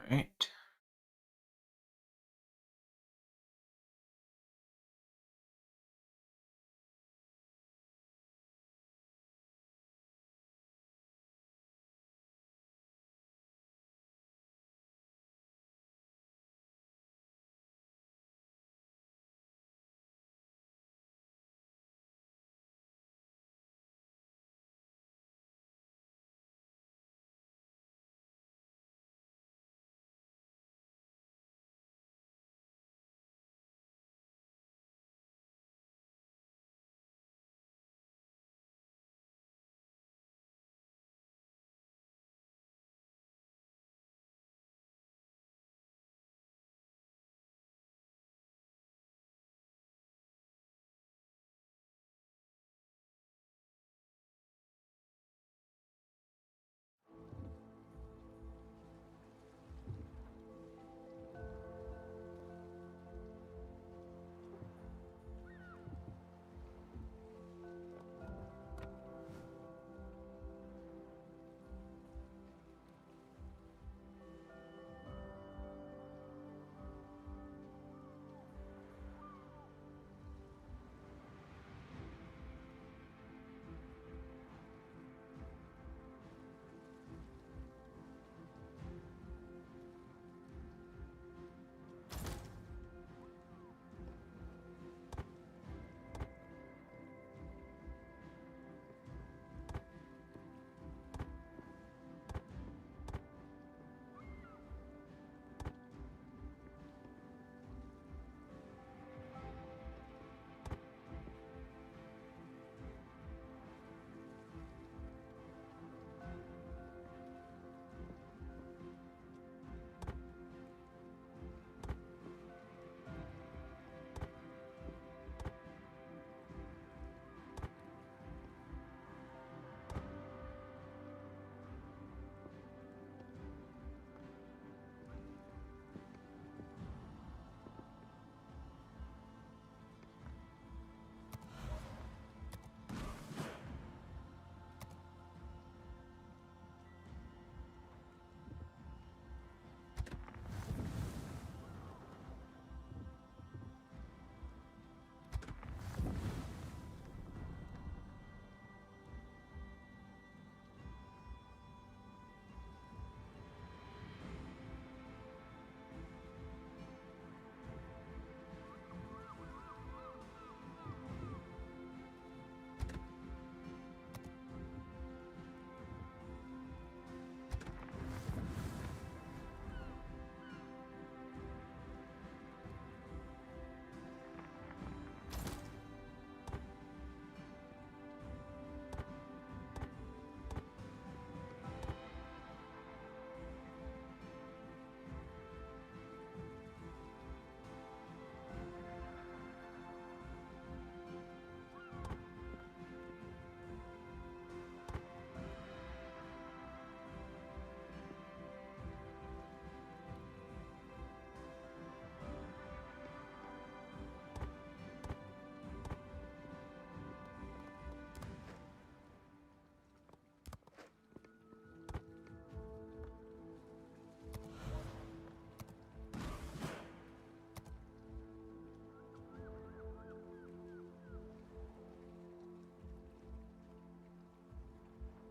Right.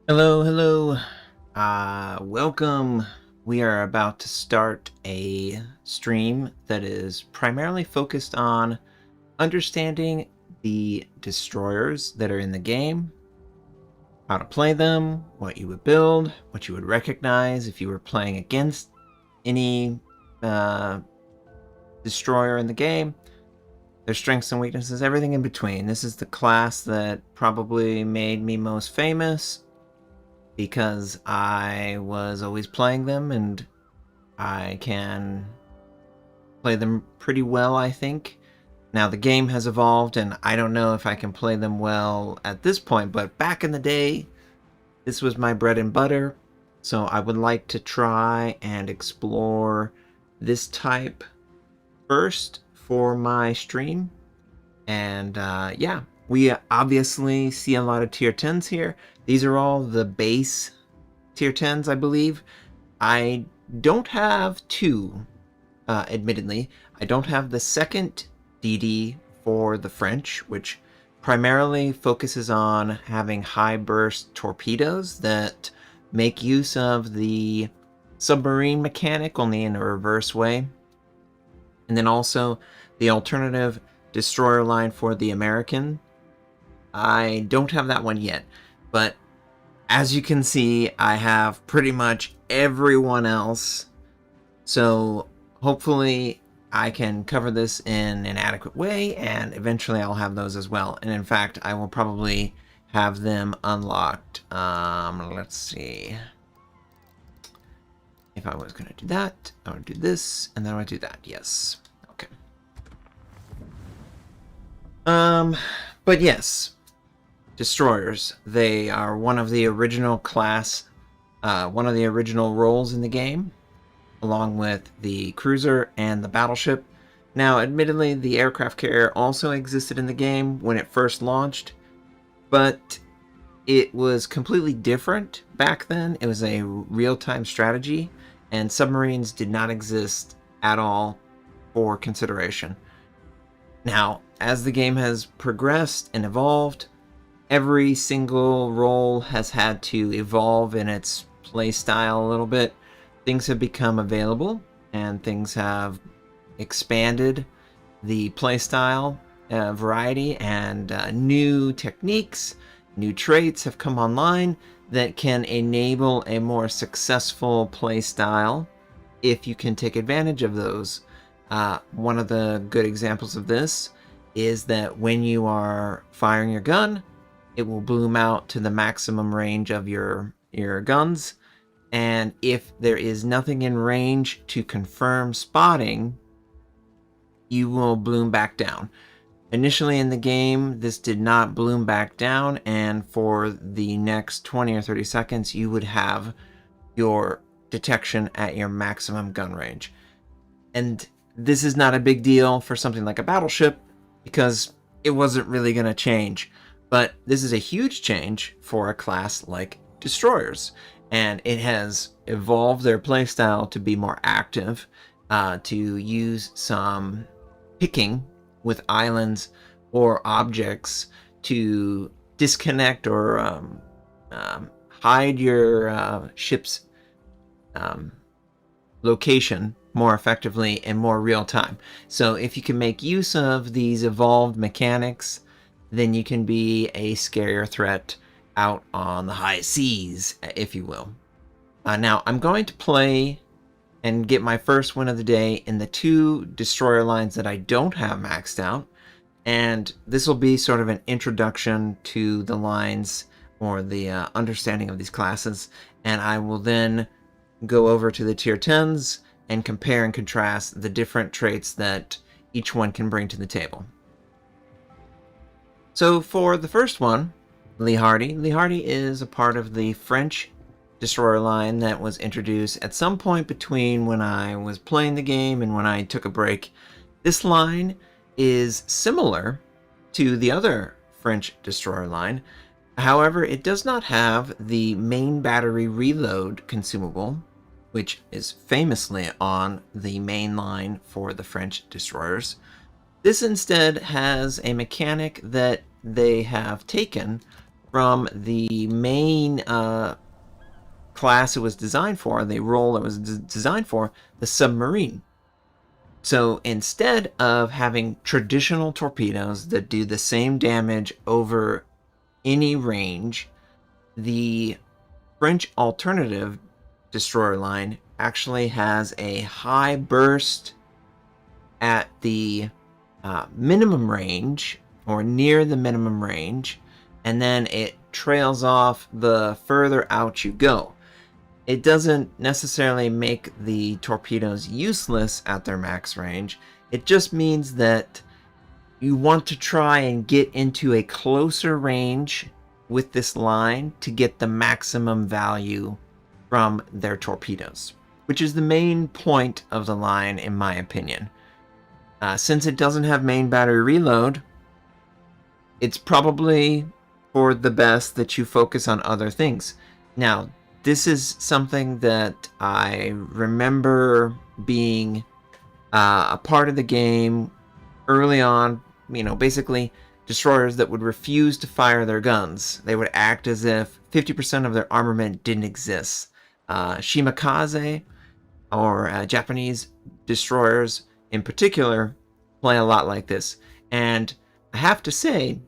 Hello, hello. Welcome. We are about to start a stream that is primarily focused on understanding the destroyers that are in the game, how to play them, what you would build, what you would recognize if you were playing against any destroyer in the game, their strengths and weaknesses, everything in between. This is the class that probably made me most famous because I was always playing them and I can play them pretty well, I think. Now, the game has evolved, and I don't know if I can play them well at this point, but back in the day, this was my bread and butter. So I would like to try and explore this type first for my stream. And yeah, we obviously see a lot of tier 10s here. These are all the base tier 10s, I believe. I don't have two, admittedly. I don't have the second DD for the French, which primarily focuses on having high burst torpedoes that make use of the submarine mechanic, only in a reverse way. And then also the alternative destroyer line for the American. I don't have that one yet, but as you can see, I have pretty much everyone else. So hopefully I can cover this in an adequate way, and eventually I'll have those as well. And in fact, I will probably have them unlocked. Let's see. If I was going to do that, I would do this, and then I would do that. Yes. Okay. But yes, destroyers. They are one of the original class, one of the original roles in the game, along with the cruiser and the battleship. Now, admittedly, the aircraft carrier also existed in the game when it first launched, but it was completely different back then. It was a real-time strategy, and submarines did not exist at all for consideration. Now, as the game has progressed and evolved, every single role has had to evolve in its play style a little bit. Things have become available, and things have expanded the playstyle variety, and new techniques, new traits have come online that can enable a more successful playstyle if you can take advantage of those. One of the good examples of this is that when you are firing your gun, it will bloom out to the maximum range of your guns. And if there is nothing in range to confirm spotting, you will bloom back down. Initially in the game, this did not bloom back down, and for the next 20 or 30 seconds, you would have your detection at your maximum gun range. And this is not a big deal for something like a battleship, because it wasn't really going to change. But this is a huge change for a class like destroyers, and it has evolved their playstyle to be more active, to use some picking with islands or objects to disconnect or hide your ship's location more effectively and more real time. So if you can make use of these evolved mechanics, then you can be a scarier threat out on the high seas, if you will. Now, I'm going to play and get my first win of the day in the two destroyer lines that I don't have maxed out. And this will be sort of an introduction to the lines, or the understanding of these classes. And I will then go over to the tier 10s and compare and contrast the different traits that each one can bring to the table. So for the first one, Lee Hardy. Lee Hardy is a part of the French destroyer line that was introduced at some point between when I was playing the game and when I took a break. This line is similar to the other French destroyer line. However, it does not have the main battery reload consumable, which is famously on the main line for the French destroyers. This instead has a mechanic that they have taken from the main class it was designed for, the role it was designed for, the submarine. So instead of having traditional torpedoes that do the same damage over any range, the French alternative destroyer line actually has a high burst at the minimum range, or near the minimum range, and then it trails off the further out you go. It doesn't necessarily make the torpedoes useless at their max range. It just means that you want to try and get into a closer range with this line to get the maximum value from their torpedoes, which is the main point of the line, in my opinion. Since it doesn't have main battery reload, it's probably for the best that you focus on other things. Now, this is something that I remember being a part of the game early on. Basically destroyers that would refuse to fire their guns. They would act as if 50% of their armament didn't exist. Shimakaze, or Japanese destroyers in particular, play a lot like this. And I have to say,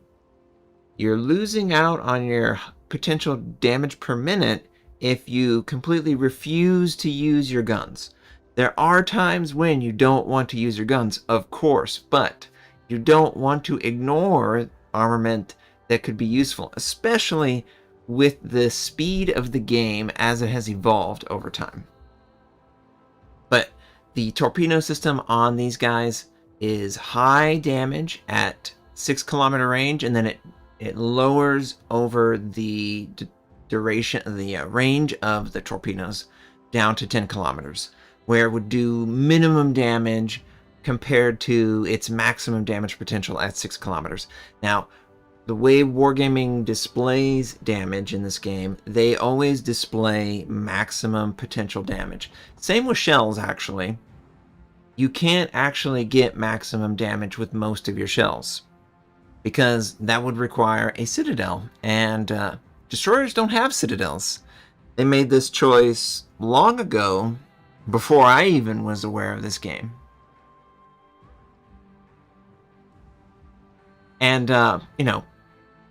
you're losing out on your potential damage per minute if you completely refuse to use your guns. There are times when you don't want to use your guns, of course, but you don't want to ignore armament that could be useful, especially with the speed of the game as it has evolved over time. But the torpedo system on these guys is high damage at 6-kilometer range, and then it lowers over the duration, the range of the torpedoes down to 10 kilometers, where it would do minimum damage compared to its maximum damage potential at 6 kilometers. Now, the way Wargaming displays damage in this game, they always display maximum potential damage. Same with shells, actually. You can't actually get maximum damage with most of your shells, because that would require a citadel, and destroyers don't have citadels. They made this choice long ago, before I even was aware of this game. And,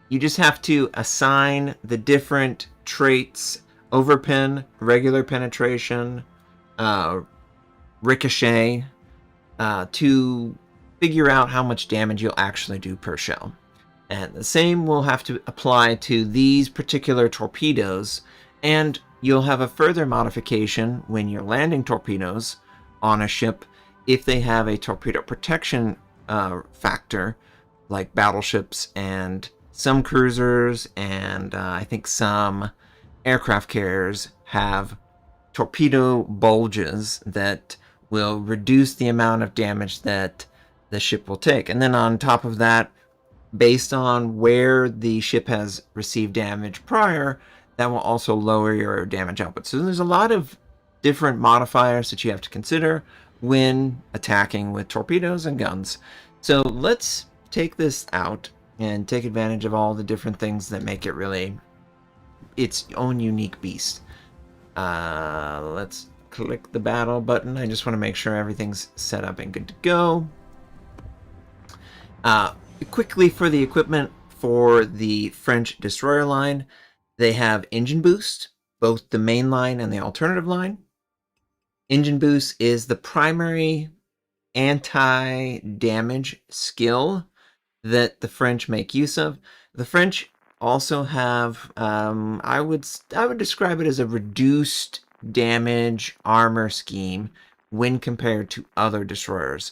you just have to assign the different traits: overpen, regular penetration, ricochet, to figure out how much damage you'll actually do per shell. And the same will have to apply to these particular torpedoes, and you'll have a further modification when you're landing torpedoes on a ship if they have a torpedo protection factor, like battleships and some cruisers, and I think some aircraft carriers have torpedo bulges that will reduce the amount of damage that the ship will take. And then on top of that, based on where the ship has received damage prior, that will also lower your damage output. So there's a lot of different modifiers that you have to consider when attacking with torpedoes and guns. So let's take this out and take advantage of all the different things that make it really its own unique beast. Let's click the battle button. I just want to make sure everything's set up and good to go. Quickly, for the equipment for the French destroyer line, they have engine boost, both the main line and the alternative line. Engine boost is the primary anti-damage skill that the French make use of. The French also have, I would describe it as a reduced damage armor scheme when compared to other destroyers.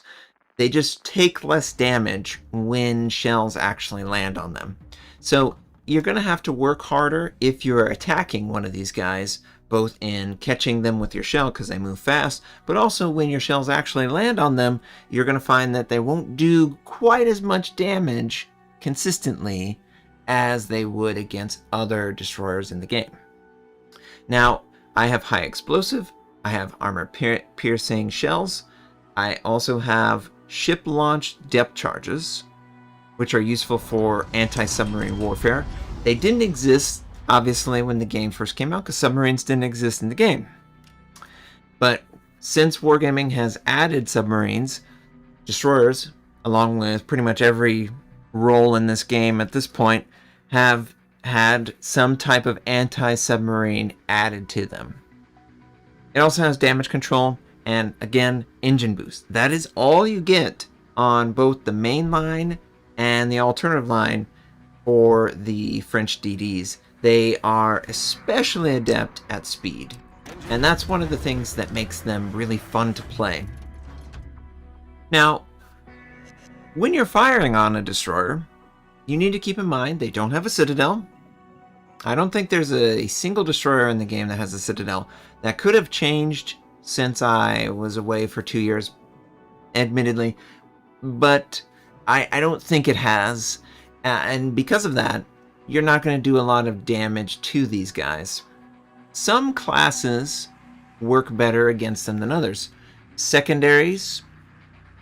They just take less damage when shells actually land on them. So you're going to have to work harder if you're attacking one of these guys, both in catching them with your shell because they move fast, but also when your shells actually land on them, you're going to find that they won't do quite as much damage consistently as they would against other destroyers in the game. Now, I have high explosive, I have armor piercing shells, I also have ship-launched depth charges, which are useful for anti-submarine warfare. They didn't exist, obviously, when the game first came out, because submarines didn't exist in the game. But since Wargaming has added submarines, destroyers, along with pretty much every role in this game at this point, have had some type of anti-submarine added to them. It also has damage control, and again, engine boost. That is all you get on both the main line and the alternative line for the French DDs. They are especially adept at speed, and that's one of the things that makes them really fun to play. Now, when you're firing on a destroyer, you need to keep in mind they don't have a citadel. I don't think there's a single destroyer in the game that has a citadel. That could have changed since I was away for 2 years, admittedly, but I don't think it has, and because of that, you're not going to do a lot of damage to these guys. some classes work better against them than others. Secondaries,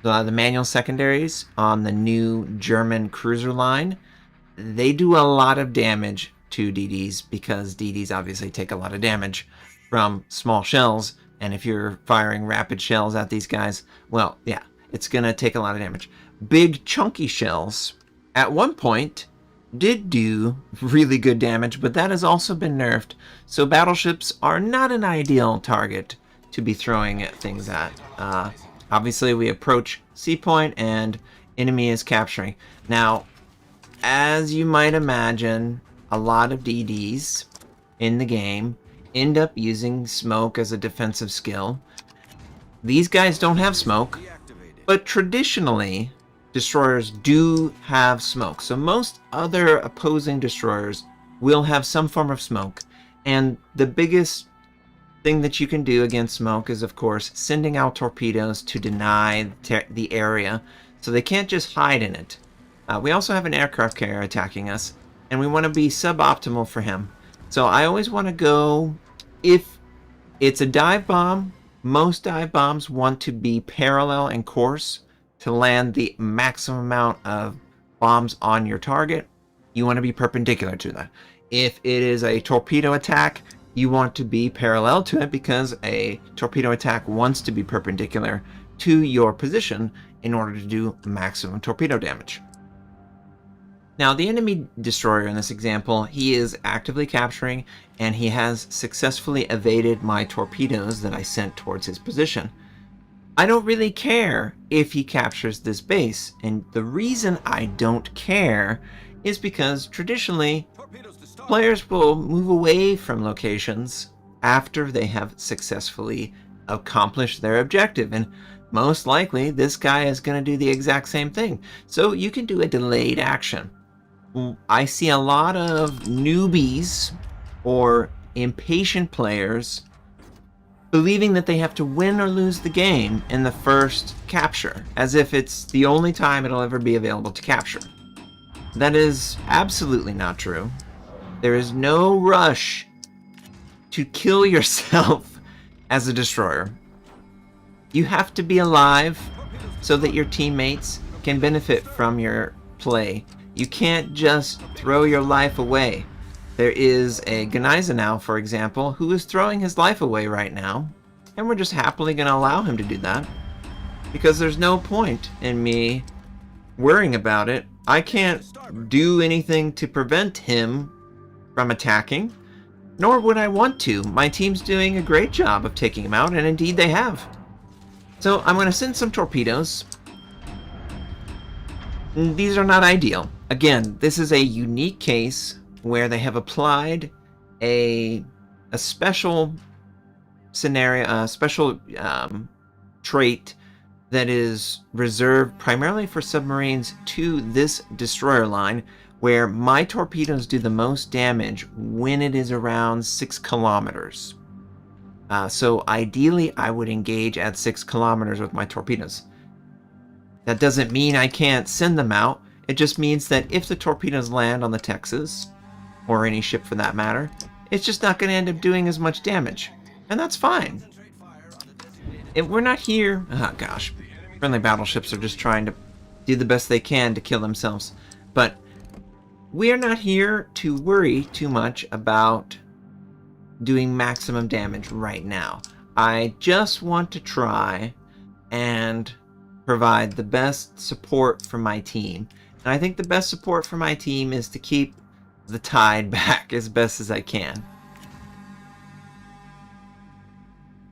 the manual secondaries on the new German cruiser line, they do a lot of damage to DDs because DDs obviously take a lot of damage from small shells, and if you're firing rapid shells at these guys, well, yeah, it's going to take a lot of damage. Big chunky shells at one point did do really good damage, but that has also been nerfed, so battleships are not an ideal target to be throwing things at. Obviously, we approach sea point and enemy is capturing. Now, as you might imagine, a lot of DDs in the game end up using smoke as a defensive skill. These guys don't have smoke, but traditionally, destroyers do have smoke. So most other opposing destroyers will have some form of smoke. And the biggest thing that you can do against smoke is, of course, sending out torpedoes to deny the area so they can't just hide in it. We also have an aircraft carrier attacking us, and we want to be suboptimal for him. So I always want to go, if it's a dive bomb, most dive bombs want to be parallel in course to land the maximum amount of bombs on your target. You want to be perpendicular to that. If it is a torpedo attack, you want to be parallel to it because a torpedo attack wants to be perpendicular to your position in order to do maximum torpedo damage. Now, the enemy destroyer in this example, he is actively capturing, and he has successfully evaded my torpedoes that I sent towards his position. I don't really care if he captures this base, and the reason I don't care is because traditionally, players will move away from locations after they have successfully accomplished their objective, and most likely this guy is going to do the exact same thing. So you can do a delayed action. I see a lot of newbies or impatient players believing that they have to win or lose the game in the first capture, as if it's the only time it'll ever be available to capture. That is absolutely not true. There is no rush to kill yourself as a destroyer. You have to be alive so that your teammates can benefit from your play. You can't just throw your life away. There is a Gneisenau, for example, who is throwing his life away right now, and we're just happily going to allow him to do that because there's no point in me worrying about it. I can't do anything to prevent him from attacking, nor would I want to. My team's doing a great job of taking him out, and indeed they have. So I'm going to send some torpedoes. These are not ideal. Again, this is a unique case where they have applied a special scenario, a special trait that is reserved primarily for submarines to this destroyer line, where my torpedoes do the most damage when it is around 6 kilometers. So ideally, I would engage at 6 kilometers with my torpedoes. That doesn't mean I can't send them out. It just means that if the torpedoes land on the Texas, or any ship for that matter, it's just not going to end up doing as much damage. And that's fine. We're not here... Oh gosh. Friendly battleships are just trying to do the best they can to kill themselves. But we are not here to worry too much about doing maximum damage right now. I just want to try and provide the best support for my team. And I think the best support for my team is to keep the tide back as best as I can.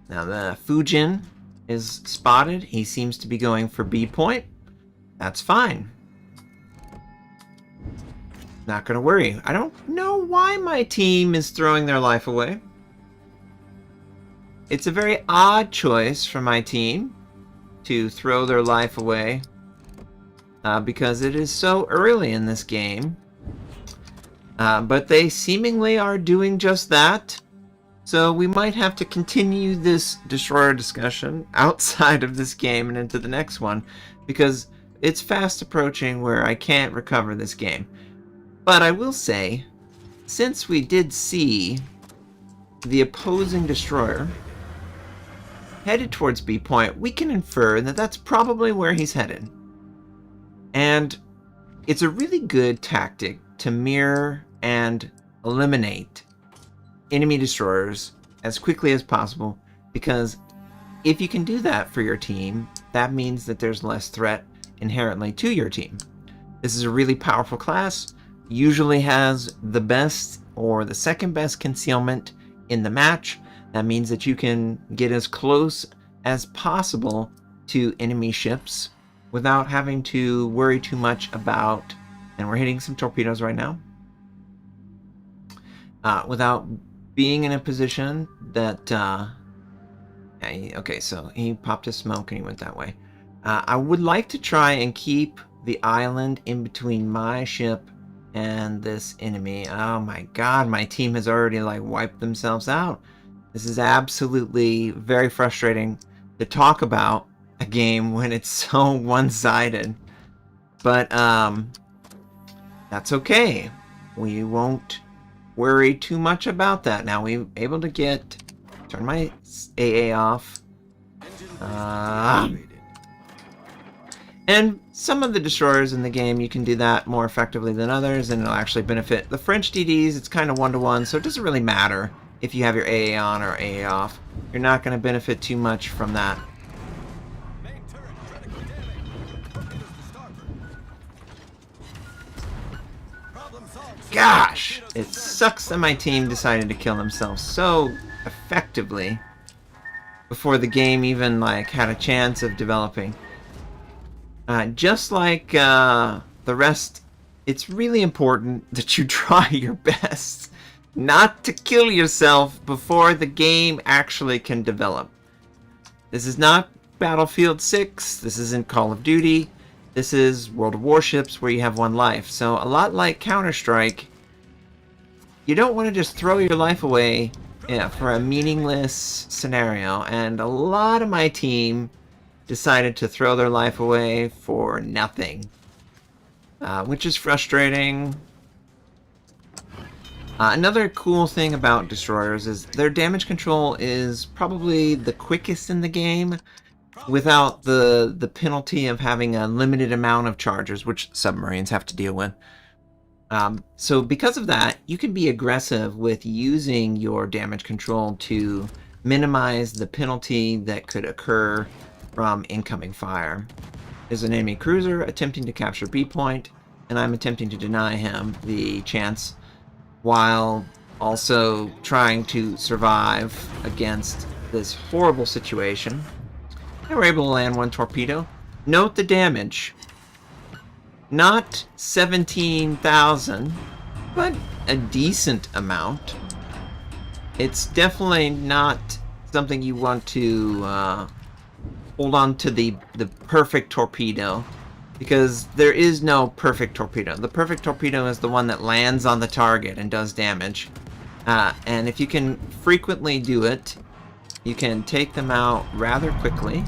Now the Fujin is spotted. He seems to be going for B point. That's fine. Not gonna worry. I don't know why my team is throwing their life away. It's a very odd choice for my team to throw their life away because it is so early in this game. But they seemingly are doing just that. So we might have to continue this destroyer discussion outside of this game and into the next one, because it's fast approaching where I can't recover this game. But I will say, since we did see the opposing destroyer headed towards B point, we can infer that that's probably where he's headed. And it's a really good tactic to mirror and eliminate enemy destroyers as quickly as possible, because if you can do that for your team, that means that there's less threat inherently to your team. This is a really powerful class, usually has the best or the second best concealment in the match. That means that you can get as close as possible to enemy ships without having to worry too much about, and we're hitting some torpedoes right now, without being in a position that, okay, so he popped his smoke and he went that way. I would like to try and keep the island in between my ship and this enemy. Oh my god, my team has already like wiped themselves out. This is absolutely very frustrating to talk about a game when it's so one-sided. But that's okay. We won't worry too much about that. Now we're able to turn my AA off. And some of the destroyers in the game, you can do that more effectively than others, and it'll actually benefit. The French DDs, it's kind of one-to-one, so it doesn't really matter if you have your AA on or AA off. You're not going to benefit too much from that. Gosh! It sucks that my team decided to kill themselves so effectively before the game even like had a chance of developing. Just like the rest, it's really important that you try your best not to kill yourself before the game actually can develop. This is not Battlefield 6, this isn't Call of Duty, this is World of Warships where you have one life. So a lot like Counter-Strike, you don't want to just throw your life away for a meaningless scenario, and a lot of my team decided to throw their life away for nothing, which is frustrating. Another cool thing about destroyers is their damage control is probably the quickest in the game without the penalty of having a limited amount of charges, which submarines have to deal with. So because of that, you can be aggressive with using your damage control to minimize the penalty that could occur from incoming fire. There's an enemy cruiser attempting to capture B point, and I'm attempting to deny him the chance while also trying to survive against this horrible situation. And we're able to land one torpedo. Note the damage. Not 17,000, but a decent amount. It's definitely not something you want to hold on to the perfect torpedo, because there is no perfect torpedo. The perfect torpedo is the one that lands on the target and does damage. And if you can frequently do it, you can take them out rather quickly.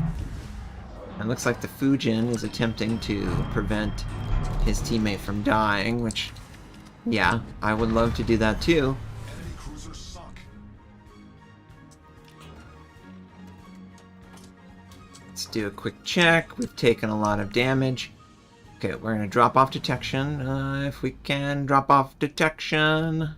It looks like the Fujin is attempting to prevent his teammate from dying, which, yeah, I would love to do that too. Let's do a quick check. We've taken a lot of damage. Okay, we're going to drop off detection. If we can drop off detection.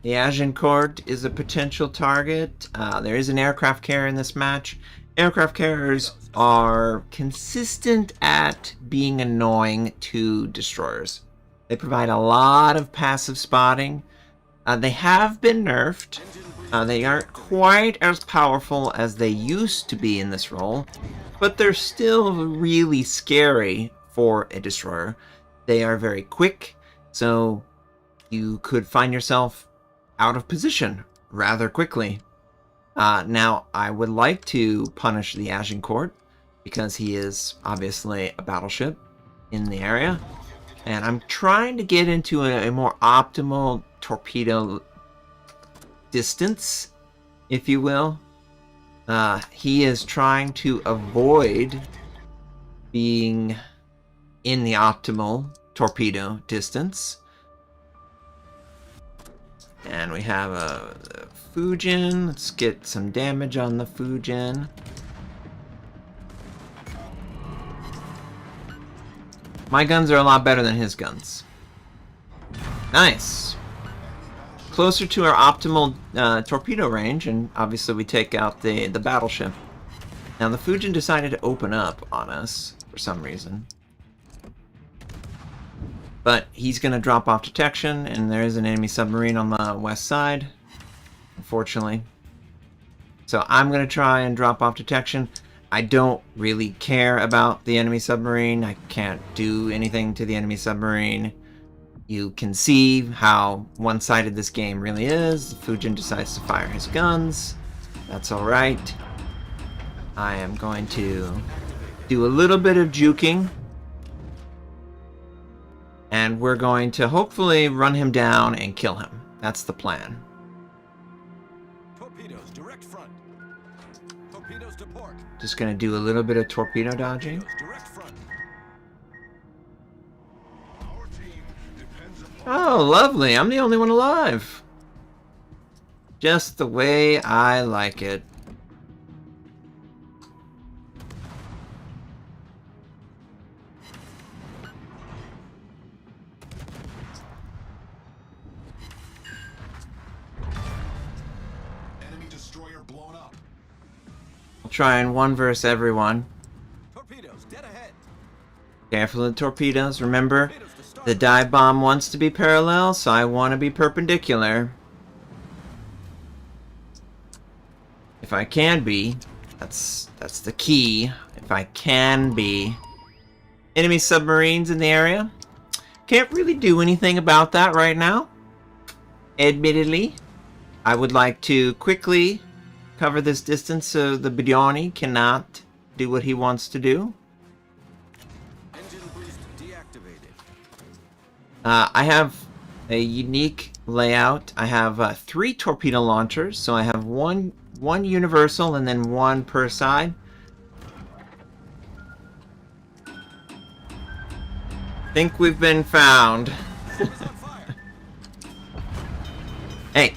The Agincourt is a potential target. There is an aircraft carrier in this match. Aircraft carriers are consistent at being annoying to destroyers. They provide a lot of passive spotting. They have been nerfed. They aren't quite as powerful as they used to be in this role, but they're still really scary for a destroyer. They are very quick, so you could find yourself out of position rather quickly. Now, I would like to punish the Agincourt because he is obviously a battleship in the area, and I'm trying to get into a more optimal torpedo distance, if you will. He is trying to avoid being in the optimal torpedo distance, And we have a Fujin. Let's get some damage on the Fujin. My guns are a lot better than his guns. Nice. Closer to our optimal torpedo range, and obviously we take out the battleship. Now the Fujin decided to open up on us for some reason. But he's going to drop off detection, and there is an enemy submarine on the west side, unfortunately. So I'm going to try and drop off detection. I don't really care about the enemy submarine. I can't do anything to the enemy submarine. You can see how one-sided this game really is. Fujin decides to fire his guns. That's alright. I am going to do a little bit of juking. And we're going to hopefully run him down and kill him. That's the plan. Torpedoes, direct front. Torpedoes to port. Just going to do a little bit of torpedo dodging. Direct front. Oh, lovely. I'm the only one alive. Just the way I like it. Enemy destroyer blown up. I'll try and one verse everyone. Torpedoes, dead ahead. Careful of the torpedoes. Remember, Torpedoes to start. the dive bomb wants to be parallel, so I want to be perpendicular. If I can be, that's the key. If I can be. Enemy submarines in the area. Can't really do anything about that right now. Admittedly, I would like to quickly cover this distance so the Bidyani cannot do what he wants to do. Engine boost deactivated. I have a unique layout. I have 3 torpedo launchers, so I have one universal and then one per side. Think we've been found. Always on fire. Hey,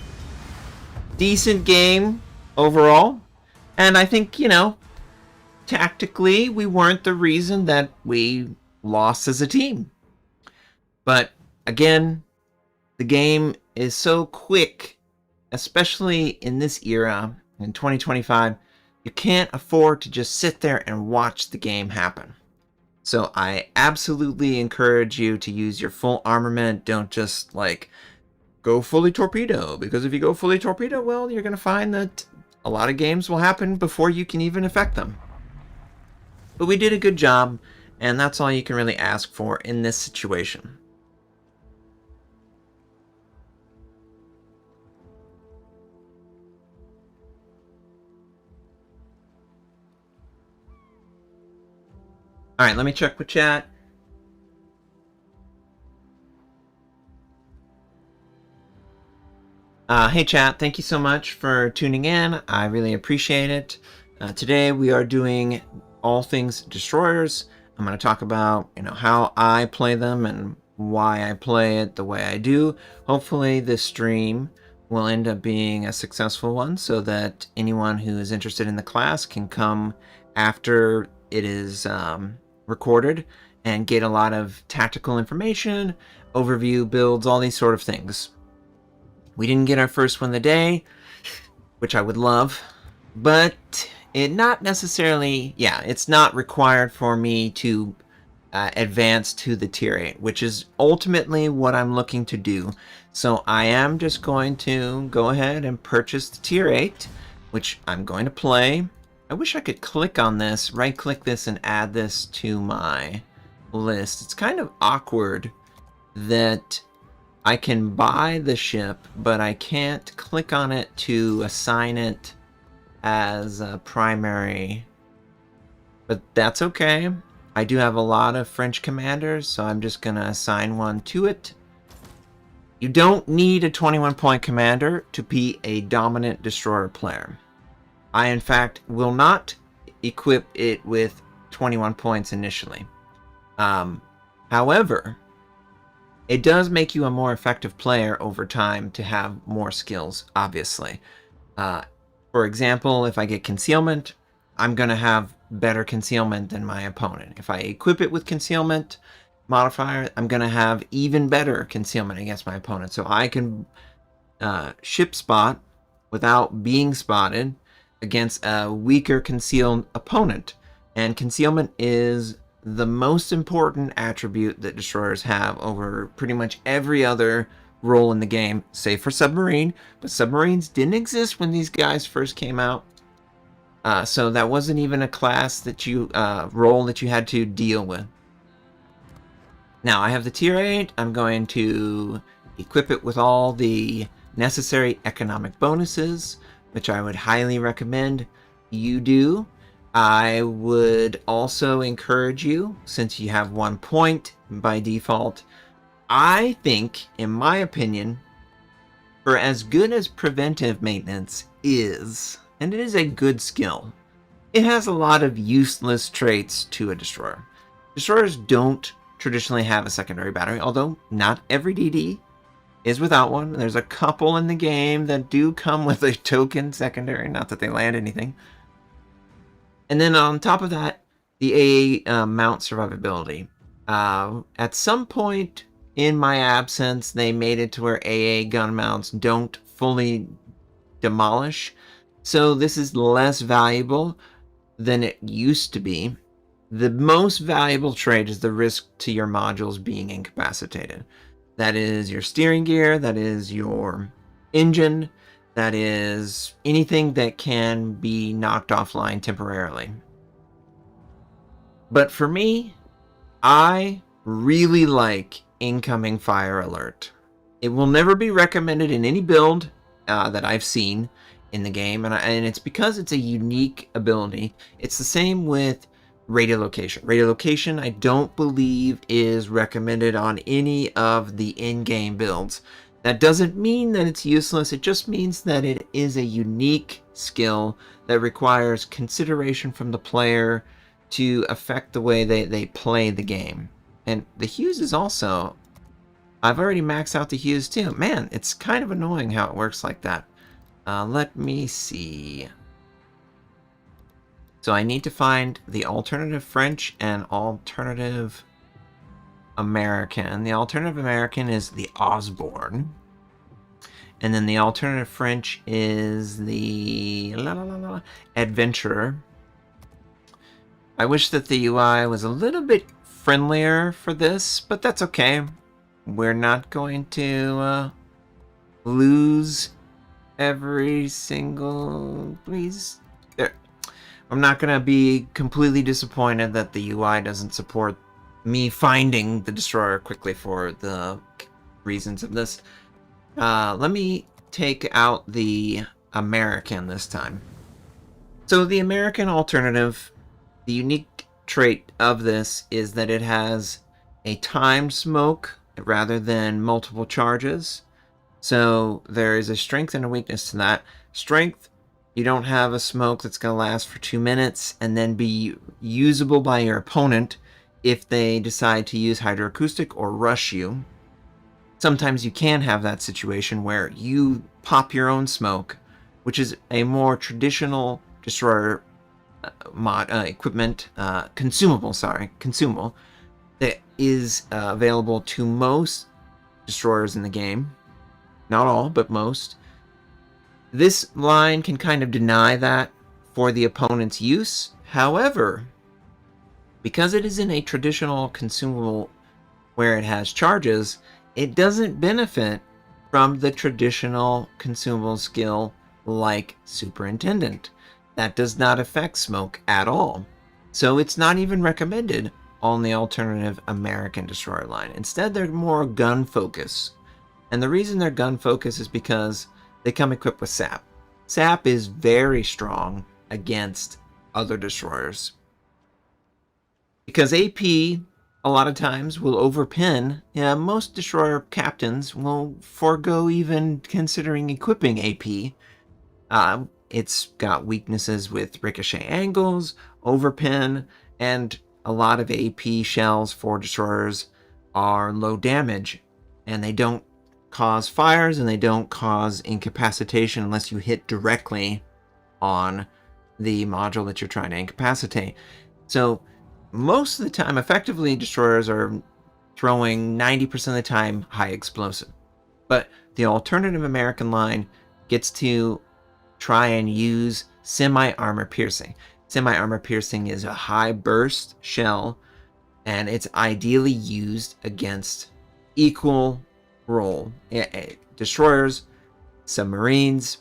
decent game overall, and I think, you know, tactically we weren't the reason that we lost as a team. But again, the game is so quick, especially in this era, in 2025, you can't afford to just sit there and watch the game happen. So I absolutely encourage you to use your full armament. Don't just, like, go fully torpedo, because if you go fully torpedo, well, you're going to find that a lot of games will happen before you can even affect them. But we did a good job, and that's all you can really ask for in this situation. All right, let me check with chat. Hey chat, thank you so much for tuning in. I really appreciate it. Today we are doing all things destroyers. I'm going to talk about, you know, how I play them and why I play it the way I do. Hopefully this stream will end up being a successful one so that anyone who is interested in the class can come after it is recorded and get a lot of tactical information, overview, builds, all these sort of things. We didn't get our first one of the day, which I would love, but it not necessarily, yeah, it's not required for me to advance to the tier 8, which is ultimately what I'm looking to do. So I am just going to go ahead and purchase the tier 8, which I'm going to play. I wish I could click on this, right-click this, and add this to my list. It's kind of awkward that I can buy the ship, but I can't click on it to assign it as a primary. But that's okay. I do have a lot of French commanders, so I'm just going to assign one to it. You don't need a 21-point commander to be a dominant destroyer player. I, in fact, will not equip it with 21 points initially. However, It does make you a more effective player over time to have more skills, obviously. For example, if I get concealment, I'm going to have better concealment than my opponent. If I equip it with concealment modifier, I'm going to have even better concealment against my opponent. So I can ship spot without being spotted against a weaker concealed opponent. And concealment is the most important attribute that destroyers have over pretty much every other role in the game, save for submarine. But submarines didn't exist when these guys first came out. So that wasn't even a class that you role that you had to deal with. Now I have the tier 8. I'm going to equip it with all the necessary economic bonuses, which I would highly recommend you do. I would also encourage you, since you have 1 point by default, I think, in my opinion, for as good as preventive maintenance is, and it is a good skill, it has a lot of useless traits to a destroyer. Destroyers don't traditionally have a secondary battery, although not every DD is without one. There's a couple in the game that do come with a token secondary, not that they land anything. And then on top of that, the AA mount survivability. At some point in my absence, they made it to where AA gun mounts don't fully demolish. So this is less valuable than it used to be. The most valuable trait is the risk to your modules being incapacitated. That is your steering gear, that is your engine, that is anything that can be knocked offline temporarily. But for me, I really like incoming fire alert. It will never be recommended in any build that I've seen in the game, and it's because it's a unique ability. It's the same with radiolocation. Radiolocation, I don't believe, is recommended on any of the in-game builds. That doesn't mean that it's useless. It just means that it is a unique skill that requires consideration from the player to affect the way they play the game. And the Hughes is also... I've already maxed out the Hughes too. Man, it's kind of annoying how it works like that. Let me see. So I need to find the alternative French and alternative American. The alternative American is the Osborne. And then the alternative French is the Adventurer. I wish that the UI was a little bit friendlier for this, but that's okay. We're not going to lose every single... Please. There. I'm not going to be completely disappointed that the UI doesn't support me finding the destroyer quickly for the reasons of this. Let me take out the American this time. So the American alternative, the unique trait of this is that it has a timed smoke rather than multiple charges. So there is a strength and a weakness to that. Strength, you don't have a smoke that's going to last for 2 minutes and then be usable by your opponent if they decide to use hydroacoustic or rush you. Sometimes you can have that situation where you pop your own smoke, which is a more traditional destroyer equipment, consumable that is available to most destroyers in the game. Not all, but most. This line can kind of deny that for the opponent's use. However, because it is in a traditional consumable where it has charges, it doesn't benefit from the traditional consumable skill like Superintendent. That does not affect smoke at all. So it's not even recommended on the alternative American destroyer line. Instead, they're more gun focus. And the reason they're gun focus is because they come equipped with SAP. SAP is very strong against other destroyers. Because AP, a lot of times, will overpin. Most destroyer captains will forego even considering equipping AP. It's got weaknesses with ricochet angles, overpin, and a lot of AP shells for destroyers are low damage. and they don't cause fires and they don't cause incapacitation unless you hit directly on the module that you're trying to incapacitate. So most of the time, effectively, destroyers are throwing 90% of the time high explosive. But the alternative American line gets to try and use semi-armor piercing. Semi-armor piercing is a high burst shell, and it's ideally used against equal role destroyers, submarines,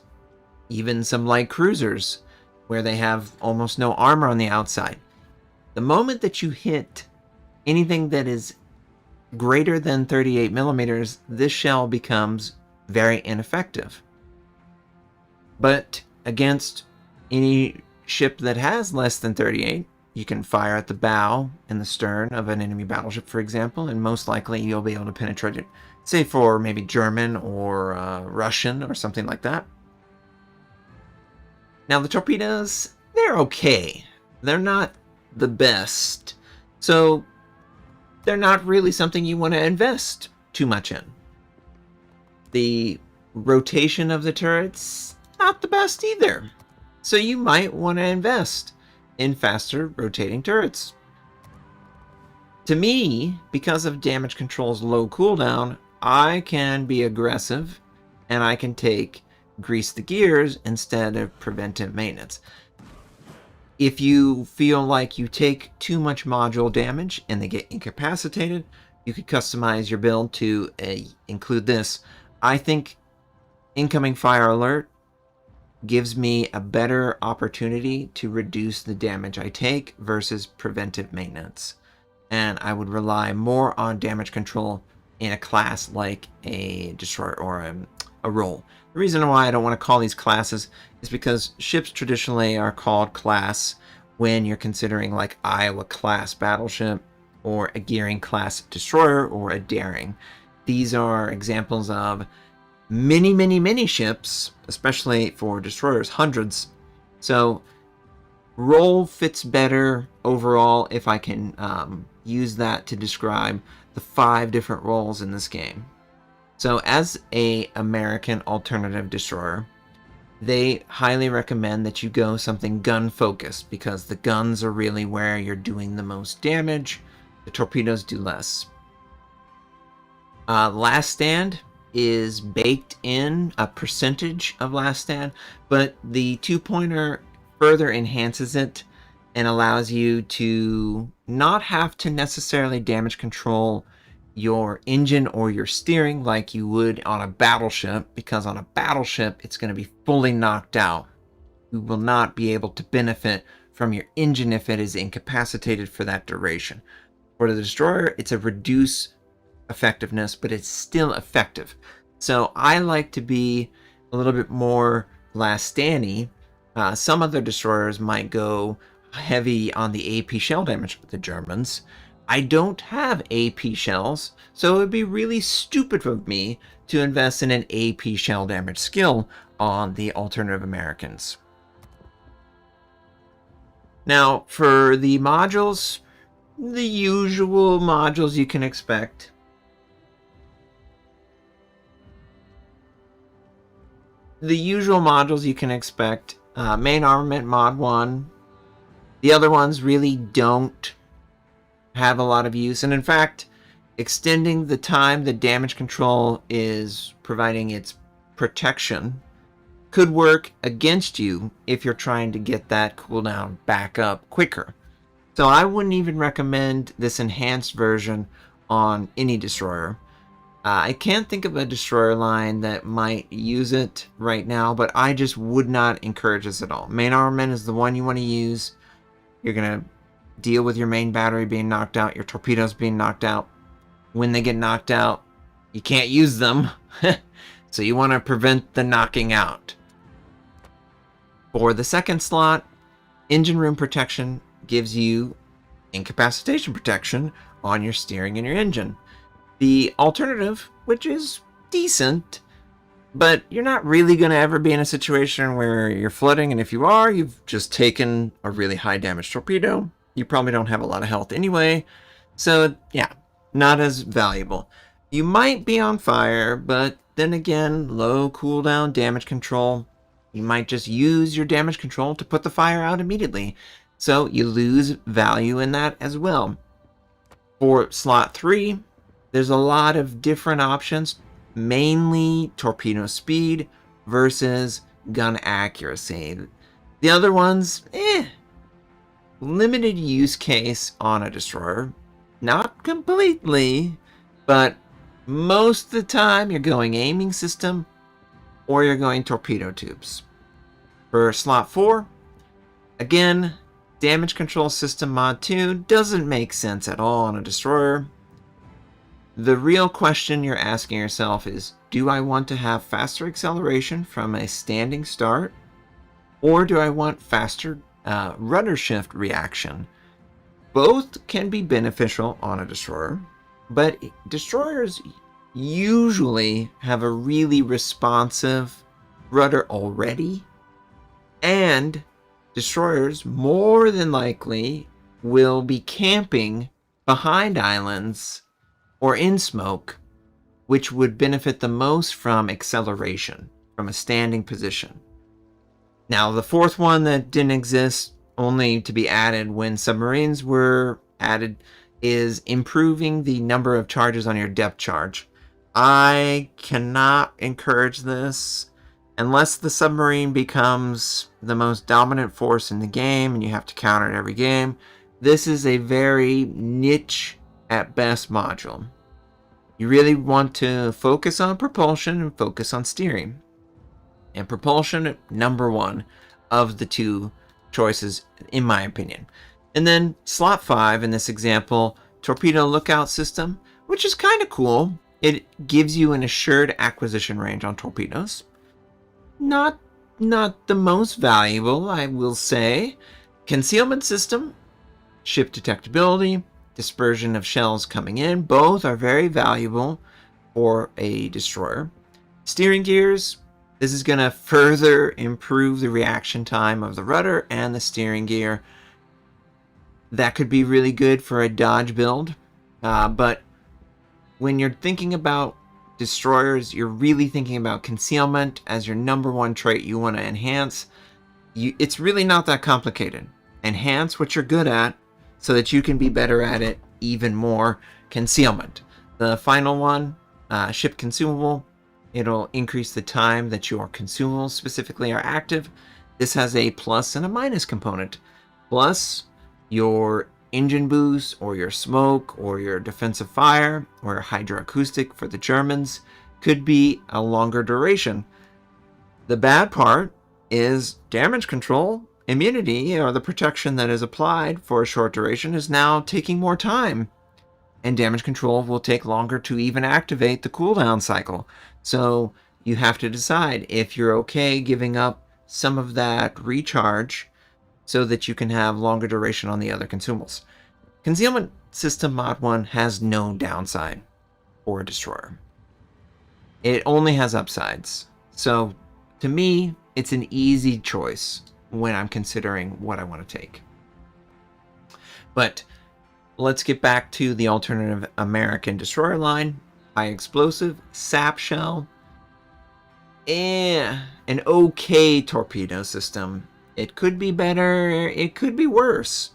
even some light cruisers where they have almost no armor on the outside. The moment that you hit anything that is greater than 38 millimeters, this shell becomes very ineffective. But against any ship that has less than 38, you can fire at the bow and the stern of an enemy battleship, for example, and most likely you'll be able to penetrate it, say for maybe German or Russian or something like that. Now the torpedoes, they're okay. They're not the best. So they're not really something you want to invest too much in. The rotation of the turrets, not the best either. So you might want to invest in faster rotating turrets. To me, because of damage control's low cooldown, I can be aggressive and I can take grease the gears instead of preventive maintenance. If you feel like you take too much module damage and they get incapacitated, you could customize your build to include this. I think incoming fire alert gives me a better opportunity to reduce the damage I take versus preventive maintenance. And I would rely more on damage control in a class like a destroyer or a role. The reason why I don't want to call these classes is because ships traditionally are called class when you're considering like Iowa class battleship or a Gearing class destroyer or a Daring. These are examples of many ships, especially for destroyers, hundreds. So role fits better overall if I can use that to describe the 5 different roles in this game. So as a American alternative destroyer, they highly recommend that you go something gun focused because the guns are really where you're doing the most damage. The torpedoes do less. Last stand is baked in a percentage of last stand, but the 2-pointer further enhances it and allows you to not have to necessarily damage control your engine or your steering like you would on a battleship, because on a battleship it's going to be fully knocked out. You will not be able to benefit from your engine if it is incapacitated for that duration. For the destroyer, it's a reduced effectiveness, but it's still effective. So I like to be a little bit more last standy. Some other destroyers might go heavy on the AP shell damage with the Germans. I don't have AP shells, so it would be really stupid of me to invest in an AP shell damage skill on the alternative Americans. Now, for the modules, the usual modules you can expect. Main armament mod 1. The other ones really don't have a lot of use, and in fact, extending the time the damage control is providing its protection could work against you if you're trying to get that cooldown back up quicker. So I wouldn't even recommend this enhanced version on any destroyer. I can't think of a destroyer line that might use it right now, but I just would not encourage this at all. Main armament is the one you want to use. You're going to deal with your main battery being knocked out, your torpedoes being knocked out. When they get knocked out, you can't use them. So you want to prevent the knocking out. For the second slot, engine room protection gives you incapacitation protection on your steering and your engine. The alternative, which is decent, but you're not really going to ever be in a situation where you're flooding, and if you are, you've just taken a really high damage torpedo. You probably don't have a lot of health anyway, so yeah, not as valuable. You might be on fire, but then again, low cooldown damage control. You might just use your damage control to put the fire out immediately. So you lose value in that as well. For slot 3, there's a lot of different options, mainly torpedo speed versus gun accuracy. The other ones, limited use case on a destroyer. Not completely, but most of the time you're going aiming system or you're going torpedo tubes. For slot 4, again, damage control system mod 2 doesn't make sense at all on a destroyer. The real question you're asking yourself is, do I want to have faster acceleration from a standing start, or do I want faster rudder shift reaction? Both can be beneficial on a destroyer, but destroyers usually have a really responsive rudder already, and destroyers more than likely will be camping behind islands or in smoke, which would benefit the most from acceleration from a standing position. Now, the fourth one that didn't exist, only to be added when submarines were added, is improving the number of charges on your depth charge. I cannot encourage this unless the submarine becomes the most dominant force in the game and you have to counter it every game. This is a very niche at best module. You really want to focus on propulsion and focus on steering. And propulsion, number one of the two choices, in my opinion. And then slot 5 in this example, torpedo lookout system, which is kind of cool. It gives you an assured acquisition range on torpedoes. Not the most valuable, I will say. Concealment system, ship detectability, dispersion of shells coming in, both are very valuable for a destroyer. Steering gears, this is going to further improve the reaction time of the rudder and the steering gear. That could be really good for a dodge build, but when you're thinking about destroyers, you're really thinking about concealment as your number one trait you want to enhance. It's really not that complicated. Enhance what you're good at so that you can be better at it even more. Concealment. The final one, ship consumable. It'll increase the time that your consumables specifically are active. This has a plus and a minus component. Plus, your engine boost, or your smoke, or your defensive fire, or your hydroacoustic for the Germans could be a longer duration. The bad part is damage control, immunity, or the protection that is applied for a short duration is now taking more time. And damage control will take longer to even activate the cooldown cycle. So you have to decide if you're okay giving up some of that recharge so that you can have longer duration on the other consumables. Concealment System Mod 1 has no downside for a destroyer. It only has upsides. So to me, it's an easy choice when I'm considering what I want to take. But let's get back to the alternative American destroyer line. High explosive, sap shell, an okay torpedo system. It could be better, it could be worse.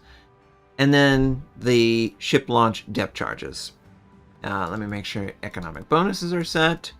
And then the ship launch depth charges. Let me make sure economic bonuses are set.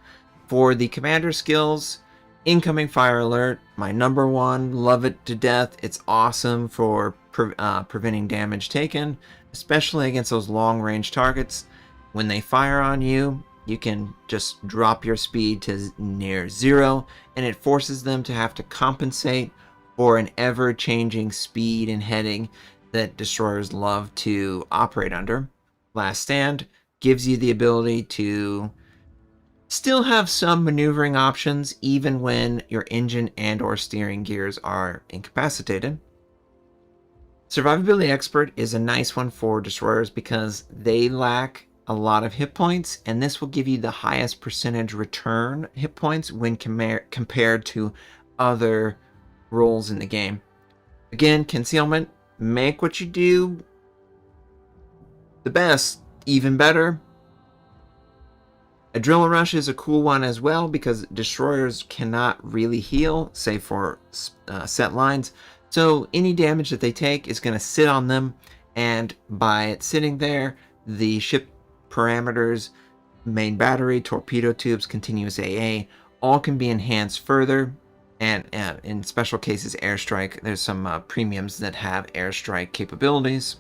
For the commander skills, incoming fire alert, my number one, love it to death. It's awesome for preventing damage taken, especially against those long range targets. When they fire on you, you can just drop your speed to near zero, and it forces them to have to compensate for an ever-changing speed and heading that destroyers love to operate under. Last Stand gives you the ability to still have some maneuvering options even when your engine and or steering gears are incapacitated. Survivability Expert is a nice one for destroyers because they lack a lot of hit points, and this will give you the highest percentage return hit points when compared to other roles in the game. Again, concealment, make what you do the best even better. Adrenaline Rush is a cool one as well because destroyers cannot really heal, save for set lines. So any damage that they take is going to sit on them, and by it sitting there, the ship parameters, main battery, torpedo tubes, continuous AA, all can be enhanced further. And in special cases, airstrike, there's some premiums that have airstrike capabilities.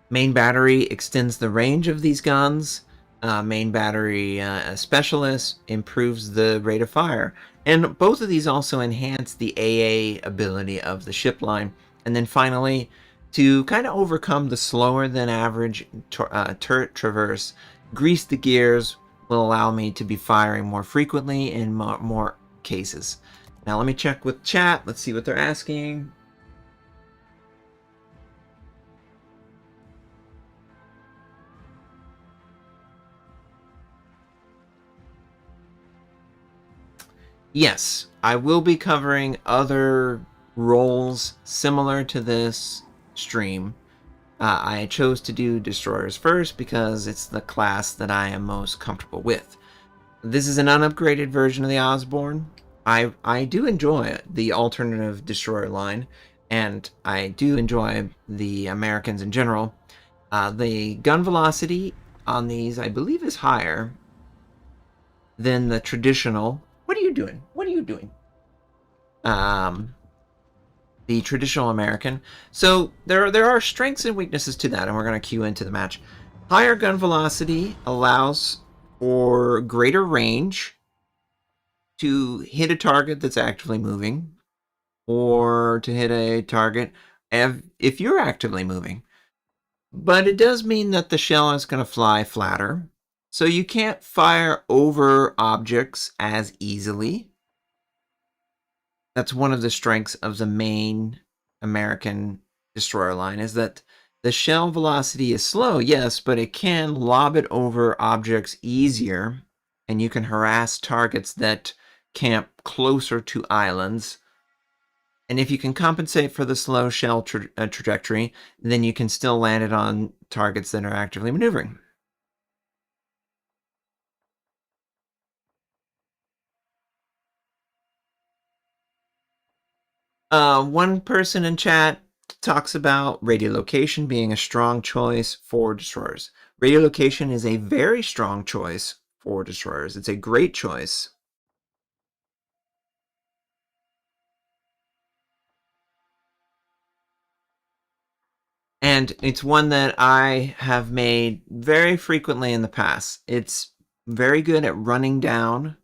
Main battery extends the range of these guns. Main battery specialist improves the rate of fire. And both of these also enhance the AA ability of the ship line. And then finally, to kind of overcome the slower than average turret traverse, grease the gears will allow me to be firing more frequently in more cases. Now let me check with chat. Let's see what they're asking. Yes, I will be covering other roles similar to this stream. I chose to do Destroyers first because it's the class that I am most comfortable with. This is an unupgraded version of the Osborne. I do enjoy the alternative Destroyer line, and I do enjoy the Americans in general. The gun velocity on these, I believe, is higher than the traditional. What are you doing? What are you doing? The traditional American. So there are strengths and weaknesses to that, and we're going to cue into the match. Higher gun velocity allows for greater range to hit a target that's actively moving, or to hit a target if you're actively moving. But it does mean that the shell is going to fly flatter, so you can't fire over objects as easily. That's one of the strengths of the main American destroyer line, is that the shell velocity is slow, yes, but it can lob it over objects easier, and you can harass targets that camp closer to islands. And if you can compensate for the slow shell trajectory, then you can still land it on targets that are actively maneuvering. One person in chat talks about radiolocation being a strong choice for destroyers. Radiolocation is a very strong choice for destroyers. It's a great choice. And it's one that I have made very frequently in the past. It's very good at running down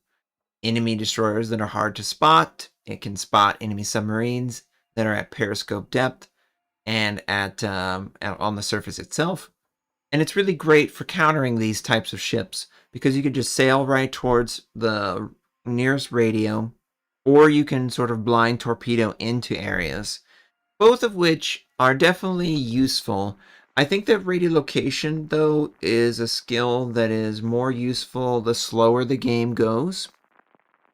enemy destroyers that are hard to spot. It can spot enemy submarines that are at periscope depth and on the surface itself. And it's really great for countering these types of ships because you could just sail right towards the nearest radio, or you can sort of blind torpedo into areas, both of which are definitely useful. I think that radiolocation, though, is a skill that is more useful the slower the game goes.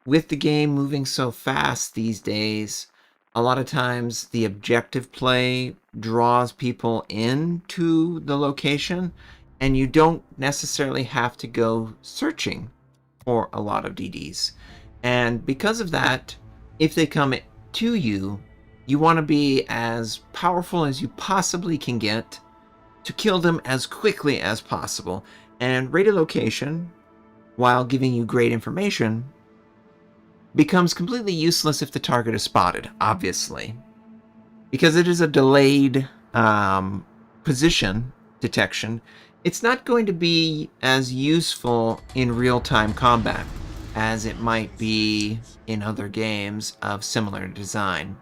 With the game moving so fast these days, a lot of times the objective play draws people into the location, and you don't necessarily have to go searching for a lot of DDs. And because of that, if they come to you, you want to be as powerful as you possibly can get to kill them as quickly as possible. And radiolocation, while giving you great information, becomes completely useless if the target is spotted, obviously. Because it is a delayed position detection, it's not going to be as useful in real-time combat as it might be in other games of similar design.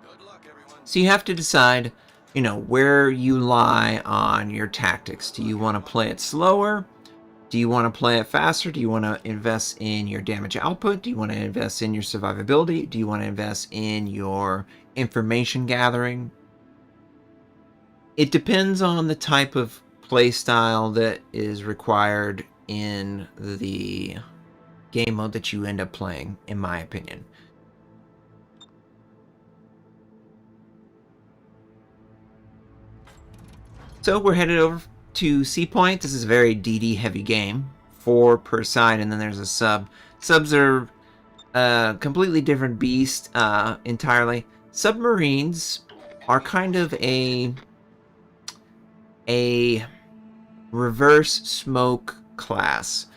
Good luck, everyone. So you have to decide, where you lie on your tactics. Do you want to play it slower? Do you want to play it faster? Do you want to invest in your damage output? Do you want to invest in your survivability? Do you want to invest in your information gathering? It depends on the type of play style that is required in the game mode that you end up playing, in my opinion. So we're headed over to Sea Point, this is a very DD heavy game. 4 per side, and then there's a sub. Subs are a completely different beast entirely. Submarines are kind of a reverse smoke class.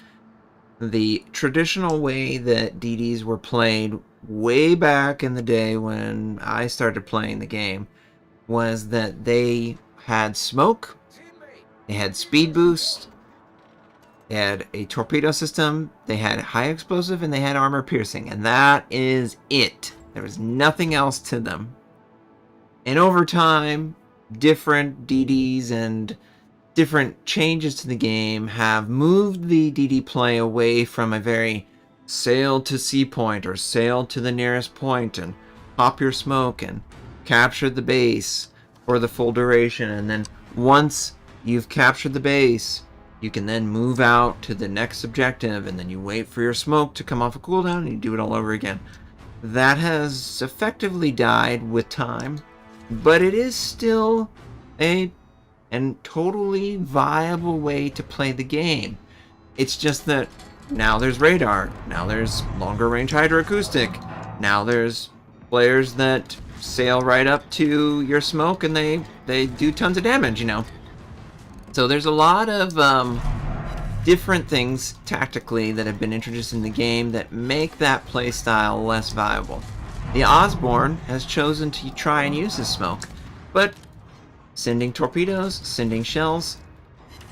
The traditional way that DDs were played way back in the day when I started playing the game was that they had smoke, they had speed boost, they had a torpedo system, they had high explosive, and they had armor piercing, and that is it. There was nothing else to them. And over time, different DDs and different changes to the game have moved the DD play away from a very sail to Sea Point or sail to the nearest point and pop your smoke and capture the base for the full duration. And then once you've captured the base, you can then move out to the next objective, and then you wait for your smoke to come off a cooldown and you do it all over again. That has effectively died with time, but it is still a totally viable way to play the game. It's just that now there's radar, now there's longer range hydroacoustic, now there's players that sail right up to your smoke and they do tons of damage, you know. So there's a lot of different things tactically that have been introduced in the game that make that playstyle less viable. The Osborne has chosen to try and use his smoke, but sending torpedoes, sending shells,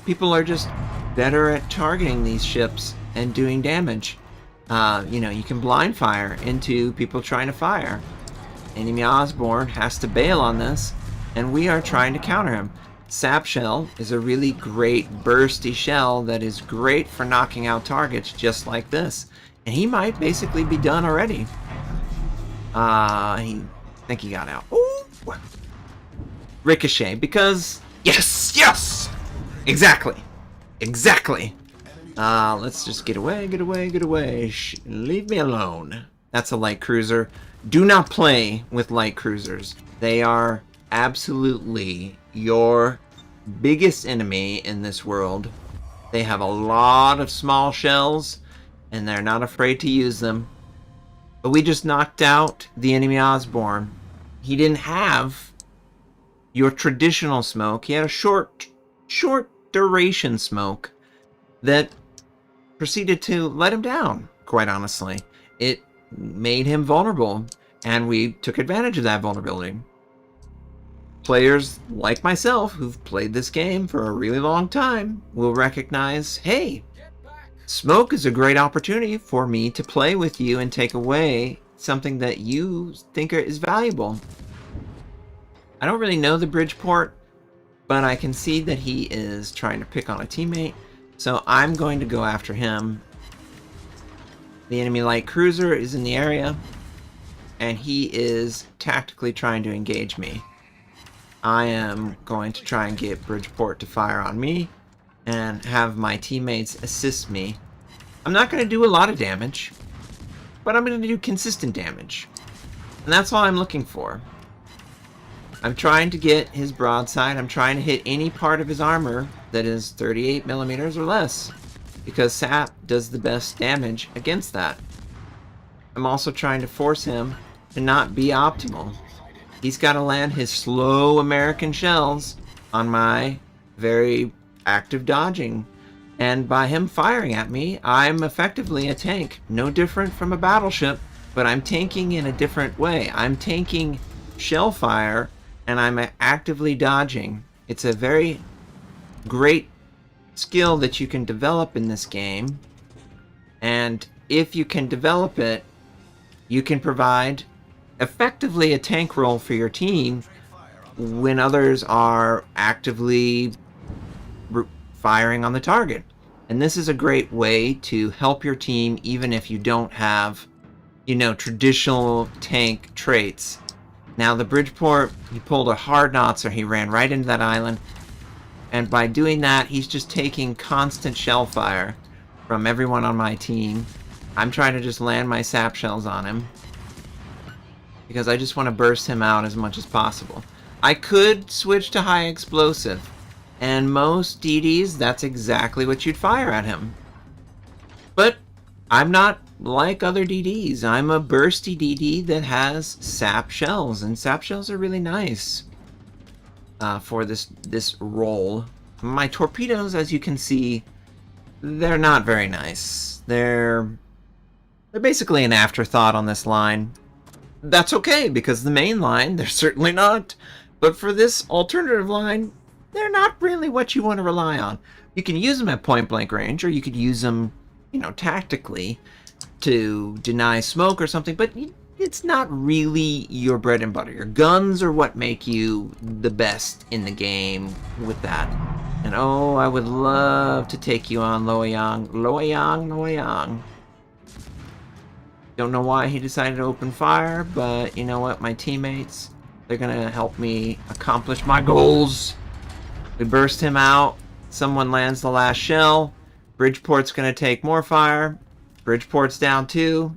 people are just better at targeting these ships and doing damage. You know, you can blind fire into people trying to fire. Enemy Osborne has to bail on this, and we are trying to counter him. Sap Shell is a really great bursty shell that is great for knocking out targets just like this. And he might basically be done already. I think he got out. Ooh! Ricochet, because... Yes! Exactly! Let's just get away. Leave me alone. That's a light cruiser. Do not play with light cruisers. They are absolutely your biggest enemy in this world. They have a lot of small shells, and they're not afraid to use them. But we just knocked out the enemy Osborne. He didn't have your traditional smoke. He had a short duration smoke that proceeded to let him down, quite honestly. It made him vulnerable, and we took advantage of that vulnerability. Players like myself, who've played this game for a really long time, will recognize, hey, smoke is a great opportunity for me to play with you and take away something that you think is valuable. I don't really know the Bridgeport, but I can see that he is trying to pick on a teammate, so I'm going to go after him. The enemy light cruiser is in the area, and he is tactically trying to engage me. I am going to try and get Bridgeport to fire on me and have my teammates assist me. I'm not going to do a lot of damage, but I'm going to do consistent damage. And that's all I'm looking for. I'm trying to get his broadside. I'm trying to hit any part of his armor that is 38 millimeters or less, because SAP does the best damage against that. I'm also trying to force him to not be optimal. He's got to land his slow American shells on my very active dodging. And by him firing at me, I'm effectively a tank. No different from a battleship, but I'm tanking in a different way. I'm tanking shell fire, and I'm actively dodging. It's a very great skill that you can develop in this game. And if you can develop it, you can provide effectively a tank role for your team when others are actively firing on the target. And this is a great way to help your team even if you don't have, you know, traditional tank traits. Now the Bridgeport, he pulled a hard Notser. He ran right into that island. And by doing that, he's just taking constant shell fire from everyone on my team. I'm trying to just land my sap shells on him, because I just want to burst him out as much as possible. I could switch to high explosive, And most DDs, that's exactly what you'd fire at him. But I'm not like other DDs. I'm a bursty DD that has sap shells, and sap shells are really nice for this role. My torpedoes, as you can see, they're not very nice. They're basically an afterthought on this line. That's okay, because the main line, they're certainly not. But for this alternative line, they're not really what you want to rely on. You can use them at point-blank range, or you could use them, you know, tactically to deny smoke or something, but it's not really your bread and butter. Your guns are what make you the best in the game with that. And oh, I would love to take you on, Loyang. Loyang. Don't know why he decided to open fire, but you know what? My teammates, they're gonna help me accomplish my goals. We burst him out. Someone lands the last shell. Bridgeport's gonna take more fire. Bridgeport's down too.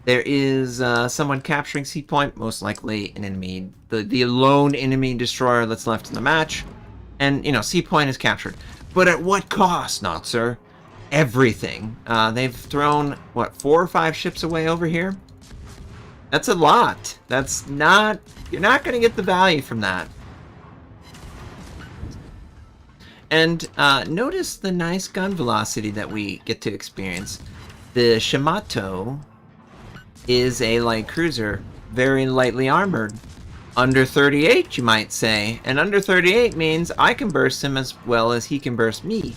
There is someone capturing C point, most likely an enemy, the lone enemy destroyer that's left in the match. And, you know, C point is captured. But at what cost, Notser? Everything. They've thrown, what, 4 or 5 ships away over here? That's a lot. That's not... You're not going to get the value from that. And notice the nice gun velocity that we get to experience. The Shimato is a light cruiser, very lightly armored. Under 38, you might say. And under 38 means I can burst him as well as he can burst me.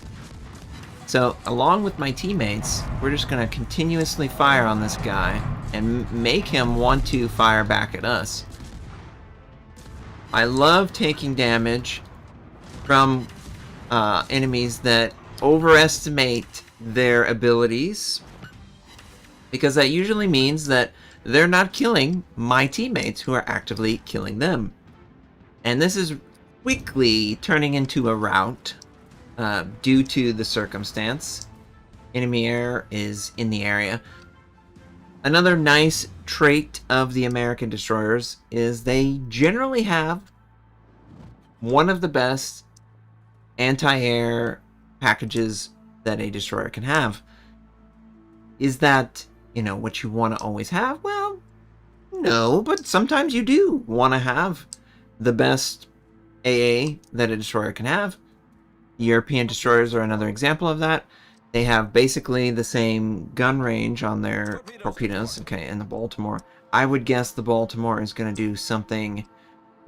So, along with my teammates, we're just going to continuously fire on this guy and make him want to fire back at us. I love taking damage from enemies that overestimate their abilities, because that usually means that they're not killing my teammates who are actively killing them. And this is quickly turning into a rout due to the circumstance. Enemy air is in the area. Another nice trait of the American destroyers is they generally have one of the best anti-air packages that a destroyer can have. Is that, you know, what you want to always have? Well, no, but sometimes you do want to have the best AA that a destroyer can have. European destroyers are another example of that. They have basically the same gun range on their torpedoes. Okay, and the Baltimore. I would guess the Baltimore is going to do something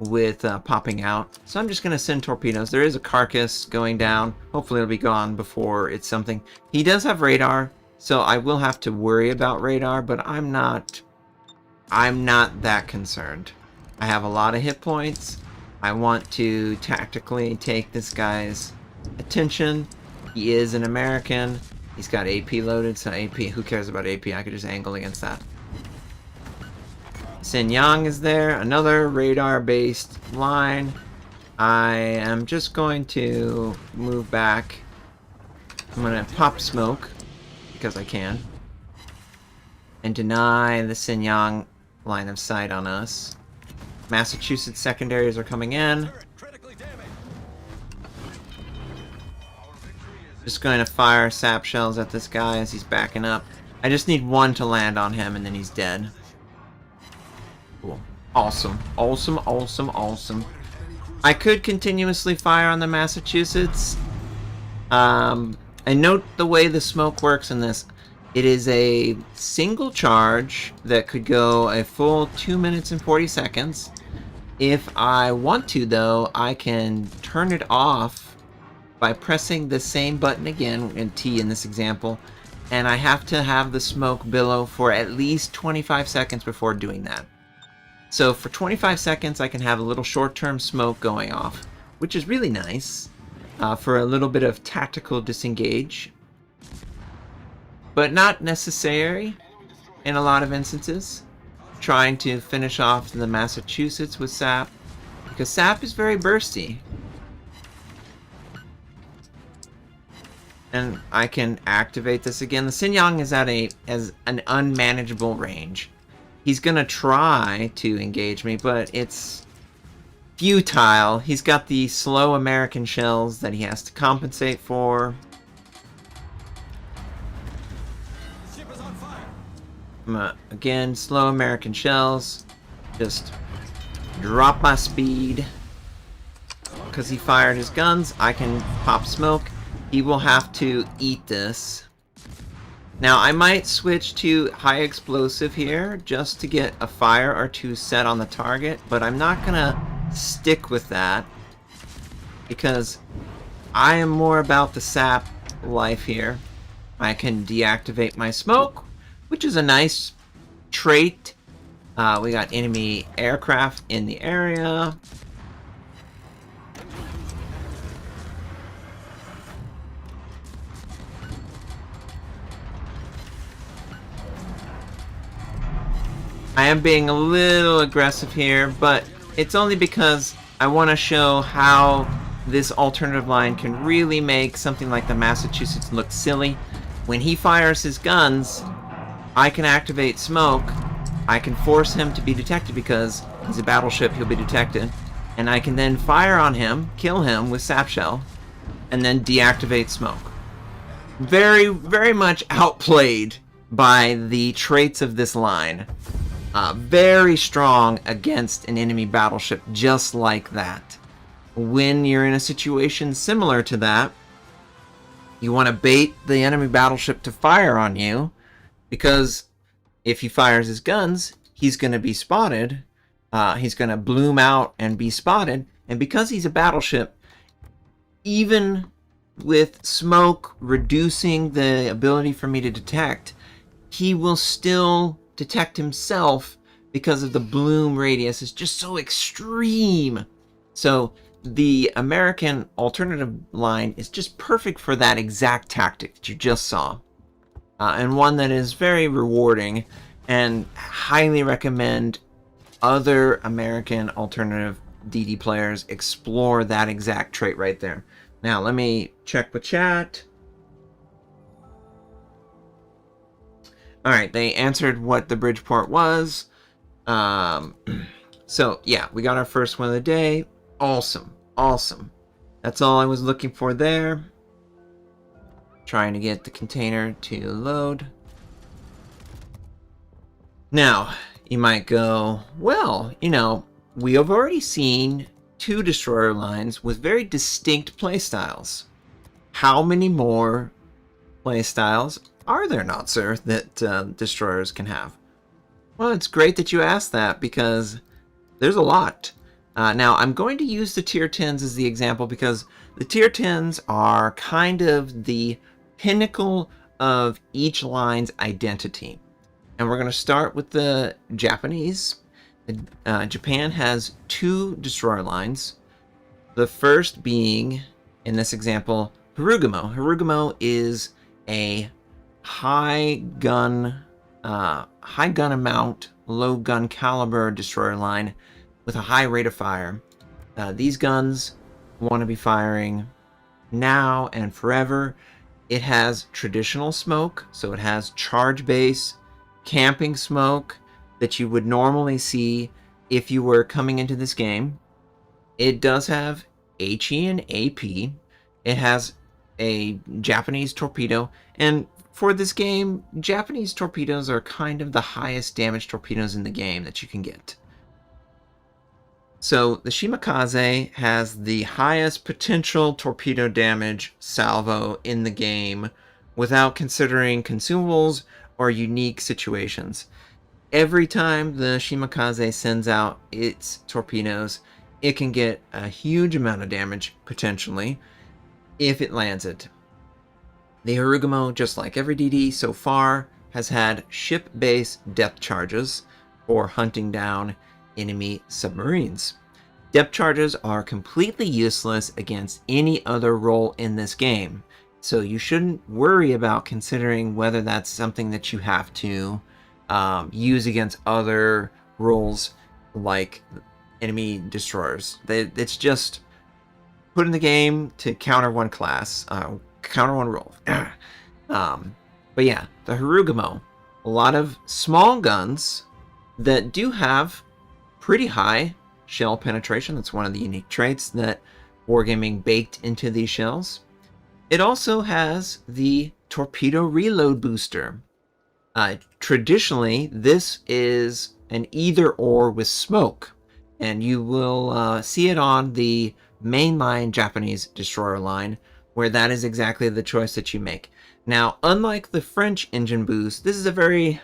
with popping out. So I'm just going to send torpedoes. There is a carcass going down. Hopefully it'll be gone before it's something. He does have radar, so I will have to worry about radar, but I'm not that concerned. I have a lot of hit points. I want to tactically take this guy's attention. He is an American. He's got AP loaded, so AP, who cares about AP? I could just angle against that. Sin Yang is there, another radar-based line. I am just going to move back. I'm going to pop smoke, because I can, and deny the Sin Yang line of sight on us. Massachusetts secondaries are coming in. Just going to fire sap shells at this guy as he's backing up. I just need one to land on him and then he's dead. Cool. Awesome. Awesome, awesome, awesome. I could continuously fire on the Massachusetts. And note the way the smoke works in this. It is a single charge that could go a full 2 minutes and 40 seconds. If I want to, though, I can turn it off by pressing the same button again, and T in this example, and I have to have the smoke billow for at least 25 seconds before doing that. So for 25 seconds I can have a little short-term smoke going off, which is really nice for a little bit of tactical disengage, but not necessary in a lot of instances. Trying to finish off the Massachusetts with sap, because sap is very bursty. And I can activate this again. The Sin Yang is at an unmanageable range. He's gonna try to engage me, but it's futile. He's got the slow American shells that he has to compensate for. Ship is on fire. Again, slow American shells. Just drop my speed. Because he fired his guns, I can pop smoke. He will have to eat this. Now, I might switch to high explosive here just to get a fire or two set on the target, but I'm not gonna stick with that because I am more about the sap life here. I can deactivate my smoke, which is a nice trait. We got enemy aircraft in the area. I am being a little aggressive here, but it's only because I want to show how this alternative line can really make something like the Massachusetts look silly. When he fires his guns, I can activate smoke. I can force him to be detected because he's a battleship, he'll be detected. And I can then fire on him, kill him with sap shell, and then deactivate smoke. Very, very much outplayed by the traits of this line. Very strong against an enemy battleship just like that. When you're in a situation similar to that, you want to bait the enemy battleship to fire on you, because if he fires his guns, he's going to be spotted. He's going to bloom out and be spotted. And because he's a battleship, even with smoke reducing the ability for me to detect, he will still detect himself because of the bloom radius is just so extreme. So the American alternative line is just perfect for that exact tactic that you just saw. And one that is very rewarding, and highly recommend other American alternative DD players explore that exact trait right there. Now let me check with chat. Alright, they answered what the Bridgeport was. So, yeah, we got our first one of the day. Awesome. Awesome. That's all I was looking for there. Trying to get the container to load. Now, you might go, well, you know, we have already seen two destroyer lines with very distinct playstyles. How many more playstyles are there, Notser, that destroyers can have? Well, it's great that you asked that, because there's a lot. Now, I'm going to use the tier 10s as the example because the tier 10s are kind of the pinnacle of each line's identity. And we're going to start with the Japanese. Japan has two destroyer lines. The first being, in this example, Harugumo. Harugumo is a high gun amount, low gun caliber destroyer line with a high rate of fire. These guns want to be firing now and forever. It has traditional smoke, so it has charge base, camping smoke that you would normally see if you were coming into this game. It does have HE and AP. It has a Japanese torpedo, and for this game, Japanese torpedoes are kind of the highest damage torpedoes in the game that you can get. So the Shimakaze has the highest potential torpedo damage salvo in the game without considering consumables or unique situations. Every time the Shimakaze sends out its torpedoes, it can get a huge amount of damage, potentially, if it lands it. The Harugumo, just like every DD so far, has had ship-based depth charges for hunting down enemy submarines. Depth charges are completely useless against any other role in this game, so you shouldn't worry about considering whether that's something that you have to use against other roles like enemy destroyers. It's just put in the game to counter one class, counter one role. But yeah, the Harugumo, a lot of small guns that do have pretty high shell penetration. That's one of the unique traits that wargaming baked into these shells. It also has the torpedo reload booster. Traditionally, this is an either or with smoke, and you will see it on the mainline Japanese destroyer line, where that is exactly the choice that you make. Now, unlike the French engine boost, this is a very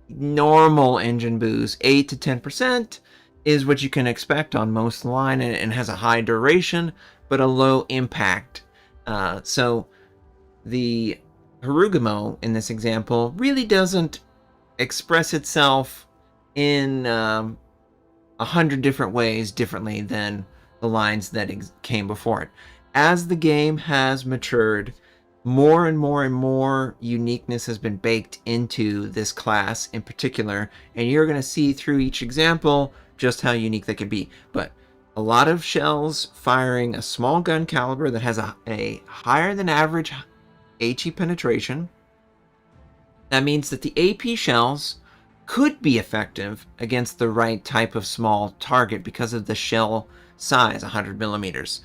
normal engine boost. 8 to 10% is what you can expect on most line, and has a high duration, but a low impact. So the Harugumo in this example really doesn't express itself in 100 different ways differently than the lines that came before it. As the game has matured, more and more and more uniqueness has been baked into this class in particular, and you're going to see through each example just how unique they can be. But a lot of shells firing a small gun caliber that has a higher than average HE penetration. That means that the AP shells could be effective against the right type of small target because of the shell size, 100 millimeters.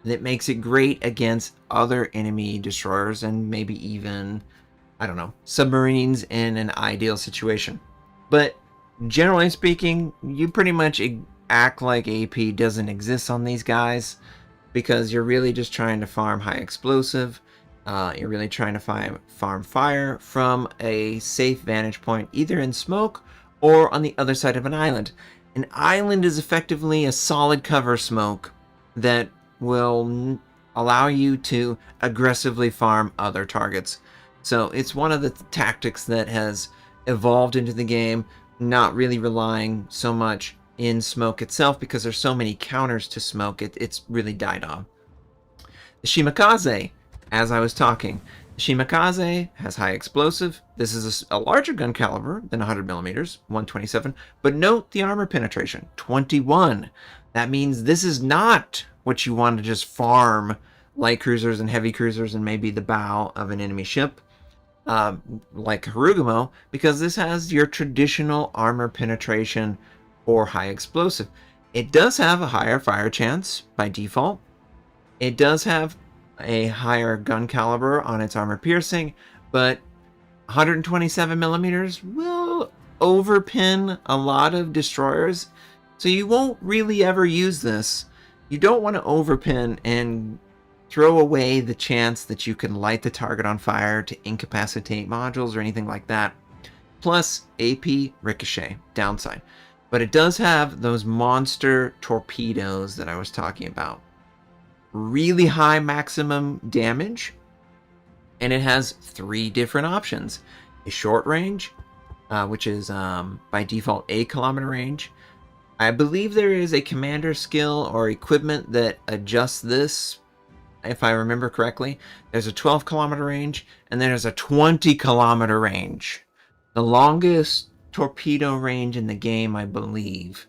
That makes it great against other enemy destroyers and maybe even, I don't know, submarines in an ideal situation. But generally speaking, you pretty much act like AP doesn't exist on these guys, because you're really just trying to farm high explosive. You're really trying to farm fire from a safe vantage point, either in smoke or on the other side of an island. An island is effectively a solid cover smoke that will allow you to aggressively farm other targets. So it's one of the tactics that has evolved into the game, not really relying so much in smoke itself, because there's so many counters to smoke, it's really died off. The Shimakaze, as I was talking, the Shimakaze has high explosive. This is a larger gun caliber than 100 millimeters, 127, but note the armor penetration, 21. That means this is not what you want to just farm light cruisers and heavy cruisers and maybe the bow of an enemy ship, like Harugumo, because this has your traditional armor penetration or high explosive. It does have a higher fire chance by default. It does have a higher gun caliber on its armor piercing, but 127 millimeters will overpin a lot of destroyers, so you won't really ever use this. You don't want to overpin and throw away the chance that you can light the target on fire to incapacitate modules or anything like that. Plus AP ricochet, downside. But it does have those monster torpedoes that I was talking about. Really high maximum damage, and it has 3 different options. A short range, which is by default a kilometer range. I believe there is a commander skill or equipment that adjusts this, if I remember correctly. There's a 12 kilometer range, and then there's a 20 kilometer range. The longest torpedo range in the game, I believe,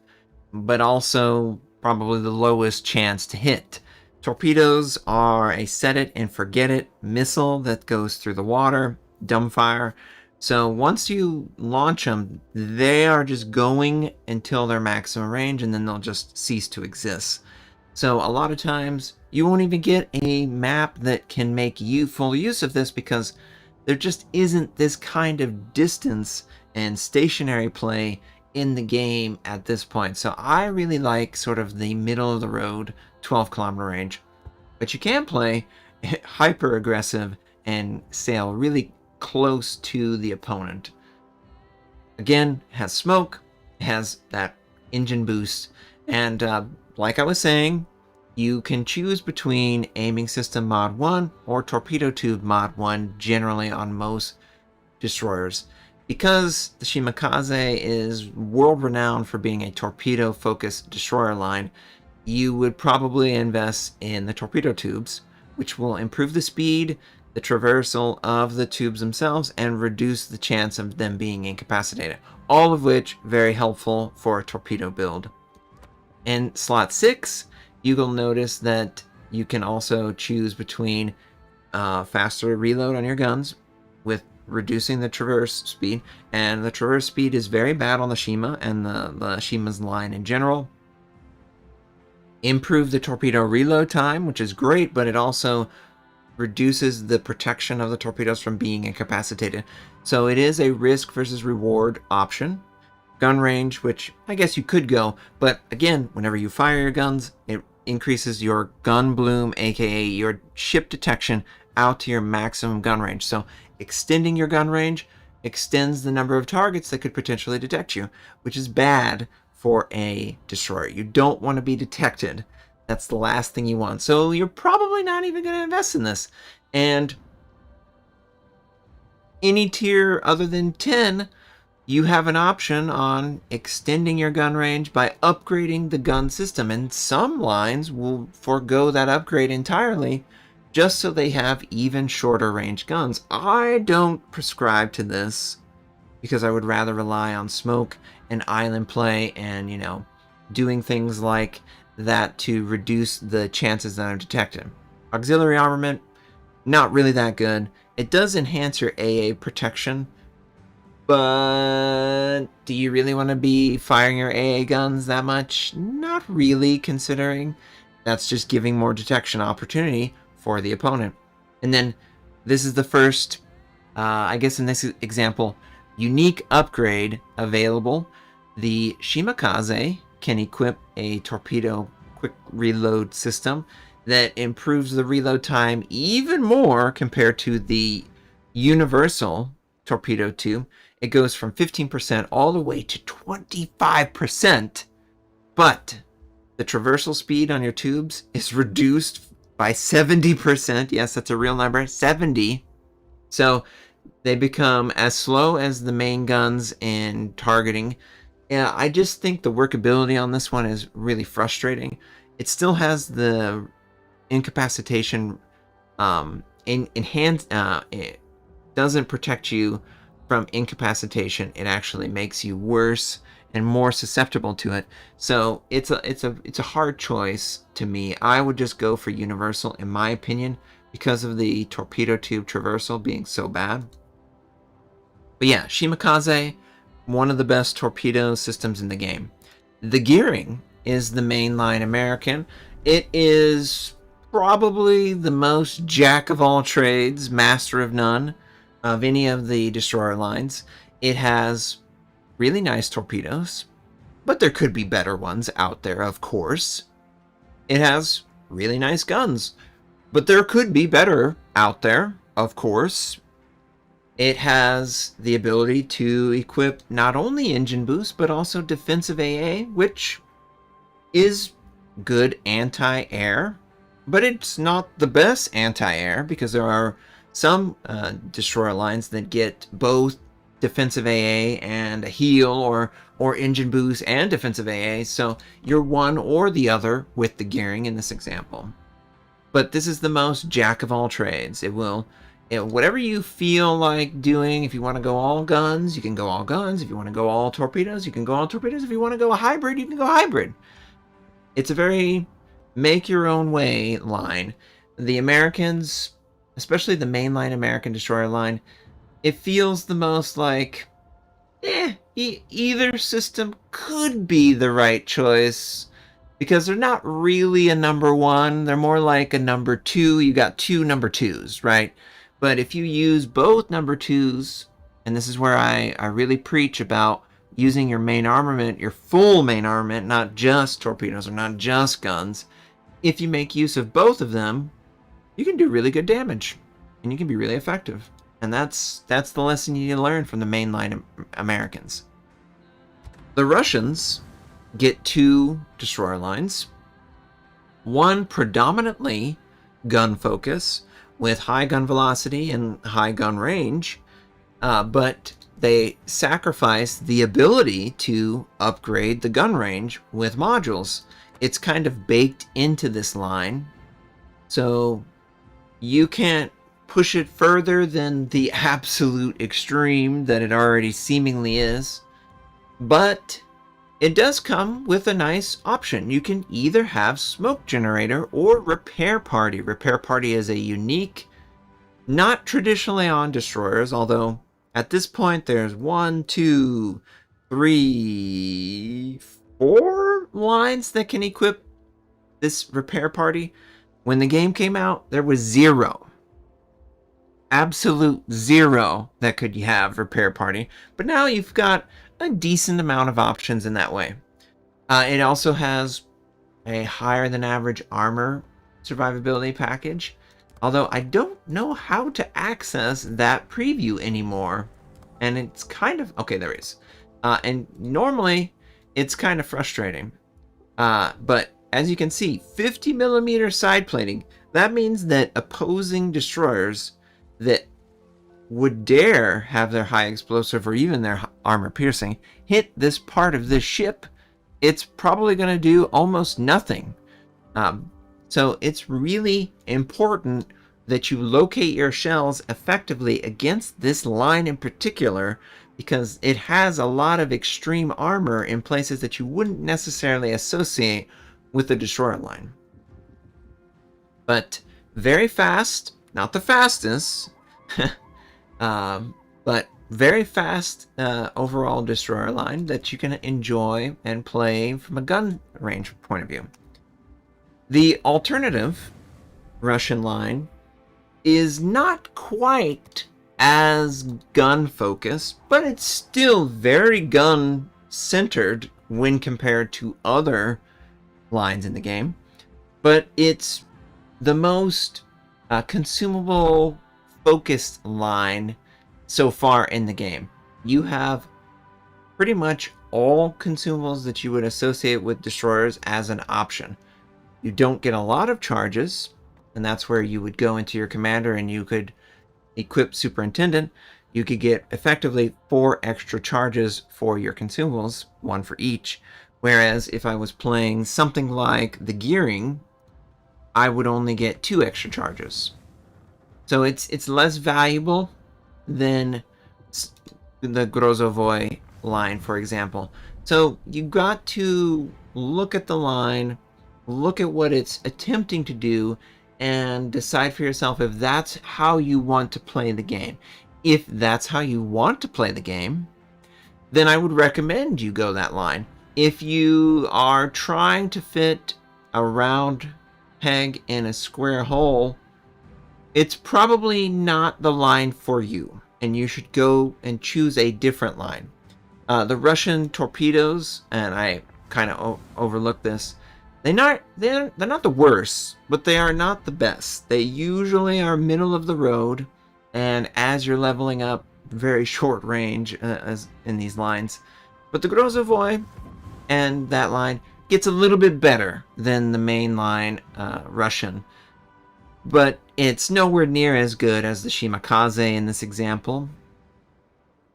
but also probably the lowest chance to hit. Torpedoes are a set it and forget it missile that goes through the water, dumbfire. So once you launch them, they are just going until their maximum range, and then they'll just cease to exist. So a lot of times you won't even get a map that can make you full use of this, because there just isn't this kind of distance and stationary play in the game at this point. So I really like sort of the middle of the road 12 kilometer range. But you can play hyper aggressive and sail really close to the opponent. Again, has smoke, has that engine boost, and like I was saying, you can choose between aiming system mod 1 or torpedo tube mod 1 generally on most destroyers. Because the Shimakaze is world renowned for being a torpedo focused destroyer line, you would probably invest in the torpedo tubes, which will improve the speed, the traversal of the tubes themselves, and reduce the chance of them being incapacitated. All of which very helpful for a torpedo build. In slot 6, you will notice that you can also choose between faster reload on your guns with reducing the traverse speed, and the traverse speed is very bad on the Shima and the Shima's line in general. improve the torpedo reload time, which is great, but it also reduces the protection of the torpedoes from being incapacitated. So it is a risk versus reward option. Gun range, which I guess you could go, but again, whenever you fire your guns, it increases your gun bloom, aka your ship detection, out to your maximum gun range. So extending your gun range extends the number of targets that could potentially detect you, which is bad for a destroyer. You don't want to be detected. That's the last thing you want. So you're probably not even going to invest in this. And any tier other than 10, you have an option on extending your gun range by upgrading the gun system. And some lines will forego that upgrade entirely just so they have even shorter range guns. I don't prescribe to this because I would rather rely on smoke and island play and, doing things like that to reduce the chances that I'm detected. Auxiliary armament, not really that good. It does enhance your AA protection, but do you really want to be firing your AA guns that much? Not really, considering that's just giving more detection opportunity for the opponent. And then this is the first, I guess in this example, unique upgrade available. The Shimakaze can equip a torpedo quick reload system that improves the reload time even more compared to the universal torpedo tube. It goes from 15% all the way to 25%, but the traversal speed on your tubes is reduced by 70%. Yes, that's a real number, 70. So they become as slow as the main guns in targeting. Yeah, I just think the workability on this one is really frustrating. It still has the incapacitation enhanced. It doesn't protect you from incapacitation. It actually makes you worse and more susceptible to it. So it's a hard choice to me. I would just go for universal in my opinion because of the torpedo tube traversal being so bad. But yeah, Shimakaze, one of the best torpedo systems in the game. The gearing is the mainline American. It is probably the most jack of all trades, master of none of any of the destroyer lines. It has really nice torpedoes, but there could be better ones out there, of course. It has really nice guns, but there could be better out there, of course. It has the ability to equip not only engine boost, but also defensive AA, which is good anti-air, but it's not the best anti-air because there are some destroyer lines that get both defensive AA and a heal or engine boost and defensive AA, so you're one or the other with the gearing in this example. But this is the most jack of all trades. It will, whatever you feel like doing, if you want to go all guns, you can go all guns. If you want to go all torpedoes, you can go all torpedoes. If you want to go a hybrid, you can go hybrid. It's a very make your own way line. The Americans, especially the mainline American destroyer line, it feels the most like, either system could be the right choice because they're not really a number one. They're more like a number two. You got two number twos, right? But if you use both number twos, and this is where I really preach about using your main armament, your full main armament, not just torpedoes or not just guns. If you make use of both of them, you can do really good damage, and you can be really effective. And that's the lesson you need to learn from the mainline Americans. The Russians get two destroyer lines. One predominantly gun focus with high gun velocity and high gun range, but they sacrifice the ability to upgrade the gun range with modules. It's kind of baked into this line, so you can't push it further than the absolute extreme that it already seemingly is. But it does come with a nice option. You can either have smoke generator or repair party. Repair party is a unique, not traditionally on destroyers, although at this point there's 1, 2, 3, 4 lines that can equip this repair party, when the game came out, there was zero. Absolute zero that could have repair party. But now you've got a decent amount of options in that way. It also has a higher than average armor survivability package. Although I don't know how to access that preview anymore. And it's kind of... Okay, there is. And normally, it's kind of frustrating. But as you can see, 50mm side plating. That means that opposing destroyers that would dare have their high explosive or even their armor piercing hit this part of this ship, it's probably going to do almost nothing. So it's really important that you locate your shells effectively against this line in particular, because it has a lot of extreme armor in places that you wouldn't necessarily associate with the destroyer line. But very fast, not the fastest, but very fast overall destroyer line that you can enjoy and play from a gun range point of view. The alternative Russian line is not quite as gun focused, but it's still very gun centered when compared to other lines in the game. But it's the most consumable focused line so far in the game. You have pretty much all consumables that you would associate with destroyers as an option. You don't get a lot of charges, and that's where you would go into your commander and you could equip Superintendent. You could get effectively 4 extra charges for your consumables, 1 for each. Whereas if I was playing something like the gearing, I would only get 2 extra charges. So it's less valuable than the Grozovoy line, for example. So you got to look at the line, look at what it's attempting to do, and decide for yourself if that's how you want to play the game. If that's how you want to play the game, then I would recommend you go that line. If you are trying to fit a round peg in a square hole, it's probably not the line for you, and you should go and choose a different line. The Russian torpedoes, and I kind of overlooked this, they're not the worst, but they are not the best. They usually are middle of the road, and as you're leveling up, very short range as in these lines. But the Grozovoy and that line gets a little bit better than the main line Russian. But it's nowhere near as good as the Shimakaze in this example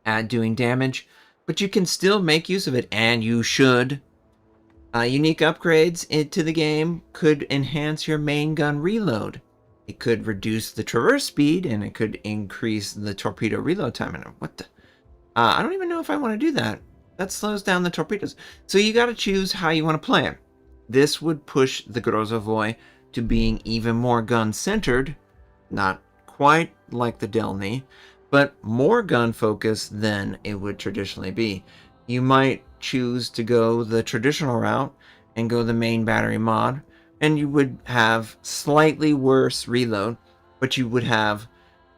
at doing damage. But you can still make use of it, and you should. Unique upgrades into the game could enhance your main gun reload. It could reduce the traverse speed, and it could increase the torpedo reload time. And what the? I don't even know if I want to do that. That slows down the torpedoes. So you got to choose how you want to play it. This would push the Grozovoy to being even more gun-centered, not quite like the Delny, but more gun-focused than it would traditionally be. You might choose to go the traditional route and go the main battery mod, and you would have slightly worse reload, but you would have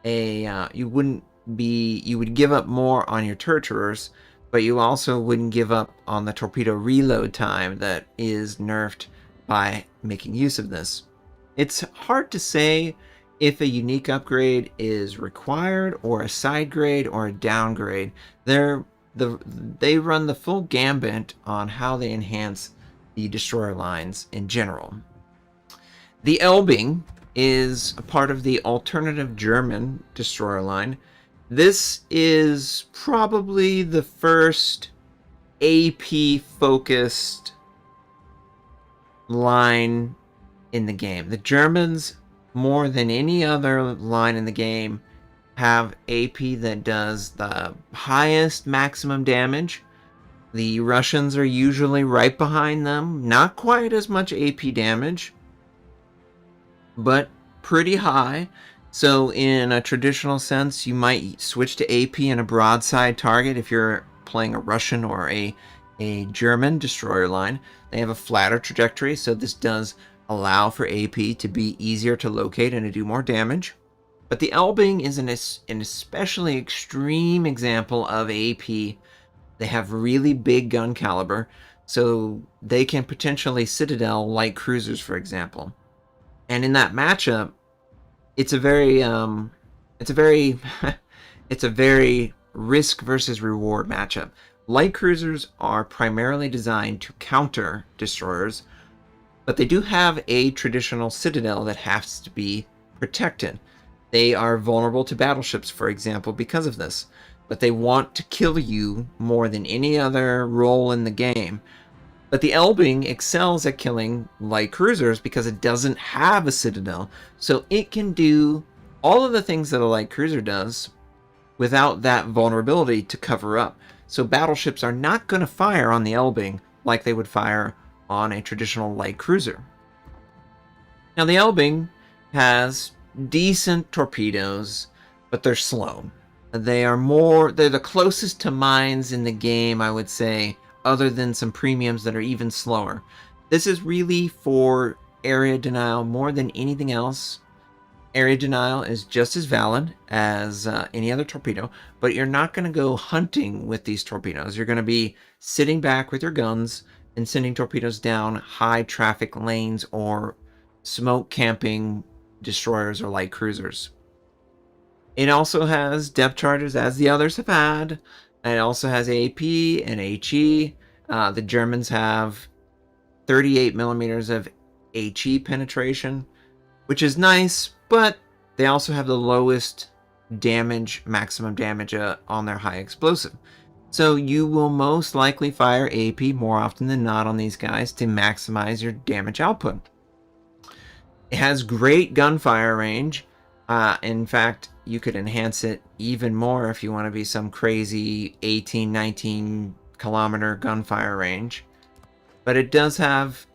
a you would give up more on your turreters, but you also wouldn't give up on the torpedo reload time that is nerfed by making use of this. It's hard to say if a unique upgrade is required or a side grade or a downgrade. They run the full gambit on how they enhance the destroyer lines in general. The Elbing is a part of the alternative German destroyer line. This is probably the first AP-focused line in the game. The Germans, more than any other line in the game, have AP that does the highest maximum damage. The Russians are usually right behind them. Not quite as much AP damage, but pretty high. So in a traditional sense, you might switch to AP in a broadside target if you're playing a Russian or a German destroyer line. They have a flatter trajectory, so this does allow for AP to be easier to locate and to do more damage. But the Elbing is an especially extreme example of AP. They have really big gun caliber, so they can potentially citadel light cruisers, for example. And in that matchup, it's a very it's a very risk versus reward matchup. Light cruisers are primarily designed to counter destroyers, but they do have a traditional citadel that has to be protected. They are vulnerable to battleships, for example, because of this, but they want to kill you more than any other role in the game. But the Elbing excels at killing light cruisers because it doesn't have a citadel, so it can do all of the things that a light cruiser does without that vulnerability to cover up. So battleships are not going to fire on the Elbing like they would fire on a traditional light cruiser. Now the Elbing has decent torpedoes, but they're slow. They're the closest to mines in the game, I would say, other than some premiums that are even slower. This is really for area denial more than anything else. Area denial is just as valid as any other torpedo, but you're not going to go hunting with these torpedoes. You're going to be sitting back with your guns and sending torpedoes down high traffic lanes or smoke camping destroyers or light cruisers. It also has depth charges, as the others have had. It also has AP and HE. The Germans have 38 millimeters of HE penetration, which is nice, but they also have the lowest maximum damage on their high explosive. So you will most likely fire AP more often than not on these guys to maximize your damage output. It has great gunfire range. In fact, you could enhance it even more if you want to be some crazy 18, 19 kilometer gunfire range. But it does have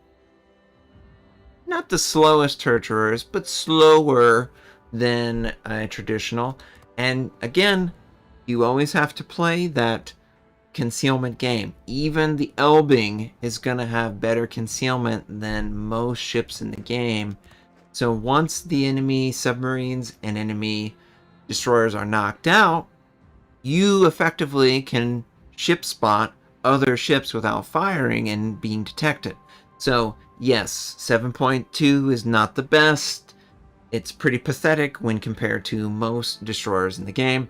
not the slowest torturers, but slower than a traditional. And again, you always have to play that concealment game. Even the Elbing is going to have better concealment than most ships in the game. So once the enemy submarines and enemy destroyers are knocked out, you effectively can ship spot other ships without firing and being detected. So yes, 7.2 is not the best. It's pretty pathetic when compared to most destroyers in the game.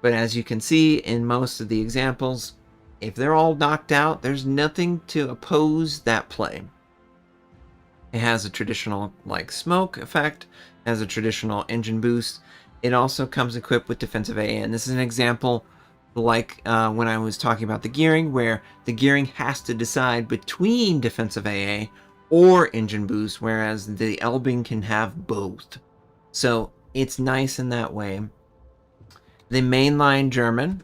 But as you can see in most of the examples, if they're all knocked out, there's nothing to oppose that play. It has a traditional like smoke effect, has a traditional engine boost. It also comes equipped with defensive AA, and this is an example like when I was talking about the gearing, where the gearing has to decide between defensive AA or engine boost, whereas the Elbing can have both. So it's nice in that way. The mainline German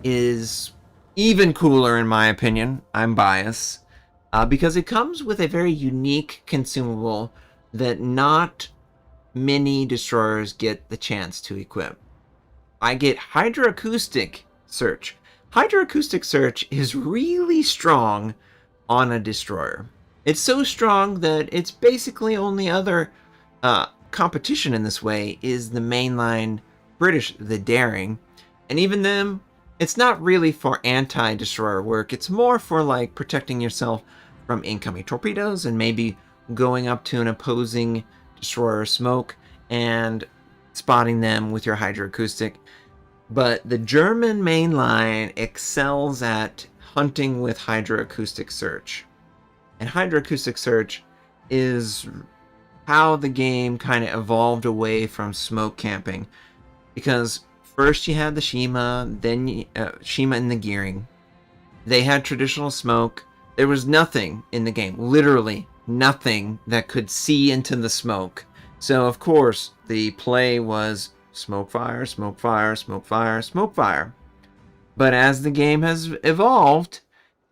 is even cooler in my opinion. I'm biased. Because it comes with a very unique consumable that not many destroyers get the chance to equip. I get hydroacoustic search. Hydroacoustic search is really strong on a destroyer. It's so strong that it's basically only other competition in this way is the mainline British, the Daring. And even them, it's not really for anti-destroyer work. It's more for like protecting yourself from incoming torpedoes and maybe going up to an opposing destroyer smoke and spotting them with your hydroacoustic. But the German mainline excels at hunting with hydroacoustic search. And hydroacoustic search is how the game kind of evolved away from smoke camping. Because first you had the Shima, then Shima and the gearing. They had traditional smoke. There was nothing in the game, literally nothing that could see into the smoke. So of course the play was smoke fire, smoke fire, smoke fire, smoke fire. But as the game has evolved,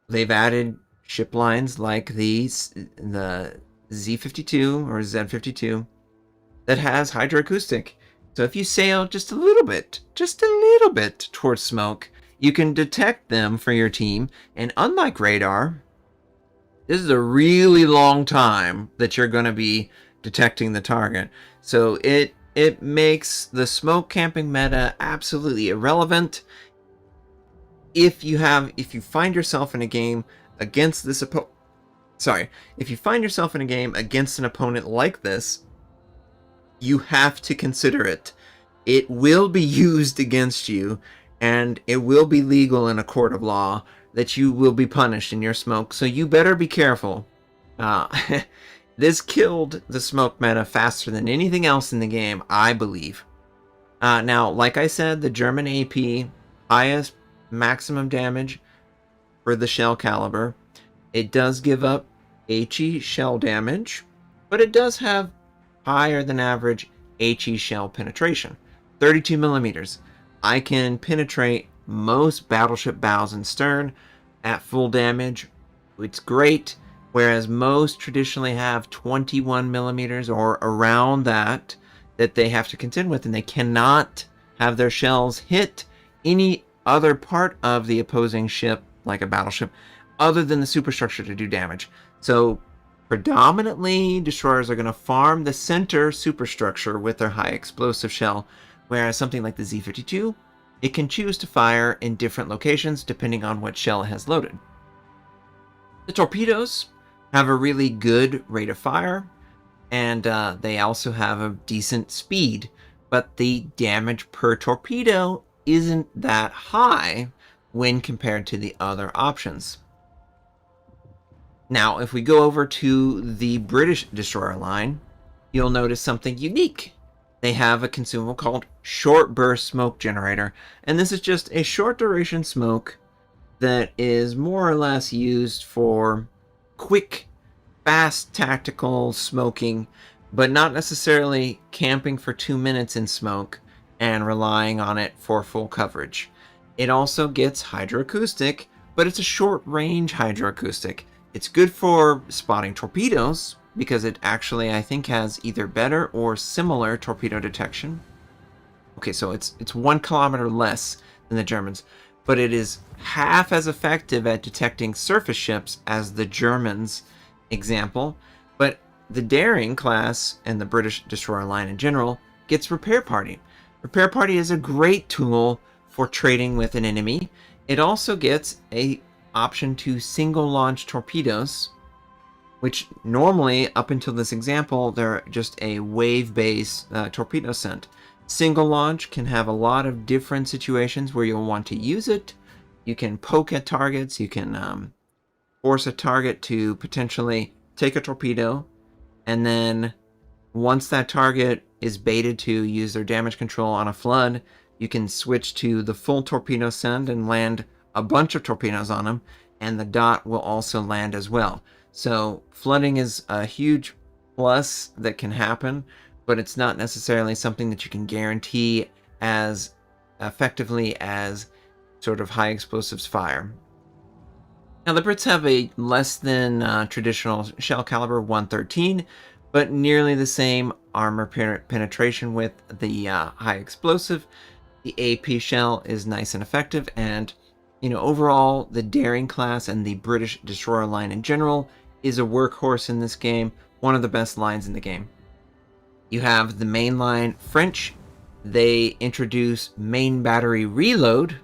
they've added ship lines like the Z52 or Z52 that has hydroacoustic. So if you sail just a little bit towards smoke, you can detect them for your team. And unlike radar, This is a really long time that you're going to be detecting the target. So it makes the smoke camping meta absolutely irrelevant. If you find yourself in a game against this if you find yourself in a game against an opponent like this, you have to consider it. It will be used against you, and it will be legal in a court of law that you will be punished in your smoke, so you better be careful. This killed the smoke meta faster than anything else in the game, I believe. Now, like I said, the German AP, highest maximum damage for the shell caliber. It does give up HE shell damage, but it does have higher than average HE shell penetration. 32 millimeters. I can penetrate most battleship bows and stern at full damage. It's great, whereas most traditionally have 21 millimeters or around that they have to contend with, and they cannot have their shells hit any other part of the opposing ship, like a battleship, other than the superstructure to do damage. So predominantly, destroyers are going to farm the center superstructure with their high explosive shell, whereas something like the Z-52, it can choose to fire in different locations depending on what shell it has loaded. The torpedoes have a really good rate of fire, and they also have a decent speed, but the damage per torpedo isn't that high when compared to the other options. Now, if we go over to the British destroyer line, you'll notice something unique. They have a consumable called Short Burst Smoke Generator, and this is just a short duration smoke that is more or less used for quick, fast tactical smoking, but not necessarily camping for 2 minutes in smoke and relying on it for full coverage. It also gets hydroacoustic, but it's a short range hydroacoustic. It's good for spotting torpedoes because it actually, I think, has either better or similar torpedo detection. Okay, so it's 1 kilometer less than the Germans, but it is half as effective at detecting surface ships as the Germans example. But the Daring class and the British destroyer line in general gets Repair Party. Repair Party is a great tool for trading with an enemy. It also gets a option to single launch torpedoes, which normally, up until this example, they're just a wave-based torpedo sent. Single launch can have a lot of different situations where you'll want to use it. You can poke at targets, you can force a target to potentially take a torpedo, and then once that target is baited to use their damage control on a flood, you can switch to the full torpedo send and land a bunch of torpedoes on them, and the dot will also land as well. So flooding is a huge plus that can happen, but it's not necessarily something that you can guarantee as effectively as sort of high explosives fire. Now the Brits have a less than traditional shell caliber 113, but nearly the same armor penetration with the high explosive. The AP shell is nice and effective, and overall, the Daring class and the British destroyer line in general is a workhorse in this game, one of the best lines in the game. You have the main line French. They introduce main battery reload,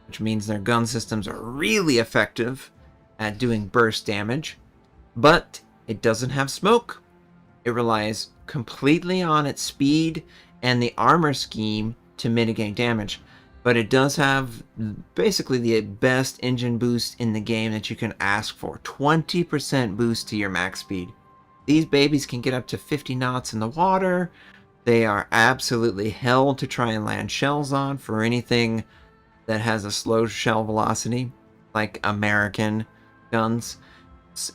which means their gun systems are really effective at doing burst damage, but it doesn't have smoke. It relies completely on its speed and the armor scheme to mitigate damage. But it does have basically the best engine boost in the game that you can ask for. 20% boost to your max speed. These babies can get up to 50 knots in the water. They are absolutely hell to try and land shells on for anything that has a slow shell velocity, like American guns.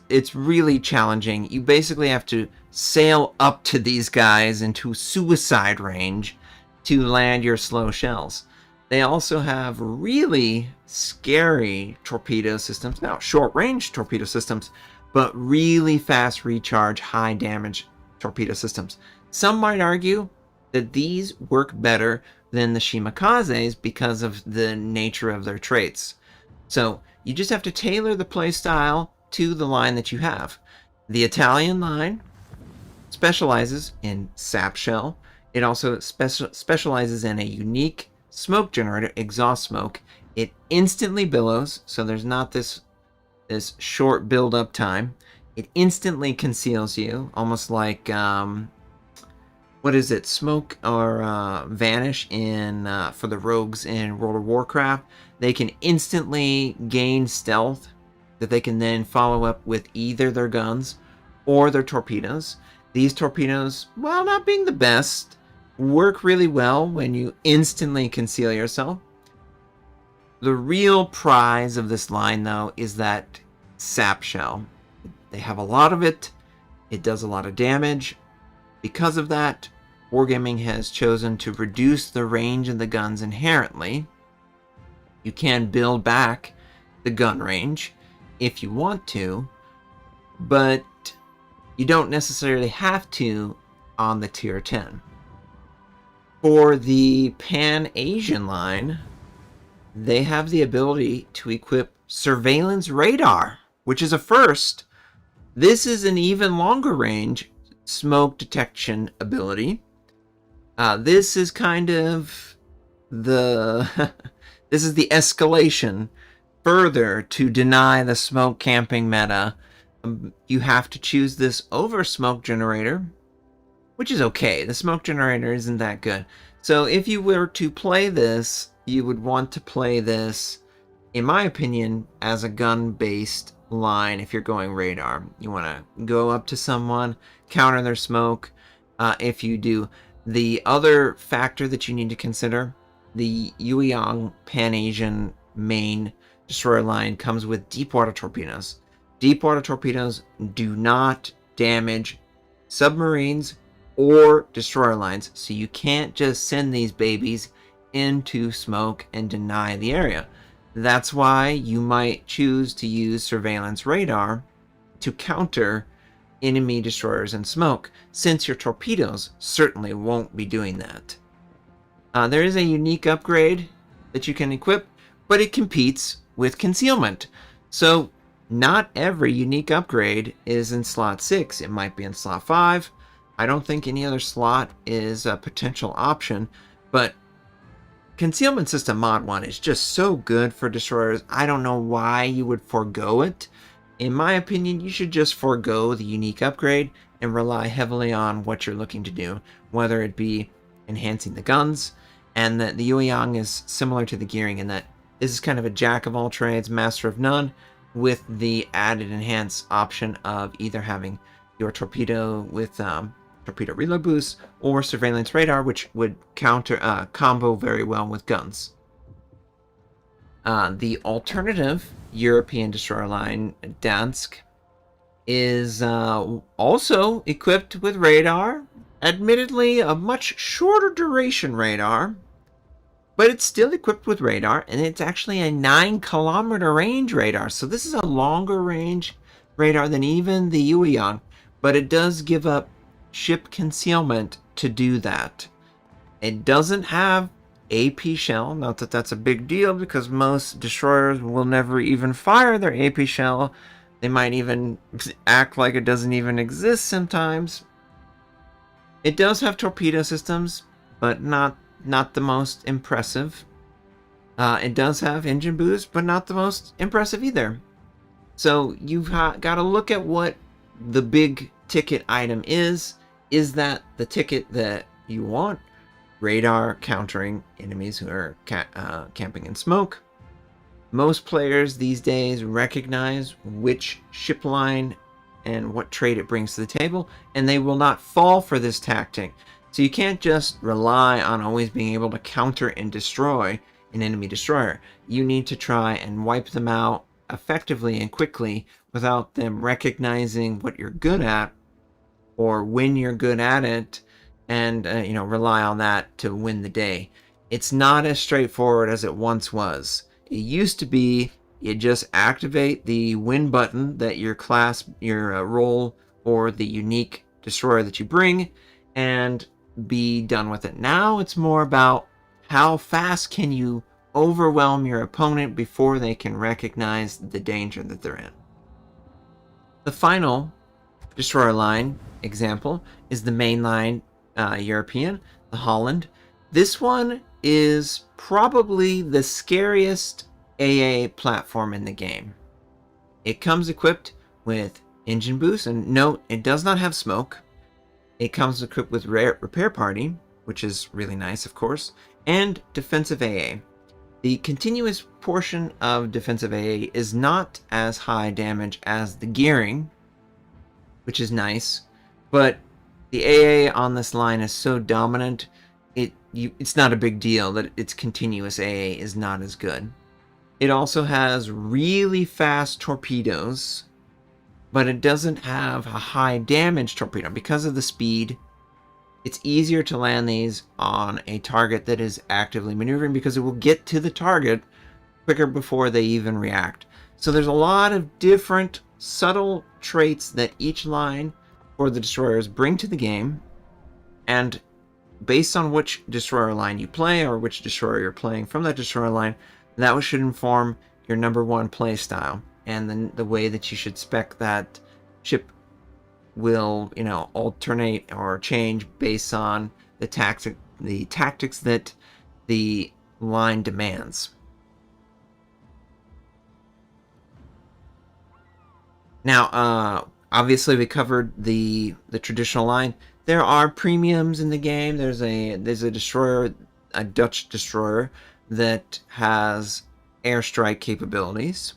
It's really challenging. You basically have to sail up to these guys into suicide range to land your slow shells. They also have really scary torpedo systems, now short-range torpedo systems, but really fast recharge, high damage torpedo systems. Some might argue that these work better than the Shimikazes because of the nature of their traits. So you just have to tailor the playstyle to the line that you have. The Italian line specializes in sap shell. It also specializes in a unique smoke generator, exhaust smoke. It instantly billows, so there's not this short build-up time. It instantly conceals you, almost like what is it, smoke or vanish in for the rogues in World of Warcraft. They can instantly gain stealth that they can then follow up with either their guns or their torpedoes. These torpedoes, while not being the best, work really well when you instantly conceal yourself. The real prize of this line, though, is that sap shell. They have a lot of it. It does a lot of damage. Because of that, Wargaming has chosen to reduce the range of the guns inherently. You can build back the gun range if you want to, but you don't necessarily have to on the tier 10. For the Pan-Asian line, they have the ability to equip surveillance radar, which is a first. This is an even longer range smoke detection ability. This is kind of the this is the escalation further to deny the smoke camping meta. You have to choose this over smoke generator, which is okay. The smoke generator isn't that good. So if you were to play this, you would want to play this, in my opinion, as a gun-based line. If you're going radar, you want to go up to someone, counter their smoke. If you do, the other factor that you need to consider, the Yueyang Pan-Asian main destroyer line comes with deep water torpedoes. Deep water torpedoes do not damage submarines or destroyer lines, so you can't just send these babies into smoke and deny the area. That's why you might choose to use surveillance radar to counter enemy destroyers in smoke, since your torpedoes certainly won't be doing that. There is a unique upgrade that you can equip, but it competes with concealment. So not every unique upgrade is in slot 6. It might be in slot 5. I don't think any other slot is a potential option, but Concealment System Mod 1 is just so good for destroyers. I don't know why you would forego it. In my opinion, you should just forego the unique upgrade and rely heavily on what you're looking to do, whether it be enhancing the guns, and that the Yueyang is similar to the gearing in that this is kind of a jack of all trades, master of none, with the added enhance option of either having your torpedo with torpedo reload boost or surveillance radar, which would combo very well with guns. The alternative European destroyer line, Dansk, is also equipped with radar. Admittedly, a much shorter duration radar, but it's still equipped with radar, and it's actually a 9-kilometer range radar. So this is a longer range radar than even the Yueyang, but it does give up ship concealment to do that. It doesn't have AP shell, not that that's a big deal, because most destroyers will never even fire their AP shell. They might even act like it doesn't even exist sometimes. It does have torpedo systems, but not the most impressive. It does have engine boost, but not the most impressive either. So you've got to look at what the big ticket item is. Is that the ticket that you want? Radar countering enemies who are camping in smoke. Most players these days recognize which ship line and what trait it brings to the table, and they will not fall for this tactic. So you can't just rely on always being able to counter and destroy an enemy destroyer. You need to try and wipe them out effectively and quickly without them recognizing what you're good at or when you're good at it, and rely on that to win the day. It's not as straightforward as it once was. It used to be you just activate the win button that your class, your role, or the unique destroyer that you bring, and be done with it. Now it's more about how fast can you overwhelm your opponent before they can recognize the danger that they're in. The final destroyer line example is the mainline European, the Holland. This one is probably the scariest AA platform in the game. It comes equipped with engine boost, and note, it does not have smoke. It comes equipped with repair party, which is really nice, of course, and defensive AA. The continuous portion of defensive AA is not as high damage as the gearing, which is nice, but the AA on this line is so dominant, it's not a big deal that its continuous AA is not as good. It also has really fast torpedoes, but it doesn't have a high damage torpedo. Because of the speed, it's easier to land these on a target that is actively maneuvering because it will get to the target quicker before they even react. So there's a lot of different subtle traits that each line for the destroyers bring to the game, and based on which destroyer line you play or which destroyer you're playing from that destroyer line, that should inform your number one play style and then the way that you should spec that ship will, alternate or change based on the tactics that the line demands. Now, obviously we covered the traditional line. There are premiums in the game. There's a destroyer, a Dutch destroyer that has airstrike capabilities.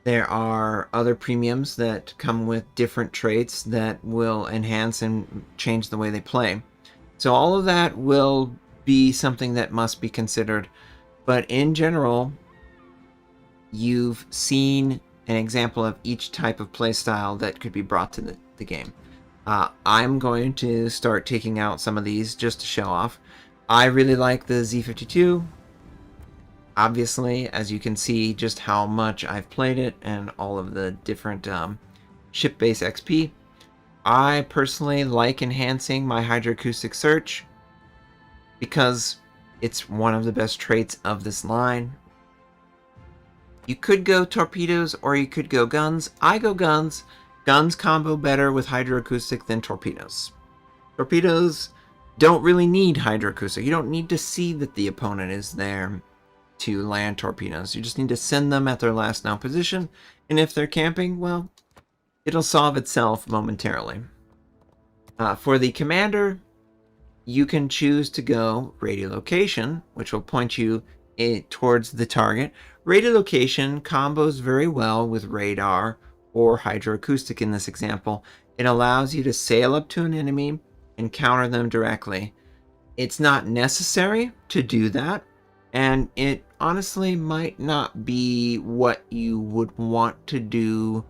There are other premiums that come with different traits that will enhance and change the way they play. So all of that will be something that must be considered. But in general, you've seen an example of each type of playstyle that could be brought to the game. I'm going to start taking out some of these just to show off. I really like the Z52. Obviously, as you can see just how much I've played it and all of the different ship-based XP. I personally like enhancing my hydroacoustic search because it's one of the best traits of this line. You could go torpedoes or you could go guns. I go guns. Guns combo better with hydroacoustic than torpedoes. Torpedoes don't really need hydroacoustic. You don't need to see that the opponent is there to land torpedoes. You just need to send them at their last known position, and if they're camping, well, it'll solve itself momentarily. For the commander, you can choose to go radiolocation, which will point you towards the target. Radiolocation combos very well with radar or hydroacoustic in this example. It allows you to sail up to an enemy and counter them directly. It's not necessary to do that, and it honestly might not be what you would want to do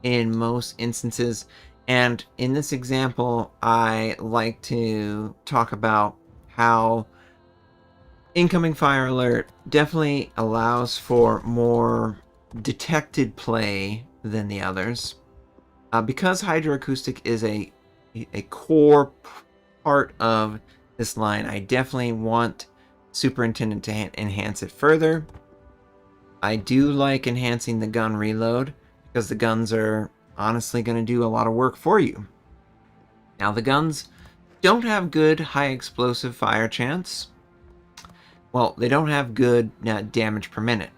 in most instances. And in this example, I like to talk about how incoming fire alert definitely allows for more detected play than the others. Because hydroacoustic is a core part of this line, I definitely want Superintendent to enhance it further. I do like enhancing the gun reload because the guns are honestly going to do a lot of work for you. Now, the guns don't have good high explosive fire chance. Well, they don't have good damage per minute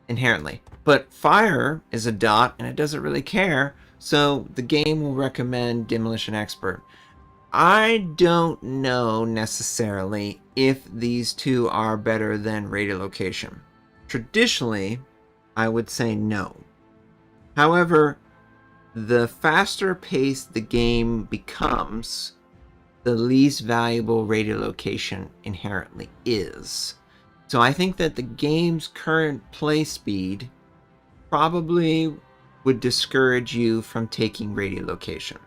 inherently, but fire is a dot and it doesn't really care, so the game will recommend Demolition Expert. I don't know necessarily if these two are better than radiolocation. Traditionally, I would say no. However, the faster paced the game becomes, the least valuable radiolocation inherently is. So I think that the game's current play speed probably would discourage you from taking radiolocation.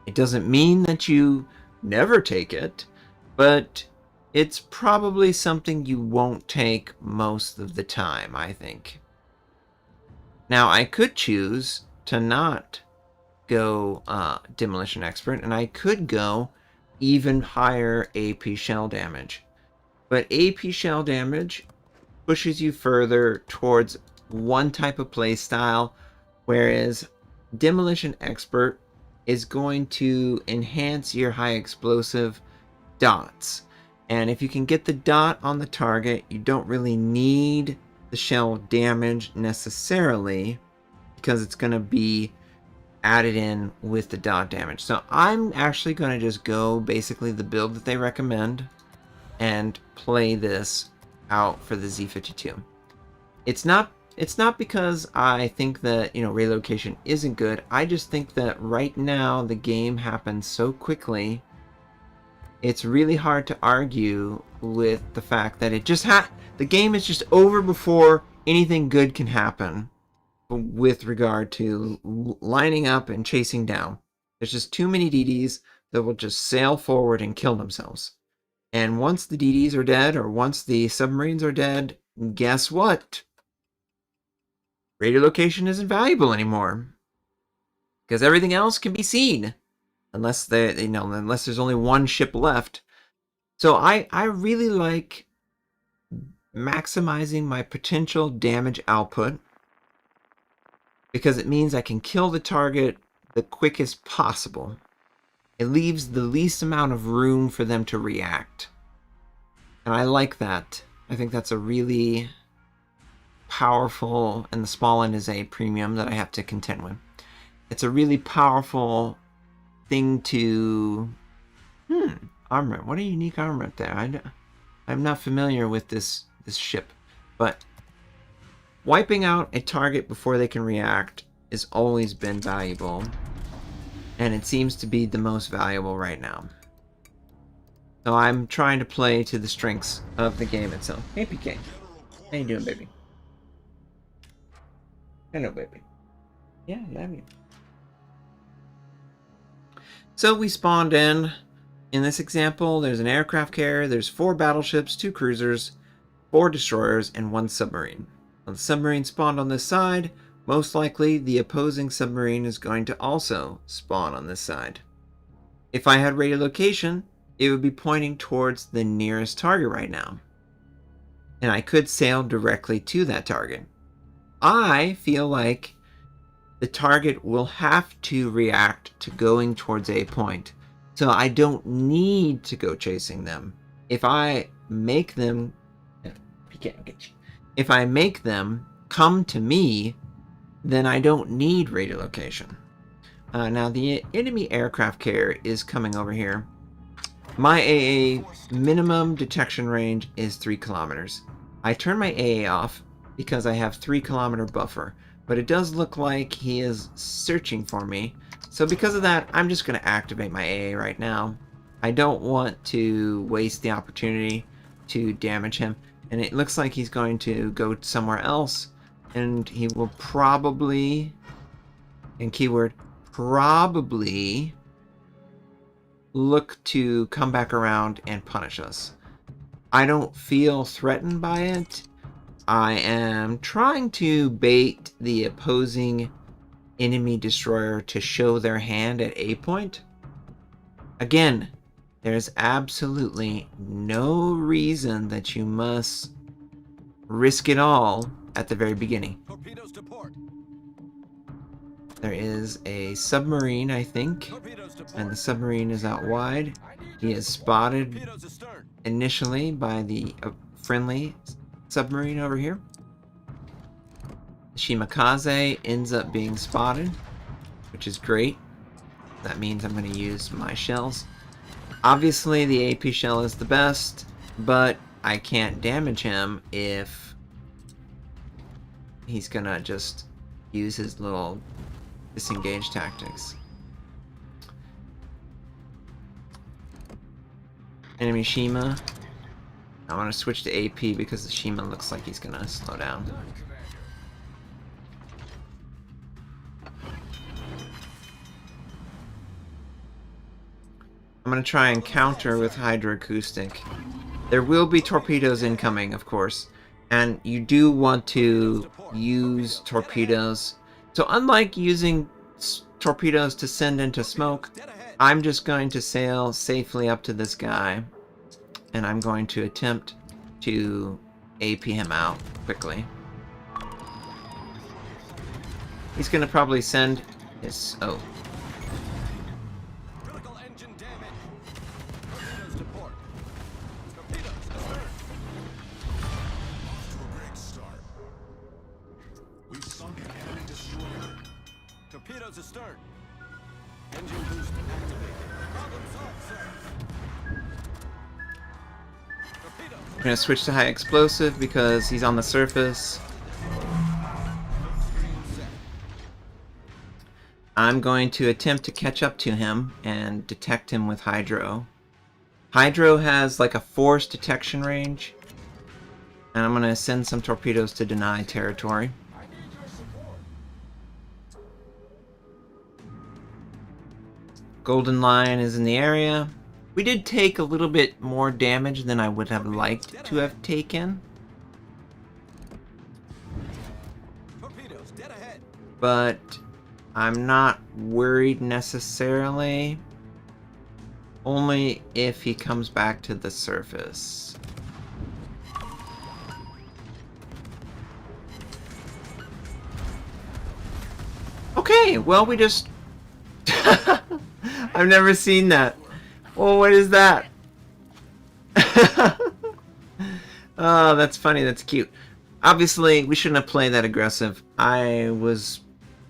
It doesn't mean that you never take it, but it's probably something you won't take most of the time, I think. Now, I could choose to not go Demolition Expert, and I could go even higher AP shell damage. But AP shell damage pushes you further towards one type of play style Whereas Demolition Expert is going to enhance your high explosive dots. And if you can get the dot on the target, you don't really need the shell damage necessarily, because it's going to be added in with the dot damage. So I'm actually going to just go basically the build that they recommend and play this out for the Z52. It's not because I think that, relocation isn't good. I just think that right now the game happens so quickly. It's really hard to argue with the fact that the game is just over before anything good can happen with regard to lining up and chasing down. There's just too many DDs that will just sail forward and kill themselves. And once the DDs are dead, or once the submarines are dead, guess what? Radiolocation isn't valuable anymore, because everything else can be seen, unless there's only one ship left. So I really like maximizing my potential damage output, because it means I can kill the target the quickest possible. It leaves the least amount of room for them to react. And I like that. I think that's a really powerful, and the small end is a premium that I have to contend with. It's a really powerful thing to... Armament. What a unique armament there. I'm not familiar with this ship, but wiping out a target before they can react has always been valuable, and it seems to be the most valuable right now. So I'm trying to play to the strengths of the game itself. Hey, PK. How you doing, baby? Hello, baby. Yeah, love you. So we spawned in. In this example, there's an aircraft carrier, there's 4 battleships, 2 cruisers, 4 destroyers, and 1 submarine. When the submarine spawned on this side, most likely the opposing submarine is going to also spawn on this side. If I had radiolocation, it would be pointing towards the nearest target right now, and I could sail directly to that target. I feel like the target will have to react to going towards a point, so I don't need to go chasing them. If I make them come to me, then I don't need radiolocation. Now the enemy aircraft carrier is coming over here. My AA minimum detection range is 3 kilometers. I turn my AA off because I have 3 kilometer buffer, but it does look like he is searching for me. So because of that, I'm just going to activate my AA right now. I don't want to waste the opportunity to damage him, and it looks like he's going to go somewhere else, and he will probably, and keyword, probably look to come back around and punish us. I don't feel threatened by it. I am trying to bait the opposing enemy destroyer to show their hand at A point. Again, there's absolutely no reason that you must risk it all at the very beginning. Torpedoes to port. There is a submarine, I think, and the submarine is out wide. He is spotted initially by the friendly submarine over here. Shimakaze ends up being spotted, which is great. That means I'm going to use my shells. Obviously, the AP shell is the best, but I can't damage him if he's going to just use his little disengage tactics. Enemy Shima. I want to switch to AP because the Shima looks like he's going to slow down. I'm going to try and counter with hydroacoustic. There will be torpedoes incoming, of course, and you do want to use torpedoes. So unlike using torpedoes to send into smoke, I'm just going to sail safely up to this guy, and I'm going to attempt to AP him out quickly. He's gonna probably send his... Oh. Critical engine damage. Torpedoes to port. Torpedoes astern. Off to a great start. We've sunk an enemy destroyer. Torpedoes astern. Engine boost activated. Problem solved, sir. Torpedoes. We're gonna switch to high explosive because he's on the surface. I'm going to attempt to catch up to him and detect him with Hydro. Hydro has like a force detection range. And I'm gonna send some torpedoes to deny territory. Golden Lion is in the area. We did take a little bit more damage than I would have liked to have taken. Torpedoes dead ahead. But I'm not worried necessarily. Only if he comes back to the surface. Okay, well we just... I've never seen that. Oh, what is that? Oh, that's funny. That's cute. Obviously, we shouldn't have played that aggressive. I was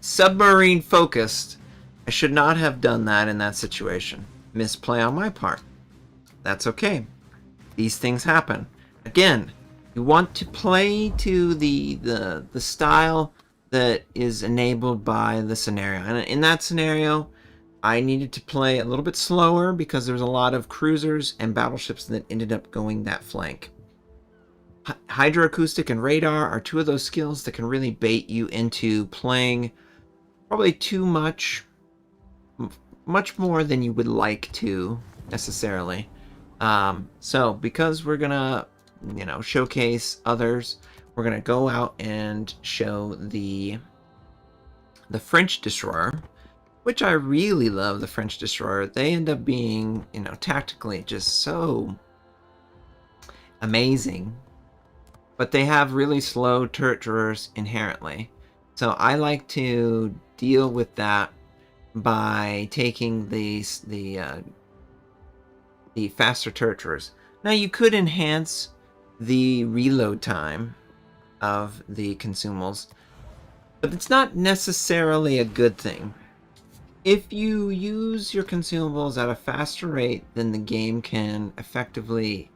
submarine focused. I should not have done that in that situation. Misplay on my part. That's okay. These things happen. Again, you want to play to the style that is enabled by the scenario. And in that scenario, I needed to play a little bit slower because there was a lot of cruisers and battleships that ended up going that flank. Hydroacoustic and radar are two of those skills that can really bait you into playing probably too much more than you would like to necessarily. So because we're gonna, showcase others, we're gonna go out and show the French destroyer, which I really love. The French destroyer. They end up being, tactically just so amazing. But they have really slow turret drawers inherently. So I like to deal with that by taking the faster turret drawers. Now you could enhance the reload time of the consumables, but it's not necessarily a good thing. If you use your consumables at a faster rate than the game can effectively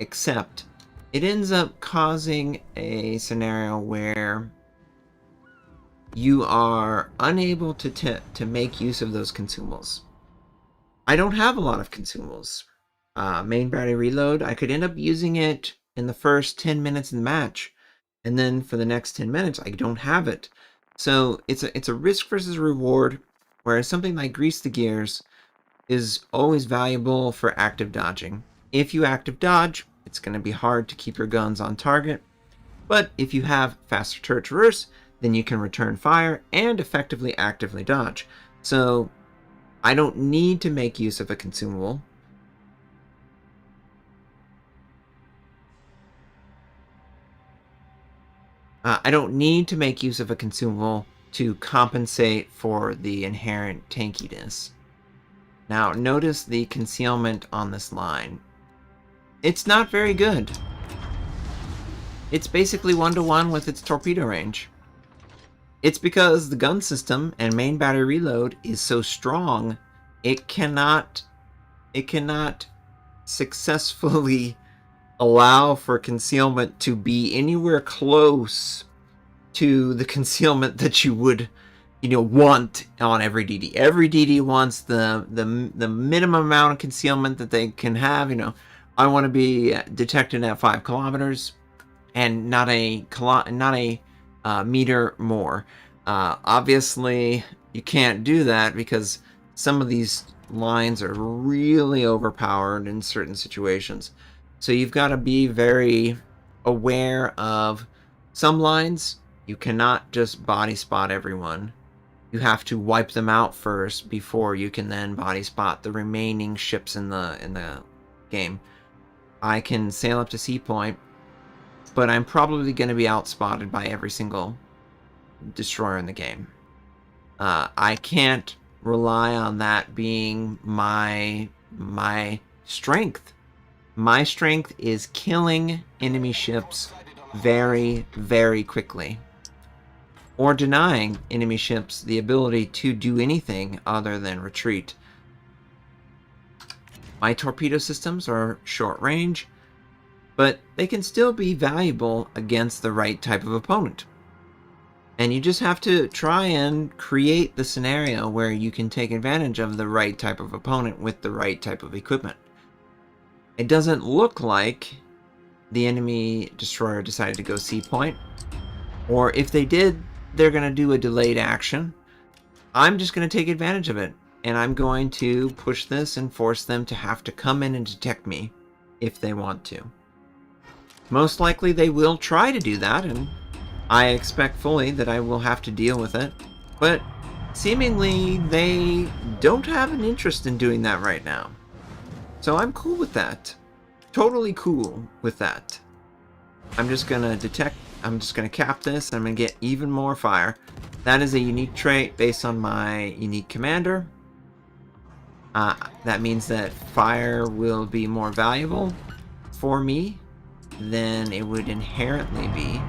accept, it ends up causing a scenario where you are unable to make use of those consumables. I don't have a lot of consumables. Main battery reload, I could end up using it in the first 10 minutes of the match, and then for the next 10 minutes I don't have it. So it's a risk versus reward, whereas something like Grease the Gears is always valuable for active dodging. If you active dodge, it's going to be hard to keep your guns on target, but if you have faster turret traverse, then you can return fire and effectively actively dodge. So I don't need to make use of a consumable. I don't need to make use of a consumable to compensate for the inherent tankiness. Now notice the concealment on this line. It's not very good. It's basically 1-to-1 with its torpedo range. It's because the gun system and main battery reload is so strong, it cannot successfully allow for concealment to be anywhere close to the concealment that you would, want on every DD. Every DD wants the minimum amount of concealment that they can have. I want to be detected at 5 kilometers and not a meter more. Obviously, you can't do that because some of these lines are really overpowered in certain situations. So you've got to be very aware of some lines. You cannot just body spot everyone. You have to wipe them out first before you can then body spot the remaining ships in the game. I can sail up to Sea Point, but I'm probably going to be outspotted by every single destroyer in the game. I can't rely on that being my strength. My strength is killing enemy ships very, very quickly, or denying enemy ships the ability to do anything other than retreat. My torpedo systems are short range, but they can still be valuable against the right type of opponent. And you just have to try and create the scenario where you can take advantage of the right type of opponent with the right type of equipment. It doesn't look like the enemy destroyer decided to go C point, or if they did, they're going to do a delayed action. I'm just going to take advantage of it, and I'm going to push this and force them to have to come in and detect me if they want to. Most likely they will try to do that, and I expect fully that I will have to deal with it, but seemingly they don't have an interest in doing that right now. So I'm cool with that. Totally cool with that. I'm just gonna cap this, I'm gonna get even more fire. That is a unique trait based on my unique commander. That means that fire will be more valuable for me than it would inherently be.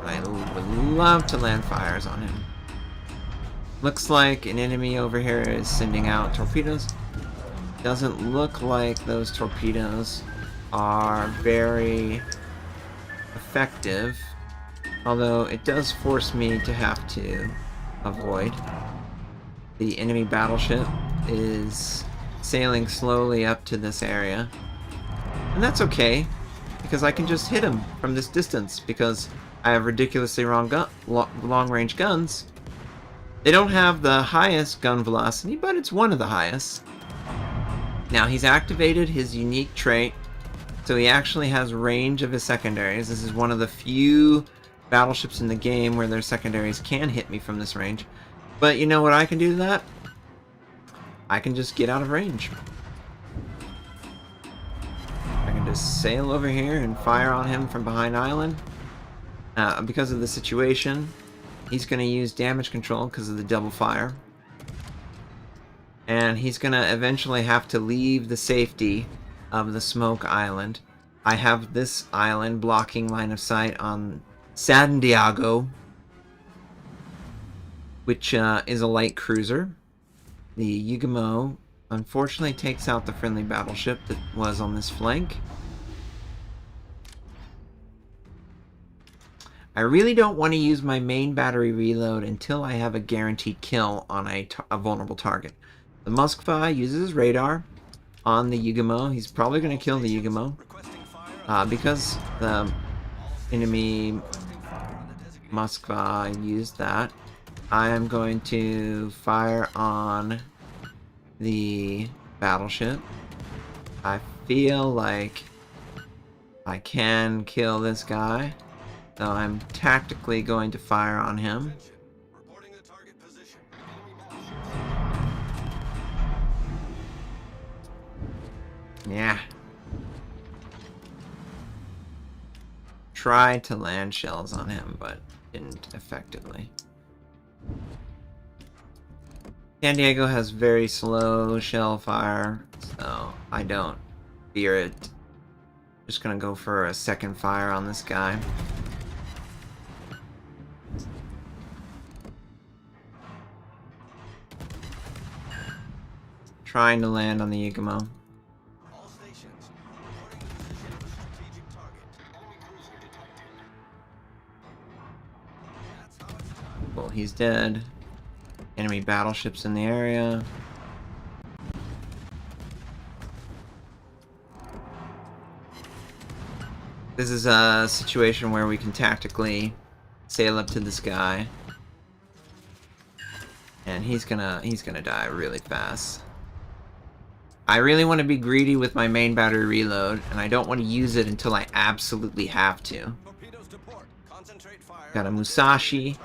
I would love to land fires on him. Looks like an enemy over here is sending out torpedoes. Doesn't look like those torpedoes are very effective, although it does force me to have to avoid. The enemy battleship is sailing slowly up to this area, and that's okay because I can just hit him from this distance because I have ridiculously long-range guns. They don't have the highest gun velocity, but it's one of the highest. Now, he's activated his unique trait, so he actually has range of his secondaries. This is one of the few battleships in the game where their secondaries can hit me from this range. But you know what I can do to that? I can just get out of range. I can just sail over here and fire on him from behind island. Because of the situation, he's going to use damage control because of the double fire. And he's going to eventually have to leave the safety of the smoke island. I have this island blocking line of sight on San Diego, which is a light cruiser. The Yugamo unfortunately takes out the friendly battleship that was on this flank. I really don't want to use my main battery reload until I have a guaranteed kill on a vulnerable target. The Moskva uses radar on the Yugamo. He's probably going to kill the Yugamo. Because the enemy Moskva used that, I am going to fire on the battleship. I feel like I can kill this guy, so I'm tactically going to fire on him. Yeah. Tried to land shells on him, but didn't effectively. San Diego has very slow shell fire, so I don't fear it. Just gonna go for a second fire on this guy. Trying to land on the Yugamo. Well, he's dead. Enemy battleships in the area. This is a situation where we can tactically sail up to this guy. And he's gonna die really fast. I really want to be greedy with my main battery reload, and I don't want to use it until I absolutely have to. Got a Musashi.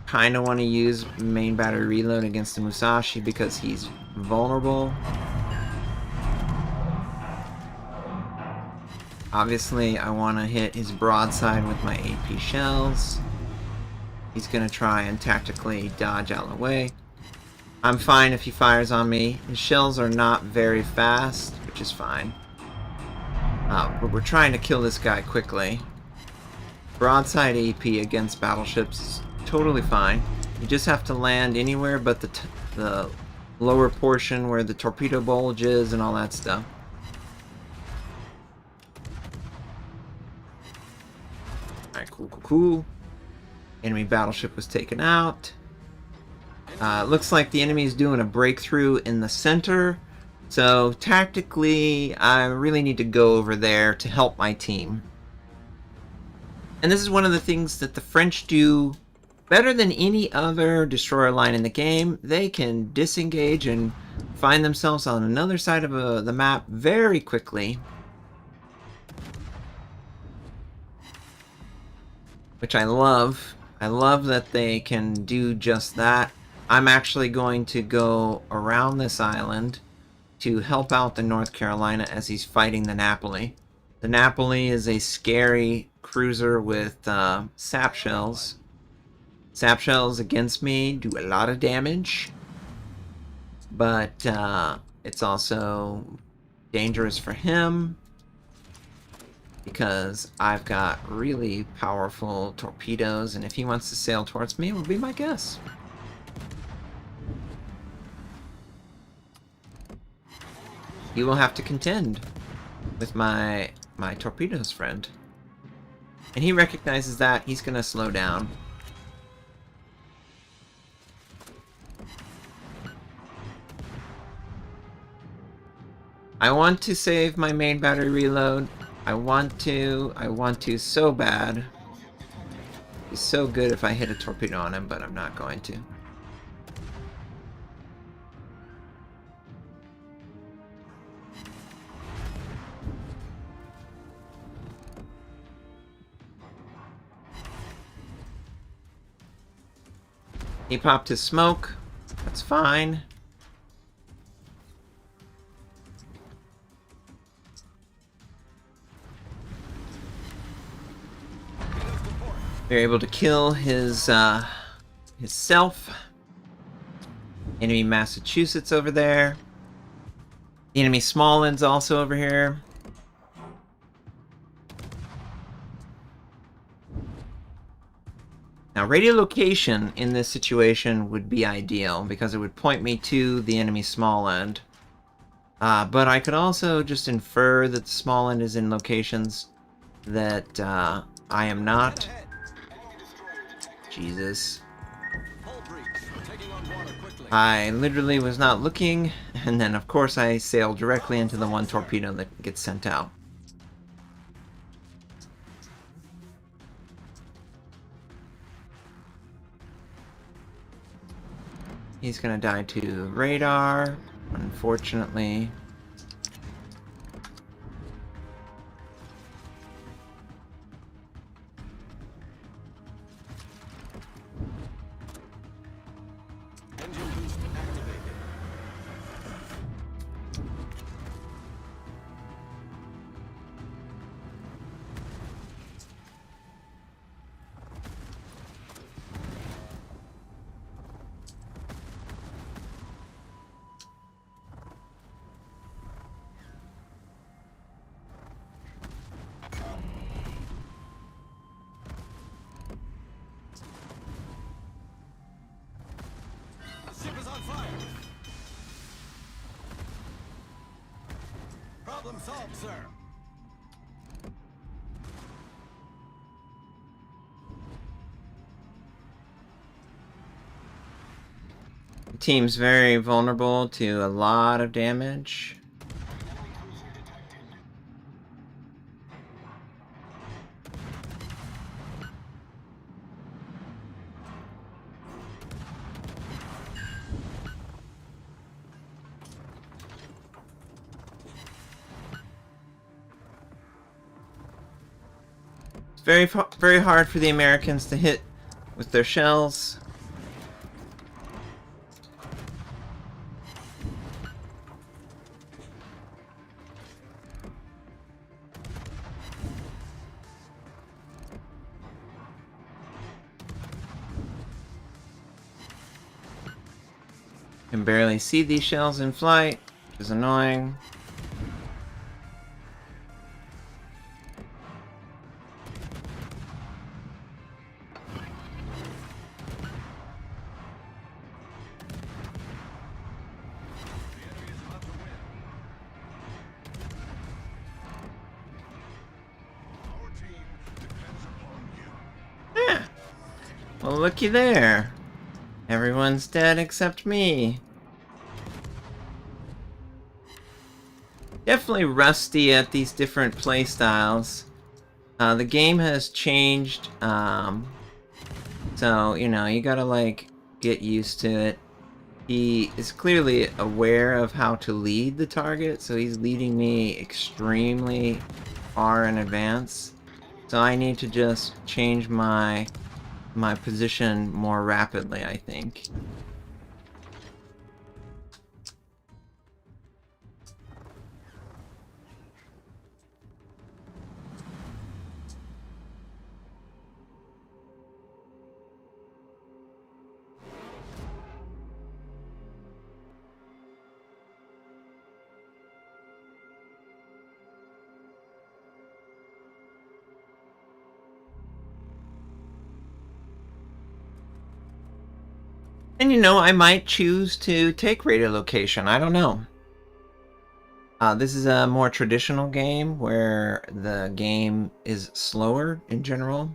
Kinda want to use main battery reload against the Musashi because he's vulnerable. Obviously, I want to hit his broadside with my AP shells. He's gonna try and tactically dodge out of the way. I'm fine if he fires on me. His shells are not very fast, which is fine. But we're trying to kill this guy quickly. Broadside AP against battleships is totally fine. You just have to land anywhere but the lower portion where the torpedo bulge is and all that stuff. Alright, cool. Enemy battleship was taken out. Looks like the enemy is doing a breakthrough in the center. So tactically, I really need to go over there to help my team. And this is one of the things that the French do better than any other destroyer line in the game. They can disengage and find themselves on another side of the map very quickly. Which I love. I love that they can do just that. I'm actually going to go around this island to help out the North Carolina as he's fighting the Napoli. The Napoli is a scary cruiser with sap shells. Sap shells against me do a lot of damage, but it's also dangerous for him because I've got really powerful torpedoes, and if he wants to sail towards me, it will be my guess. He will have to contend with my torpedoes friend. And he recognizes that. He's gonna slow down. I want to save my main battery reload. I want to so bad. He's so good if I hit a torpedo on him, but I'm not going to. He popped his smoke. That's fine. They're able to kill his self. Enemy Massachusetts over there. The enemy Smallland's also over here. Now, radiolocation in this situation would be ideal because it would point me to the enemy Smallland. But I could also just infer that the Smallland is in locations that I am not. Jesus. I literally was not looking, and then of course I sailed directly into the one torpedo that gets sent out. He's gonna die to radar, unfortunately. Engine boost activated. Ship is on fire. Problem solved, sir. The team's very vulnerable to a lot of damage. It's very hard for the Americans to hit with their shells. Can barely see these shells in flight, which is annoying. Our team depends upon you. Yeah. Well, looky there. Everyone's dead except me. Definitely rusty at these different playstyles. The game has changed, so, you know, you gotta, like, get used to it. He is clearly aware of how to lead the target, so he's leading me extremely far in advance. So I need to just change my position more rapidly, I think. And you know, I might choose to take radiolocation. I don't know. This is a more traditional game where the game is slower in general.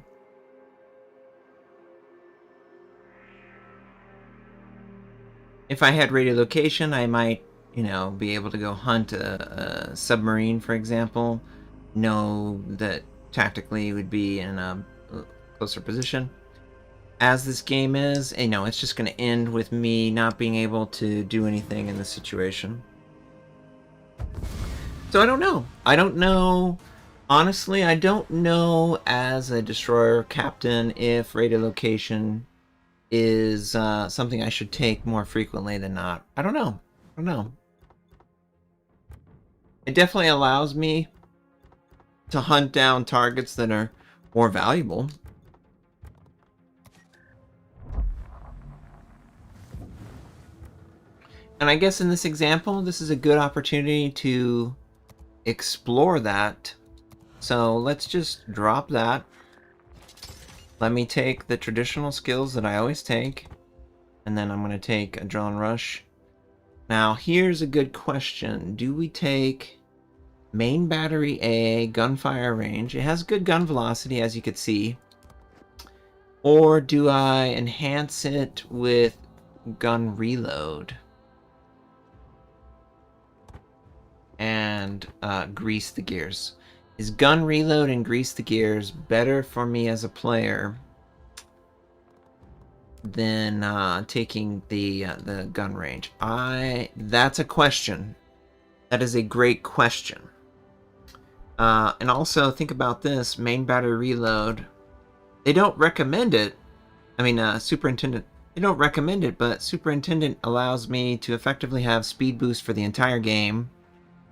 If I had radiolocation, I might, you know, be able to go hunt a submarine, for example. Know that tactically it would be in a closer position. As this game is, you know, it's just going to end with me not being able to do anything in this situation. So I don't know. I don't know. Honestly, I don't know as a destroyer captain if radiolocation is something I should take more frequently than not. I don't know. I don't know. It definitely allows me to hunt down targets that are more valuable. And I guess in this example, this is a good opportunity to explore that. So let's just drop that. Let me take the traditional skills that I always take. And then I'm going to take Adrenaline Rush. Now, here's a good question. Do we take Main Battery A, Gunfire Range? It has good gun velocity, as you could see. Or do I enhance it with Gun Reload? And Grease the Gears. Is Gun Reload and Grease the Gears better for me as a player than taking the gun range? That's a question. That is a great question. And also think about this: Main Battery Reload. They don't recommend it. I mean, Superintendent. They don't recommend it, but Superintendent allows me to effectively have speed boost for the entire game,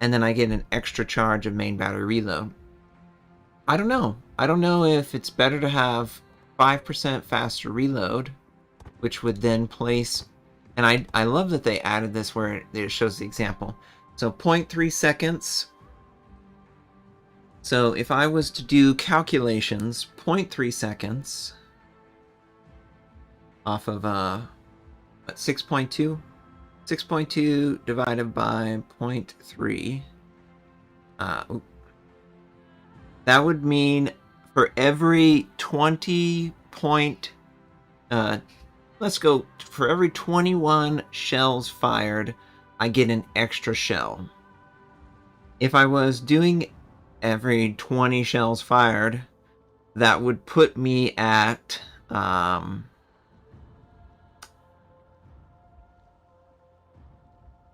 and then I get an extra charge of Main Battery Reload. I don't know. I don't know if it's better to have 5% faster reload, which would then place... And I love that they added this where it shows the example. So 0.3 seconds. So if I was to do calculations, 0.3 seconds off of, what, 6.2? 6.2 divided by 0.3. That would mean for every 20 point... let's go, for every 21 shells fired, I get an extra shell. If I was doing every 20 shells fired, that would put me at... that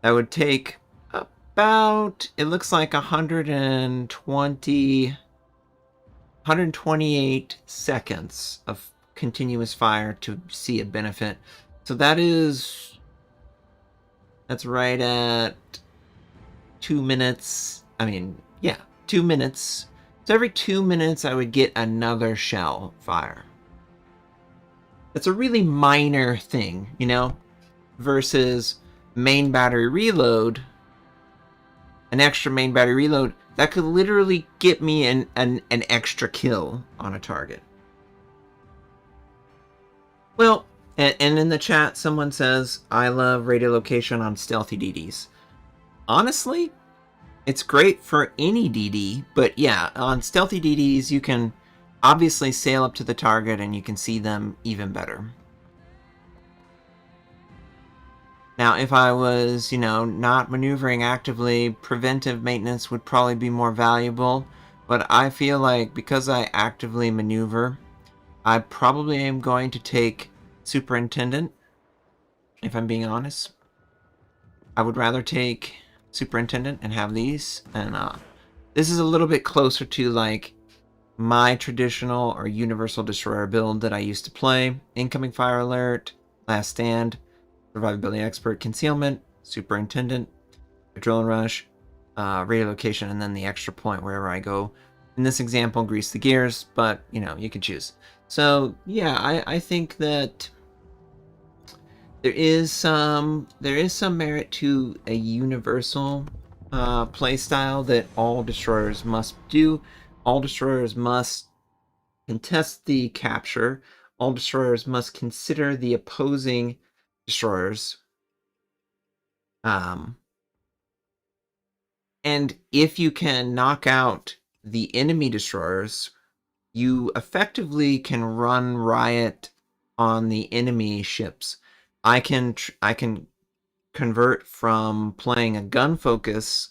would take about, it looks like 128 seconds of continuous fire to see a benefit. So that's right at 2 minutes. I mean, yeah, 2 minutes. So every 2 minutes I would get another shell fire. That's a really minor thing, you know, versus main battery reload, an extra main battery reload, that could literally get me an extra kill on a target. Well, and in the chat, someone says, I love radiolocation on stealthy DDs. Honestly, it's great for any DD, but yeah, on stealthy DDs, you can obviously sail up to the target and you can see them even better. Now, if I was, not maneuvering actively, preventive maintenance would probably be more valuable, but I feel like because I actively maneuver, I probably am going to take Superintendent, if I'm being honest. I would rather take Superintendent and have these, and this is a little bit closer to like my traditional or universal destroyer build that I used to play. Incoming fire alert, last stand, survivability expert, concealment, superintendent, adrenaline rush, radiolocation, and then the extra point wherever I go. In this example, grease the gears, but you can choose. So yeah, I think that there is some merit to a universal playstyle that all destroyers must do. All destroyers must contest the capture. All destroyers must consider the opposing destroyers. And if you can knock out the enemy destroyers, you effectively can run riot on the enemy ships. I can convert from playing a gun focus,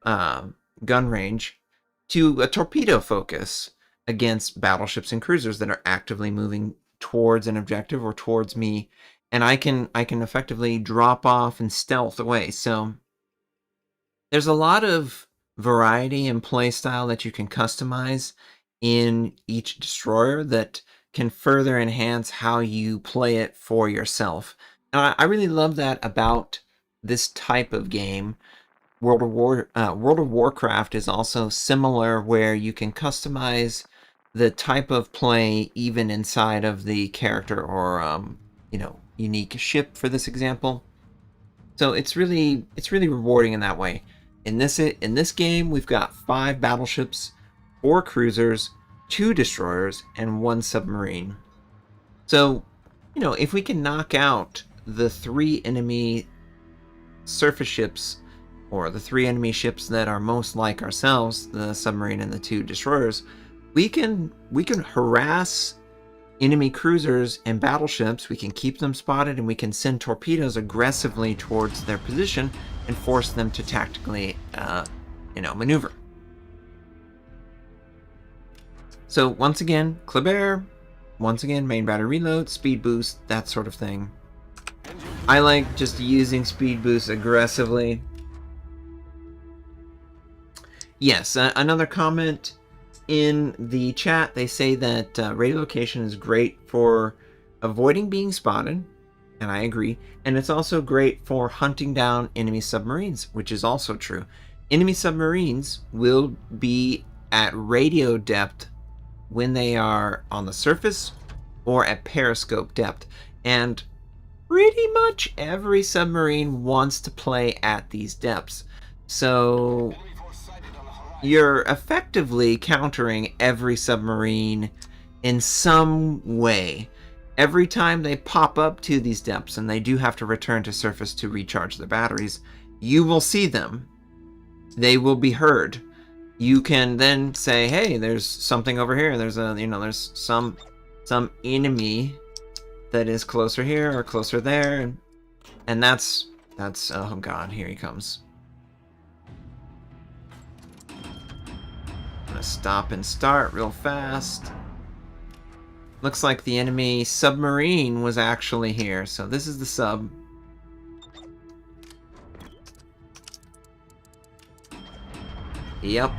gun range, to a torpedo focus against battleships and cruisers that are actively moving towards an objective or towards me, and I can effectively drop off and stealth away. So there's a lot of variety and play style that you can customize in each destroyer that can further enhance how you play it for yourself. And I really love that about this type of game. World of Warcraft is also similar, where you can customize the type of play even inside of the character or unique ship for this example. So it's really rewarding in that way. In this game, we've got 5 battleships, 4 cruisers, 2 destroyers, and 1 submarine. So, if we can knock out the 3 enemy surface ships, or the 3 enemy ships that are most like ourselves, the submarine and the 2 destroyers, we can harass enemy cruisers and battleships. We can keep them spotted, and we can send torpedoes aggressively towards their position and force them to tactically, maneuver. So once again, Kleber, once again, main battery reload, speed boost, that sort of thing. I like just using speed boost aggressively. Yes, another comment in the chat, they say that radiolocation is great for avoiding being spotted, and I agree, and it's also great for hunting down enemy submarines, which is also true. Enemy submarines will be at radio depth when they are on the surface or at periscope depth, and pretty much every submarine wants to play at these depths. So you're effectively countering every submarine in some way. Every time they pop up to these depths, and they do have to return to surface to recharge their batteries, you will see them. They will be heard. You can then say, hey, there's something over here. There's there's some enemy that is closer here or closer there. And that's, oh god, here he comes. I'm gonna stop and start real fast. Looks like the enemy submarine was actually here. So this is the sub. Yep.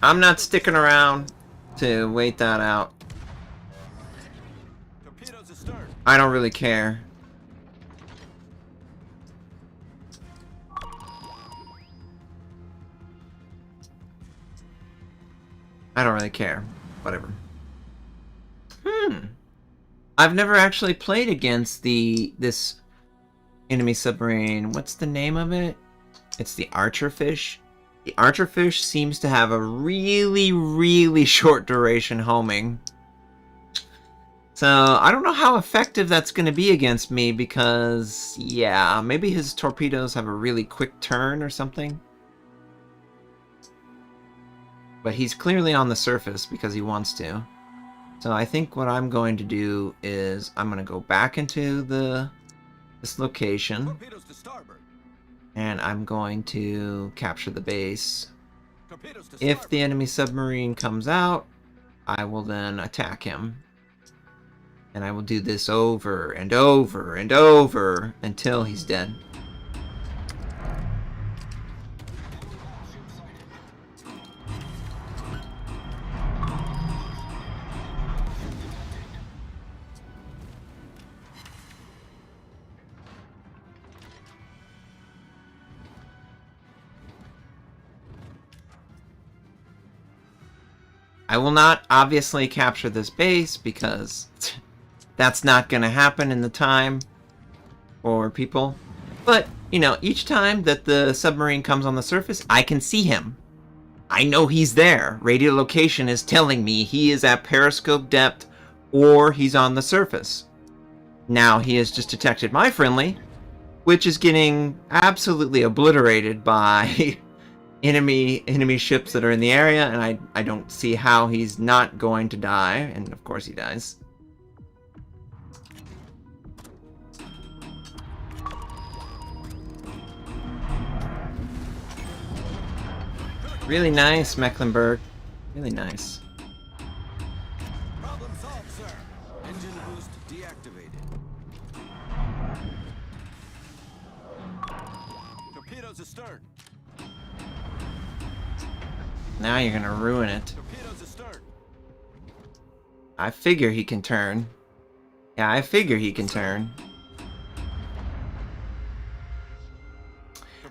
I'm not sticking around to wait that out. I don't really care. I don't really care. Whatever. I've never actually played against this enemy submarine. What's the name of it? It's the Archerfish. The Archerfish seems to have a really, really short duration homing. So, I don't know how effective that's going to be against me because, yeah, maybe his torpedoes have a really quick turn or something. But he's clearly on the surface because he wants to. So I think what I'm going to do is I'm going to go back into this location. Torpedoes to starboard. And I'm going to capture the base. Torpedoes to If starboard. the enemy submarine comes out, I will then attack him. And I will do this over and over and over until he's dead. I will not obviously capture this base because that's not going to happen in the time for people. But, you know, each time that the submarine comes on the surface, I can see him. I know he's there. Radiolocation is telling me he is at periscope depth or he's on the surface. Now he has just detected my friendly, which is getting absolutely obliterated by enemy ships that are in the area, and I don't see how he's not going to die, and of course he dies. Really nice, Mecklenburg. Really nice. Problem solved, sir. Engine boost deactivated. Torpedoes astern. Now you're gonna ruin it. Torpedoes astern. I figure he can turn. Yeah, I figure he can turn.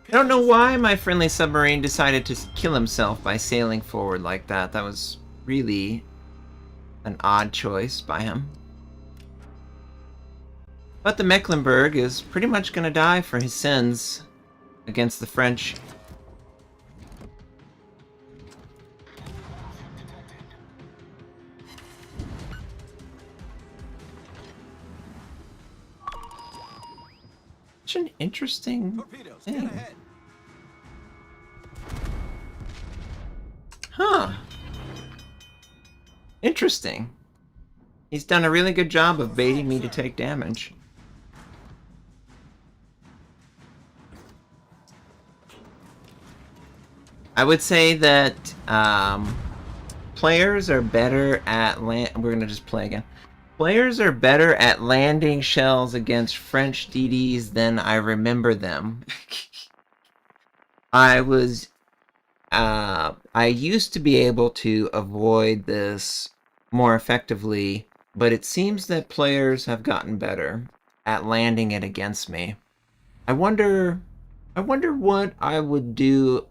I don't know why my friendly submarine decided to kill himself by sailing forward like that. That was really an odd choice by him. But the Mecklenburg is pretty much gonna die for his sins against the French. Such an interesting Torpedoes, get thing. ahead. Huh. Interesting. He's done a really good job of baiting me to take damage. I would say that players are better at we're gonna just play again. Players are better at landing shells against French DDs than I remember them. I used to be able to avoid this more effectively, but it seems that players have gotten better at landing it against me. I wonder what I would do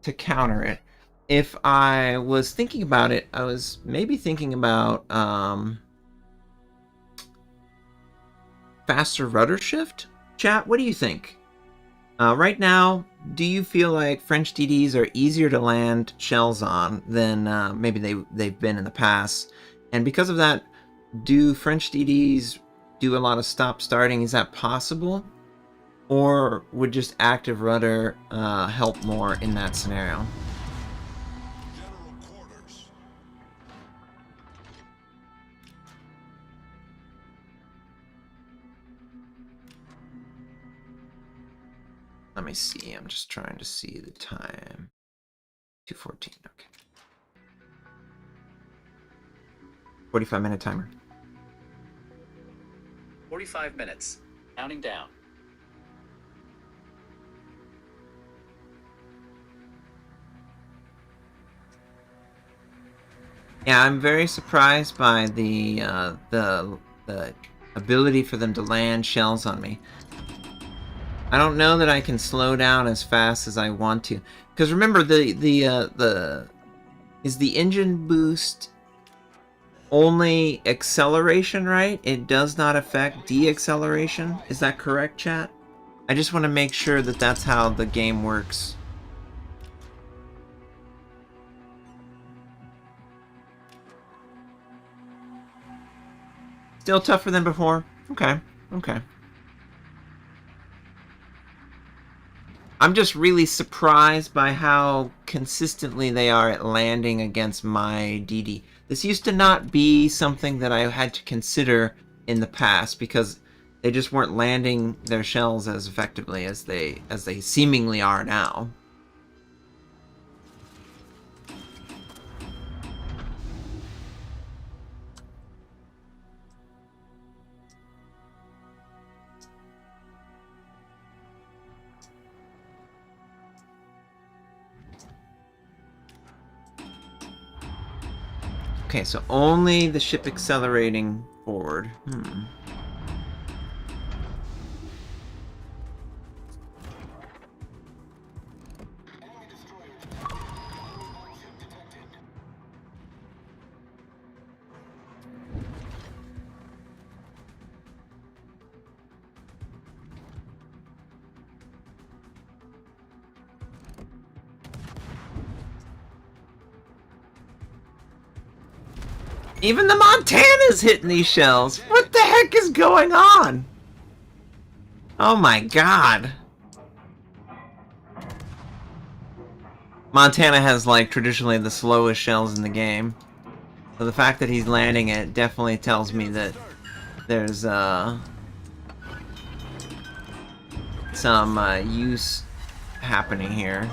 to counter it. If I was thinking about it, I was maybe thinking about faster rudder shift? Chat, what do you think? Right now, do you feel like French DDs are easier to land shells on than maybe they've been in the past? And because of that, do French DDs do a lot of stop-starting? Is that possible? Or would just active rudder help more in that scenario? General quarters. Let me see. I'm just trying to see the time. 2:14. Okay. 45-minute timer. 45 minutes. Counting down. Yeah, I'm very surprised by the ability for them to land shells on me. I don't know that I can slow down as fast as I want to, because remember the Is the engine boost only acceleration, right? It does not affect deacceleration? Is that correct, chat? I just want to make sure that that's how the game works. Still tougher than before? Okay, okay. I'm just really surprised by how consistently they are at landing against my DD. This used to not be something that I had to consider in the past because they just weren't landing their shells as effectively as they seemingly are now. Okay, so only the ship accelerating forward. Even the Montana's hitting these shells. What the heck is going on? Oh my god. Montana has, like, traditionally the slowest shells in the game. So the fact that he's landing it definitely tells me that there's, some, use happening here.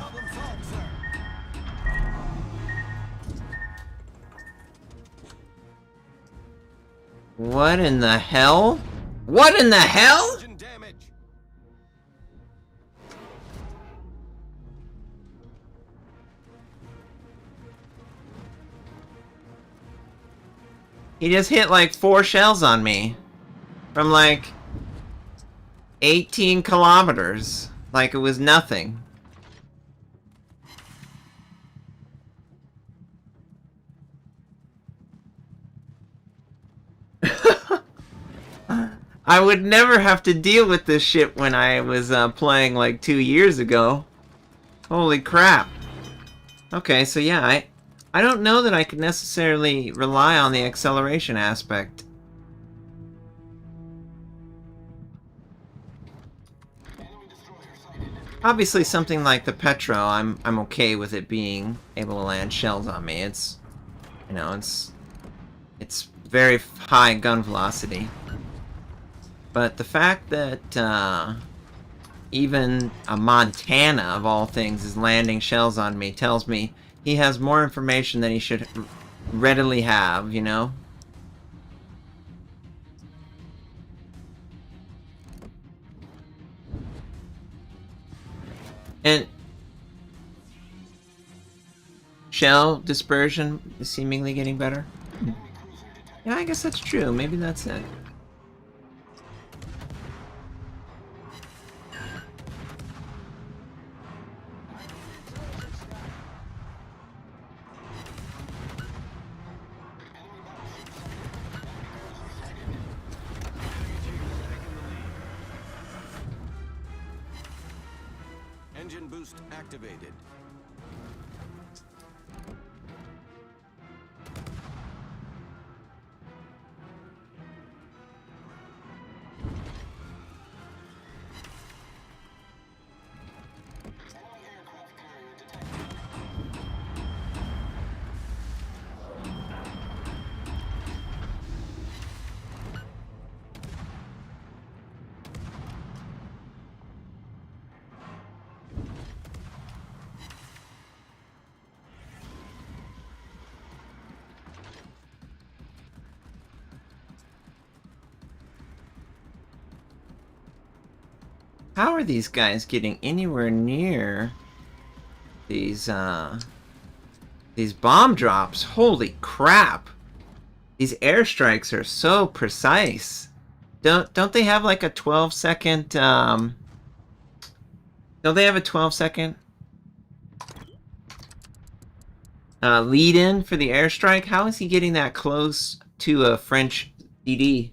What in the hell? What in the hell? He just hit like 4 shells on me. From like 18 kilometers. Like it was nothing. I would never have to deal with this shit when I was playing like 2 years ago. Holy crap. Okay, so yeah, I don't know that I could necessarily rely on the acceleration aspect. Obviously something like the Petro, I'm okay with it being able to land shells on me. It's, you know, it's very high gun velocity. But the fact that even a Montana, of all things, is landing shells on me tells me he has more information than he should readily have, you know? And shell dispersion is seemingly getting better. Yeah, I guess that's true. Maybe that's it. Engine boost activated. How are these guys getting anywhere near these bomb drops? Holy crap! These airstrikes are so precise. Don't they have like a 12-second don't they have a 12-second lead in for the airstrike. How is he getting that close to a French DD?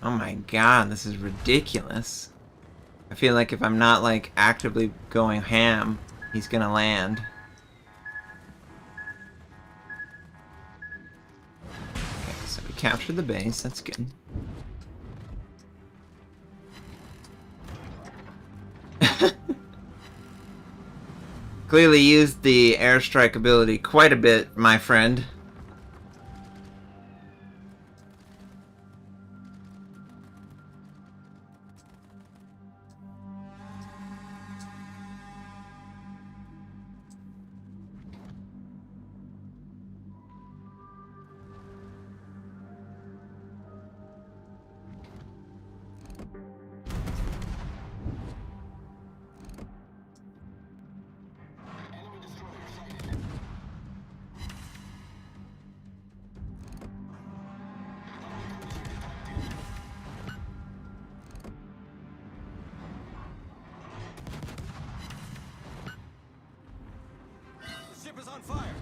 Oh my god, this is ridiculous. I feel like if I'm not, like, actively going ham, he's gonna land. Okay, so we captured the base, that's good. Clearly used the airstrike ability quite a bit, my friend. The ship is on fire.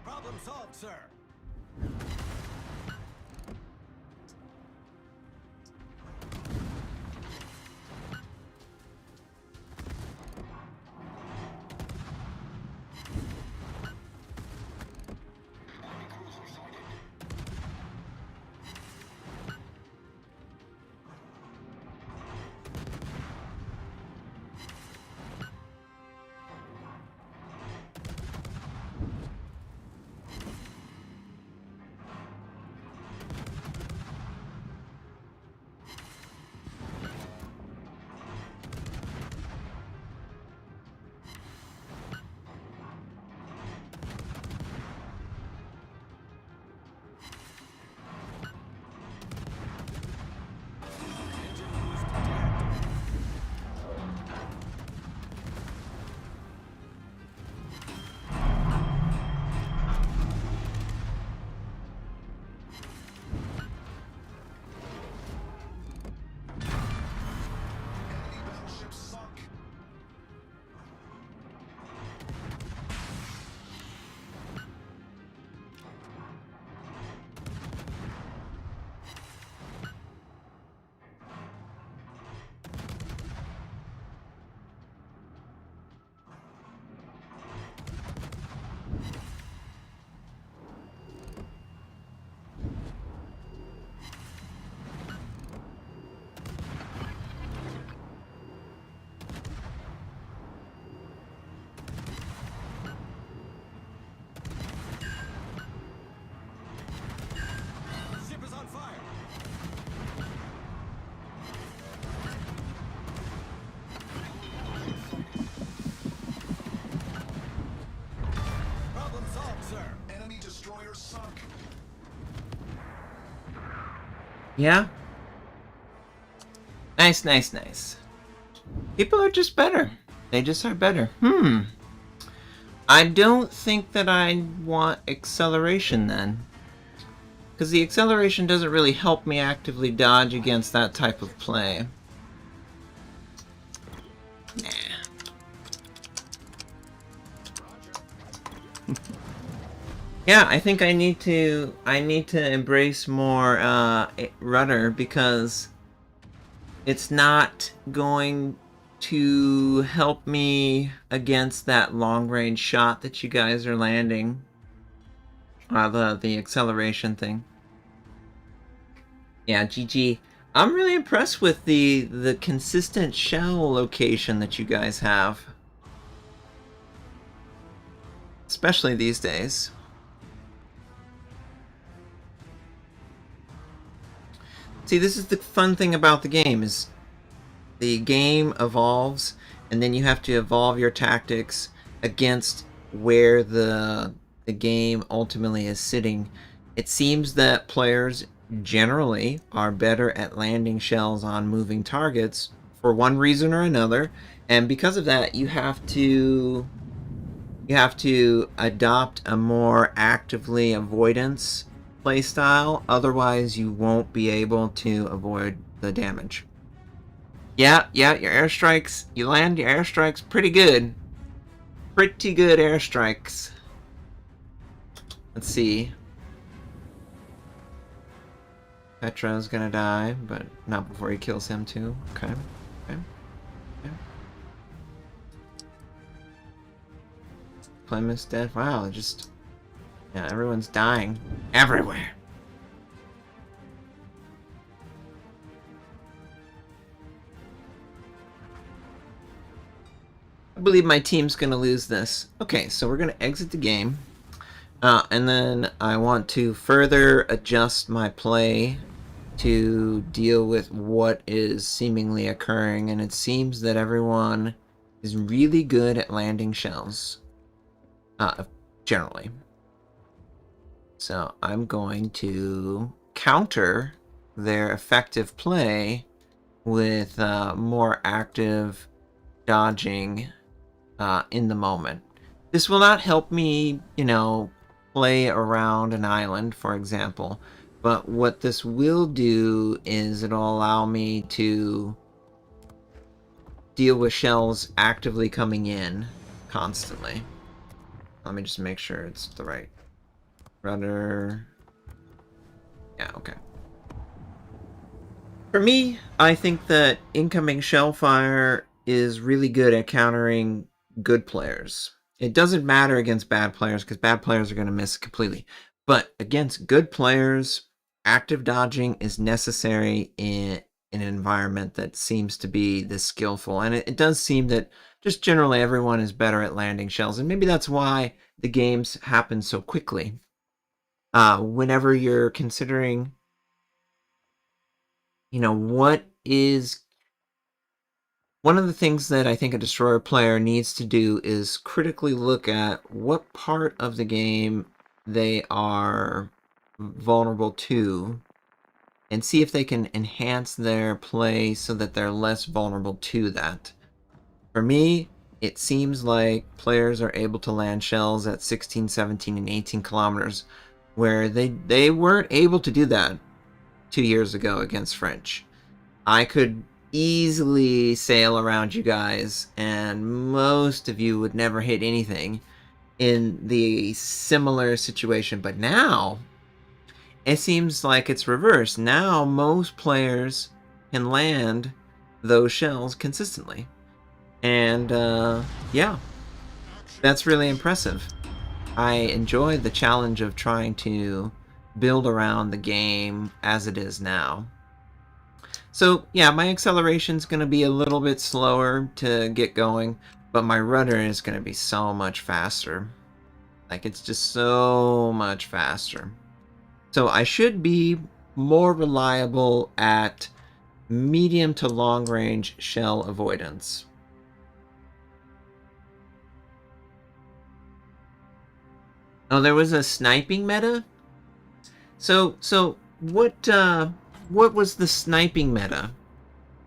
Problem solved, sir. Engine boost deactivated. Enemy battleship sunk. The ship is on fire. Problem solved, sir. Enemy destroyer sunk. Yeah? Nice, nice, nice. People are just better. They just are better. I don't think that I want acceleration then. Because the acceleration doesn't really help me actively dodge against that type of play. Nah. Yeah, I think I need to embrace more rudder, because it's not going to help me against that long range shot that you guys are landing. The acceleration thing. Yeah, GG. I'm really impressed with the consistent shell location that you guys have. Especially these days. See, this is the fun thing about the game, is the game evolves, and then you have to evolve your tactics against where the game ultimately is sitting. It seems that players generally are better at landing shells on moving targets for one reason or another, and because of that, you have to adopt a more actively avoidance playstyle. Otherwise, you won't be able to avoid the damage. Yeah, your airstrikes, you land your airstrikes pretty good. Pretty good airstrikes. Let's see. Petra's gonna die, but not before he kills him too. Okay. Plymouth's dead. Wow, just... yeah, everyone's dying. Everywhere. I believe my team's gonna lose this. Okay, so we're gonna exit the game. And then I want to further adjust my play to deal with what is seemingly occurring. And it seems that everyone is really good at landing shells. Generally. So I'm going to counter their effective play with more active dodging in the moment. This will not help me, play around an island, for example, but what this will do is it'll allow me to deal with shells actively coming in constantly. Let me just make sure it's the right rudder. Yeah, okay. For me, I think that incoming shell fire is really good at countering good players. It doesn't matter against bad players, because bad players are going to miss completely. But against good players, active dodging is necessary in an environment that seems to be this skillful. And it does seem that just generally everyone is better at landing shells. And maybe that's why the games happen so quickly. Whenever you're considering, what is... one of the things that I think a destroyer player needs to do is critically look at what part of the game they are vulnerable to and see if they can enhance their play so that they're less vulnerable to that. For me, it seems like players are able to land shells at 16, 17, and 18 kilometers, where they weren't able to do that 2 years ago against French. I could easily sail around you guys, and most of you would never hit anything in the similar situation. But now, it seems like it's reversed. Now, most players can land those shells consistently. And, yeah, that's really impressive. I enjoy the challenge of trying to build around the game as it is now. So, yeah, my acceleration's going to be a little bit slower to get going, but my rudder is going to be so much faster. Like, it's just so much faster. So I should be more reliable at medium to long range shell avoidance. Oh, there was a sniping meta? So what was the sniping meta?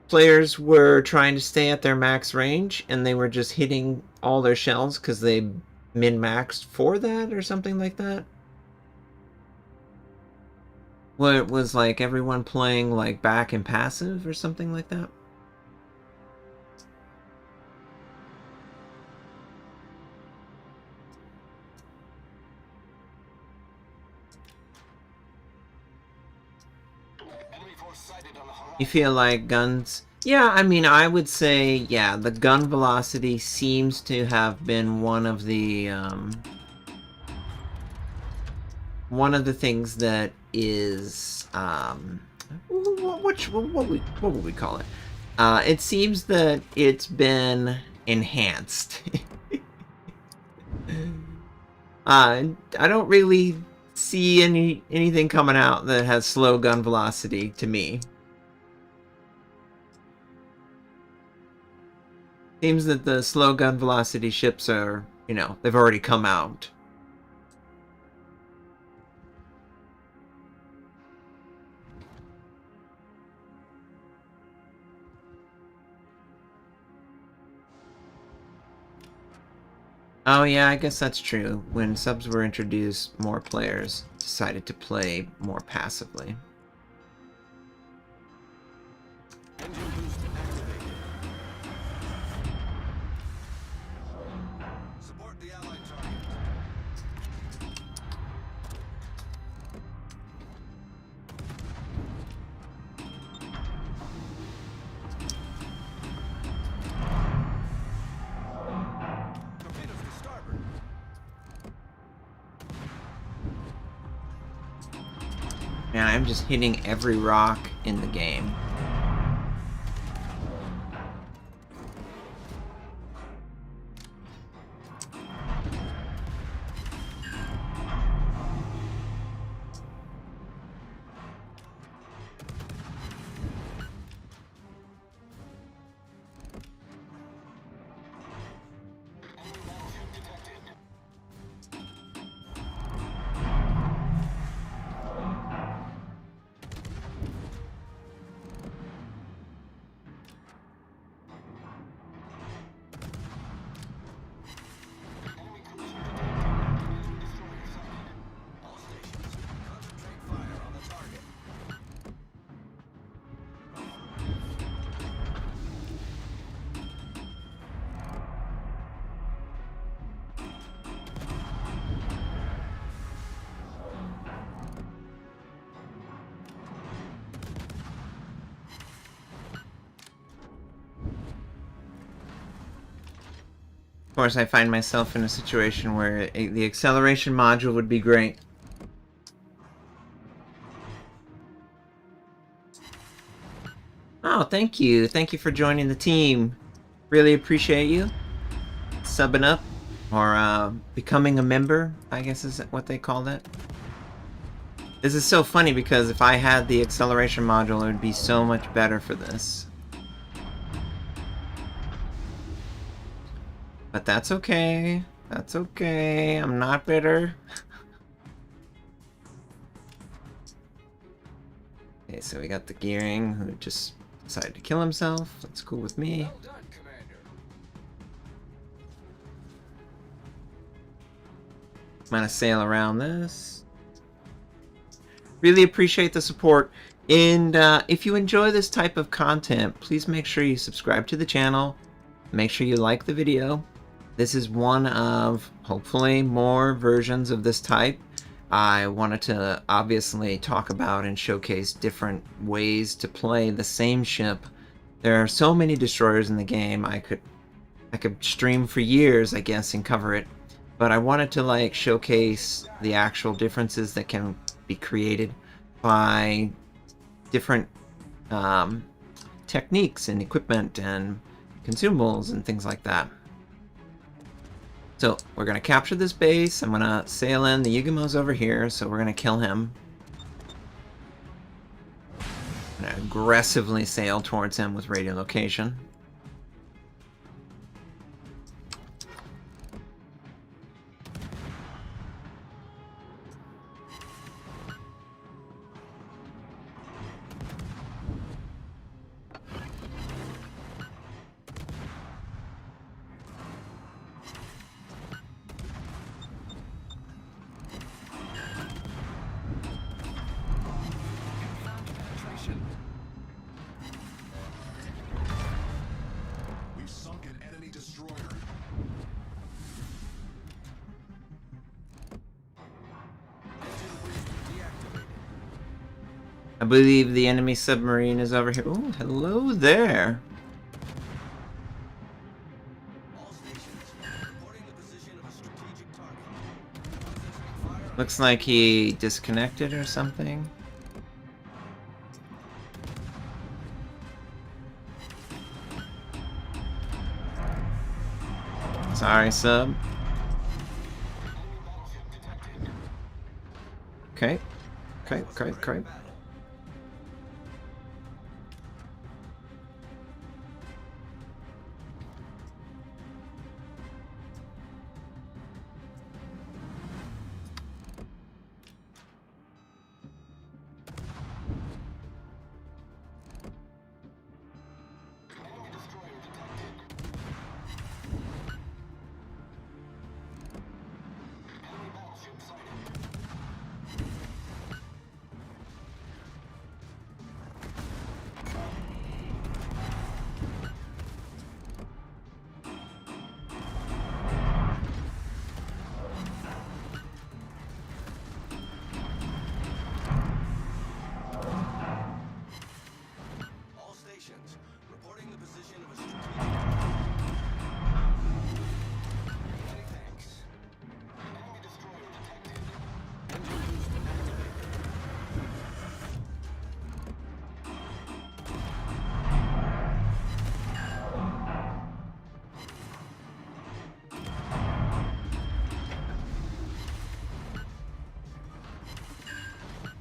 Players were trying to stay at their max range, and they were just hitting all their shells because they min-maxed for that, or something like that? What, it was like everyone playing like back and passive or something like that? You feel like guns... Yeah, I mean, I would say, yeah, the gun velocity seems to have been one of the things that is, what would we call it? It seems that it's been enhanced. I don't really see anything coming out that has slow gun velocity to me. Seems that the slow gun velocity ships are, you know, they've already come out. Oh yeah, I guess that's true. When subs were introduced, more players decided to play more passively. Engine boost activated. Support the allied target. Torpedoes to starboard. Man, I'm just hitting every rock in the game. All stations, concentrate fire on the target. Of course, I find myself in a situation where the acceleration module would be great. Oh, thank you. Thank you for joining the team. Really appreciate you. Subbing up. Or becoming a member, I guess is what they call that. This is so funny because if I had the acceleration module, it would be so much better for this. But that's okay. That's okay. I'm not bitter. Okay, so we got the Gearing who just decided to kill himself. That's cool with me. Well done, Commander. I'm gonna sail around this. Really appreciate the support. And if you enjoy this type of content, please make sure you subscribe to the channel. Make sure you like the video. This is one of, hopefully, more versions of this type. I wanted to obviously talk about and showcase different ways to play the same ship. There are so many destroyers in the game. I could stream for years, I guess, and cover it. But I wanted to like showcase the actual differences that can be created by different techniques and equipment and consumables and things like that. So we're going to capture this base. I'm going to sail in. The Yugumo's over here, so we're going to kill him. I'm going to aggressively sail towards him with radiolocation. Penetration. We've sunk an enemy destroyer. Engine boost deactivated. I believe the enemy submarine is over here. Oh, hello there. All stations, reporting the position of a strategic target. Concentrate fire on Looks like he disconnected or something. Sorry, sub. Okay. Okay, okay, okay.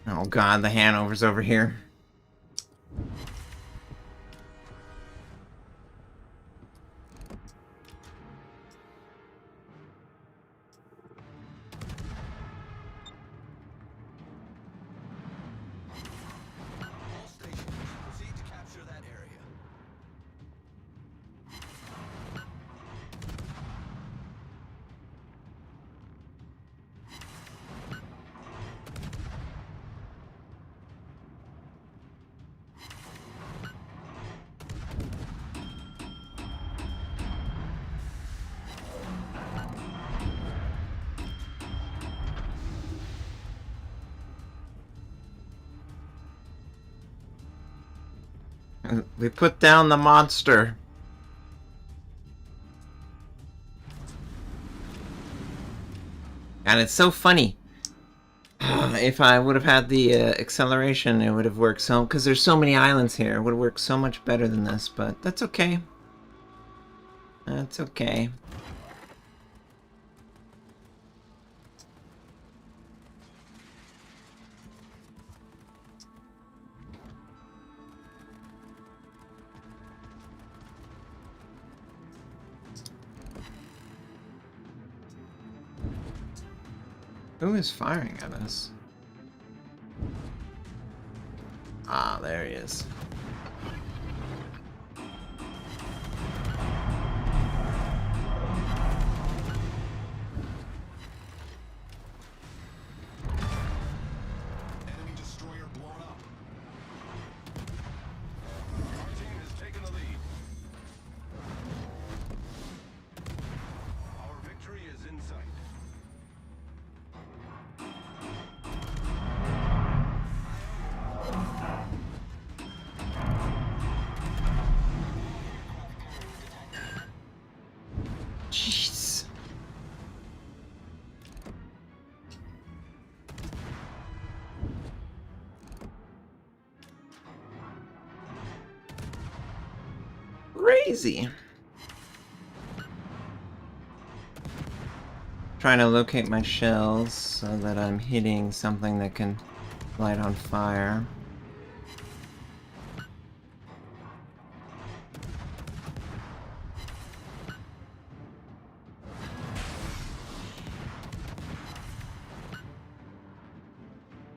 Oh god, the Hanover's over here. All stations, proceed to capture that area. We put down the monster. And it's so funny. If I would have had the acceleration, it would have worked so... Because there's so many islands here. It would have worked so much better than this, but that's okay. That's okay. Who is firing at us? Ah, there he is. Enemy destroyer blown up. Our team has taken the lead. Our victory is in sight. Jeez. Crazy. Trying to locate my shells so that I'm hitting something that can light on fire.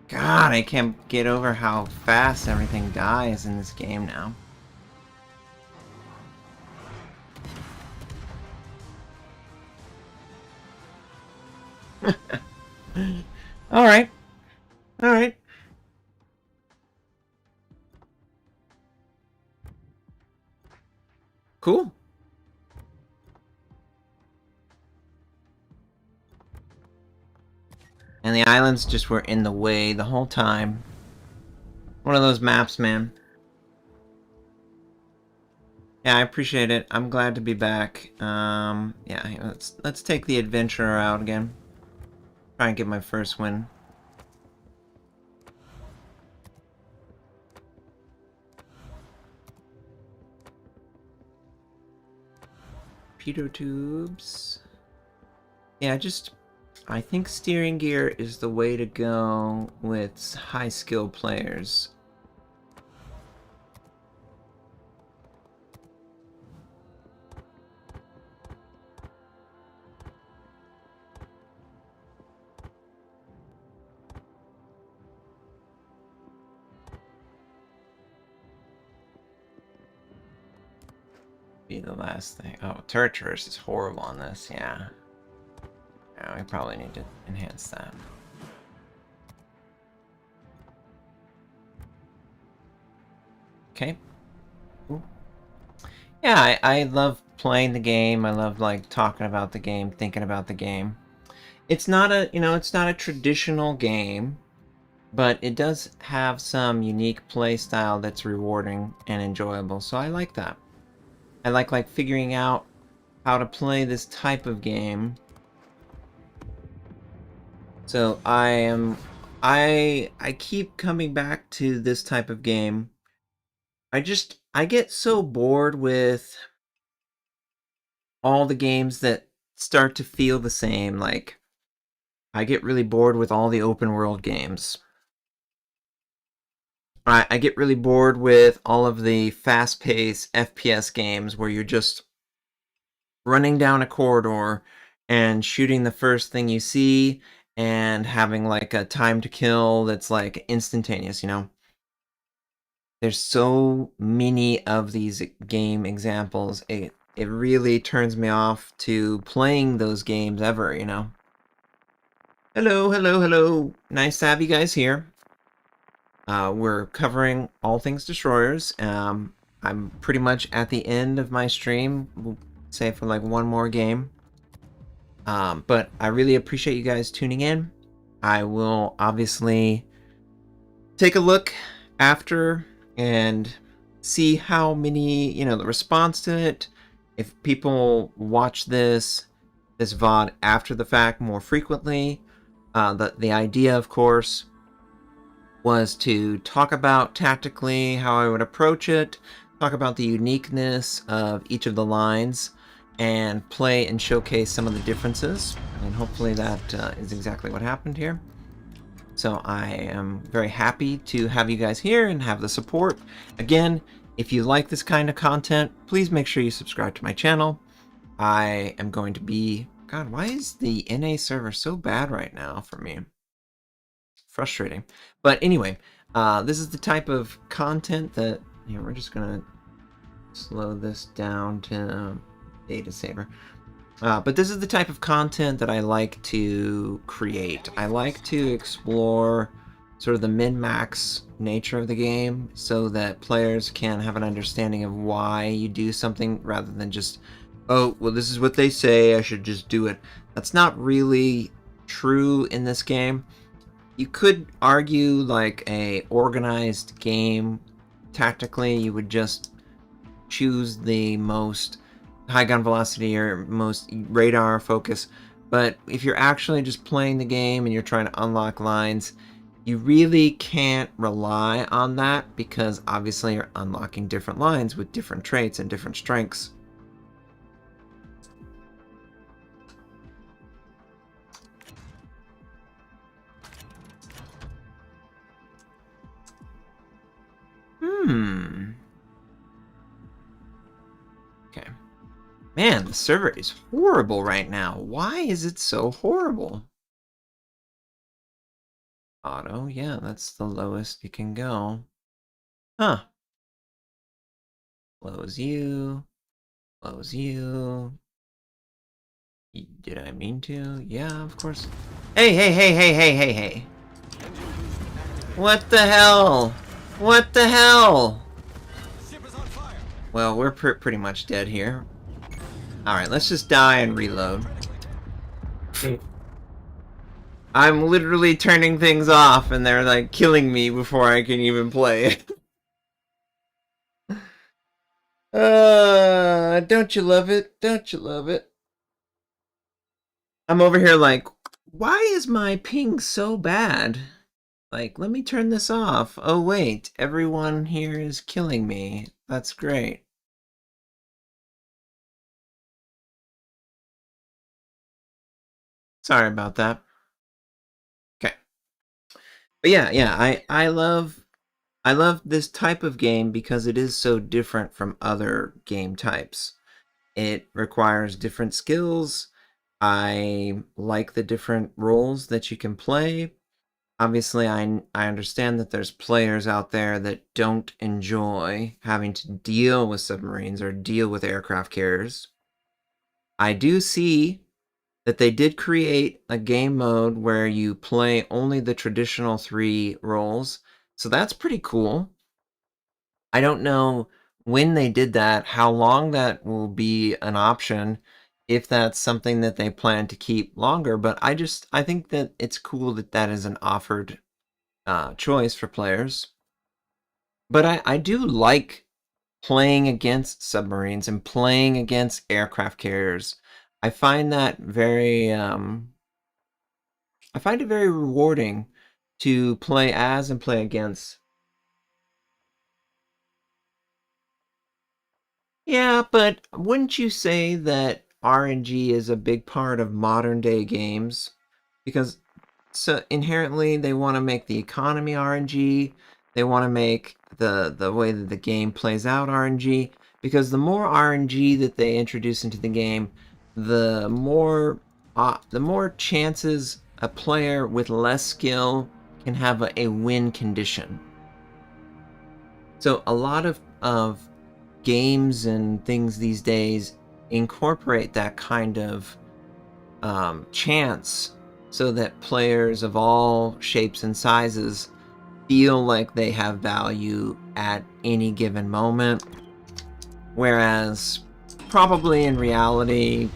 God, I can't get over how fast everything dies in this game now. Alright. Alright. Cool. And the islands just were in the way the whole time. One of those maps, man. Yeah, I appreciate it. I'm glad to be back. Yeah, let's take the adventurer out again. Try and get my first win. Pitot tubes. Yeah, I think steering gear is the way to go with high skill players. Be the last thing. Oh, turret traverse is horrible on this, yeah. Yeah, we probably need to enhance that. Okay. Cool. Yeah, I love playing the game. I love like talking about the game, thinking about the game. It's not a, it's not a traditional game, but it does have some unique play style that's rewarding and enjoyable. So I like that. I like figuring out how to play this type of game. So I keep coming back to this type of game. I get so bored with all the games that start to feel the same. Like, I get really bored with all the open world games. I get really bored with all of the fast-paced FPS games where you're just running down a corridor and shooting the first thing you see and having like a time to kill that's like instantaneous, you know? There's so many of these game examples. It really turns me off to playing those games ever, you know? Hello, hello, hello. Nice to have you guys here. We're covering all things destroyers. I'm pretty much at the end of my stream, we'll say for like one more game. But I really appreciate you guys tuning in. I will obviously take a look after and see how many, you know, the response to it. If people watch this VOD after the fact more frequently, the idea, of course, was to talk about tactically how I would approach it, talk about the uniqueness of each of the lines, and play and showcase some of the differences. And hopefully that is exactly what happened here. So I am very happy to have you guys here and have the support. Again, if you like this kind of content, please make sure you subscribe to my channel. I am going to be... God, why is the NA server so bad right now for me? Frustrating. But anyway, this is the type of content that... You know, we're just going to slow this down to data saver. But this is the type of content that I like to create. I like to explore sort of the min-max nature of the game so that players can have an understanding of why you do something rather than just, oh, well, this is what they say, I should just do it. That's not really true in this game. You could argue like a organized game, tactically, you would just choose the most high gun velocity or most radar focus, but if you're actually just playing the game and you're trying to unlock lines, you really can't rely on that because obviously you're unlocking different lines with different traits and different strengths. Okay. Man, the server is horrible right now. Why is it so horrible? Auto, yeah, that's the lowest you can go. Huh. Close you. Close you. Did I mean to? Yeah, of course. Hey, hey, hey, hey, hey, hey, hey. What the hell? What the hell? Ship is on fire. Well, we're pretty much dead here. Alright, let's just die and reload. I'm literally turning things off and they're like killing me before I can even play. Don't you love it? Don't you love it? I'm over here like, why is my ping so bad? Like, let me turn this off. Oh wait, everyone here is killing me. That's great. Sorry about that. Okay. But yeah, I love this type of game because it is so different from other game types. It requires different skills. I like the different roles that you can play. Obviously, I understand that there's players out there that don't enjoy having to deal with submarines or deal with aircraft carriers. I do see that they did create a game mode where you play only the traditional 3 roles, so that's pretty cool. I don't know when they did that, how long that will be an option, if that's something that they plan to keep longer, but I think that it's cool that that is an offered choice for players. But I do like playing against submarines and playing against aircraft carriers. I find that very, I find it very rewarding to play as and play against. Yeah, but wouldn't you say that RNG is a big part of modern day games? Because so inherently they want to make the economy RNG. They want to make the way that the game plays out RNG, because the more RNG that they introduce into the game, the more chances a player with less skill can have a win condition. So a lot of games and things these days incorporate that kind of chance, so that players of all shapes and sizes feel like they have value at any given moment, whereas probably in reality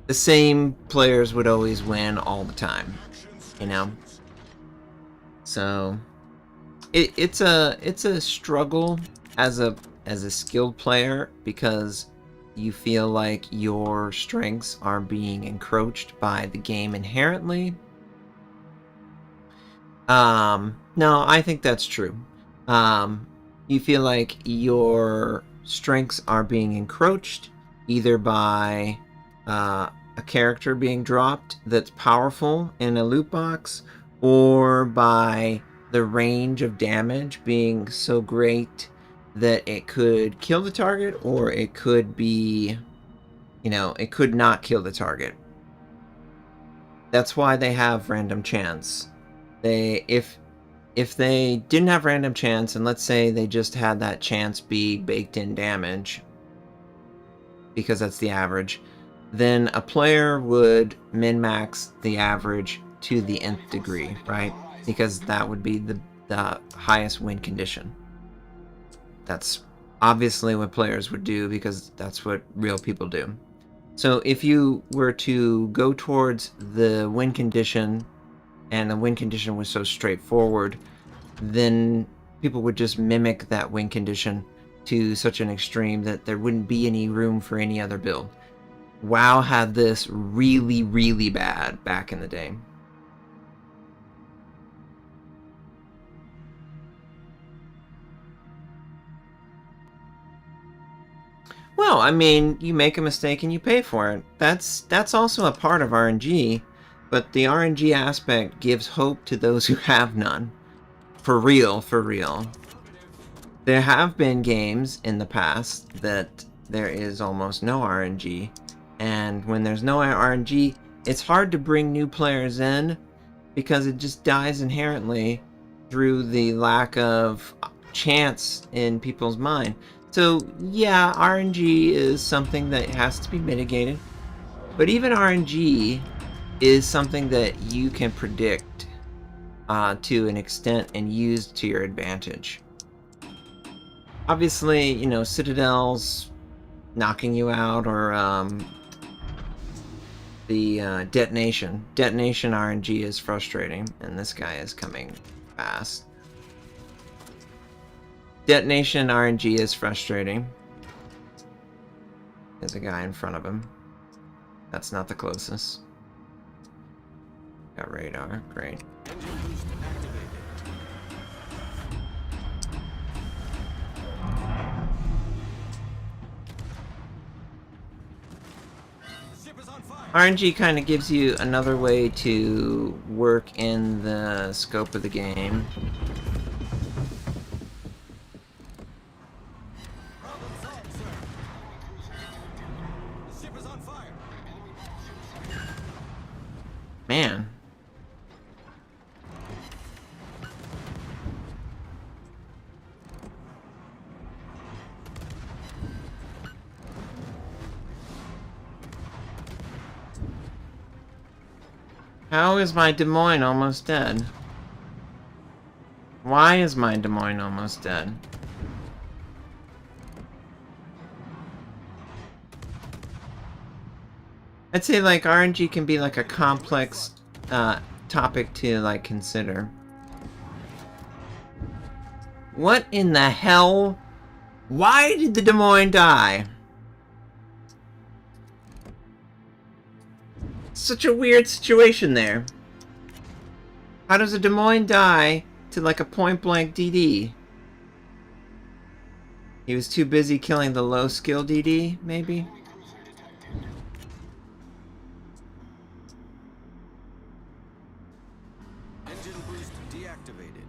the same players would always win all the time, you know. So it's a struggle as a skilled player, because you feel like your strengths are being encroached by the game inherently. No, I think that's true. You feel like your strengths are being encroached either by a character being dropped that's powerful in a loot box, or by the range of damage being so great that it could kill the target, or it could be, it could not kill the target. That's why they have random chance. If they didn't have random chance, and let's say they just had that chance be baked in damage, because that's the average, then a player would min-max the average to the nth degree, right? Because that would be the highest win condition. That's obviously what players would do, because that's what real people do. So if you were to go towards the win condition, and the win condition was so straightforward, then people would just mimic that win condition to such an extreme that there wouldn't be any room for any other build. WoW had this really, really bad back in the day. Well, I mean, you make a mistake and you pay for it. That's also a part of RNG, but the RNG aspect gives hope to those who have none. For real, for real. There have been games in the past that there is almost no RNG, and when there's no RNG, it's hard to bring new players in, because it just dies inherently through the lack of chance in people's mind. So yeah, RNG is something that has to be mitigated, but even RNG is something that you can predict to an extent and use to your advantage. Obviously, Citadel's knocking you out, or the detonation. Detonation RNG is frustrating, and this guy is coming fast. Detonation RNG is frustrating. There's a guy in front of him. That's not the closest. Got radar, great. Engine boost activated. The ship is on fire. RNG kind of gives you another way to work in the scope of the game. Problem solved, sir. The ship is on fire. Man. How is my Des Moines almost dead? Why is my Des Moines almost dead? I'd say like RNG can be like a complex topic to like consider. What in the hell? Why did the Des Moines die? Such a weird situation there. How does a Des Moines die to like a point blank DD? He was too busy killing the low skill DD, maybe? Engine boost deactivated.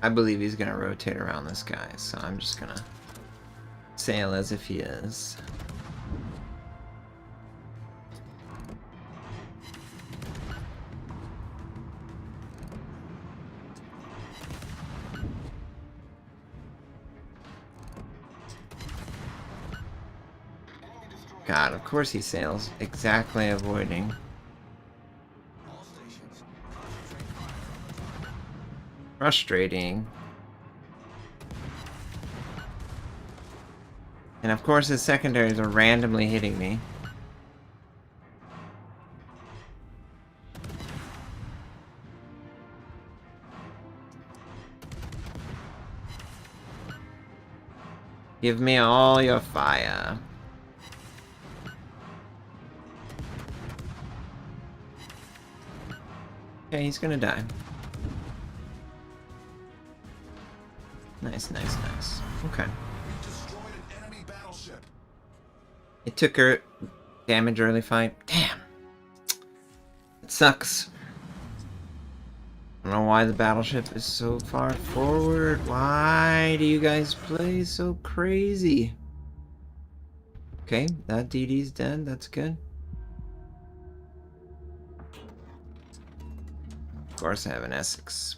I believe he's gonna rotate around this guy, so I'm just gonna sail as if he is. God, of course he sails, exactly avoiding. All stations, concentrate fire on the target. Frustrating. And of course his secondaries are randomly hitting me. Give me all your fire. Okay, he's gonna die. Nice, nice, nice. Okay. You destroyed an enemy battleship. It took her damage early fight. Damn. It sucks. I don't know why the battleship is so far forward. Why do you guys play so crazy? Okay, that DD's dead. That's good. Of course I have an Essex.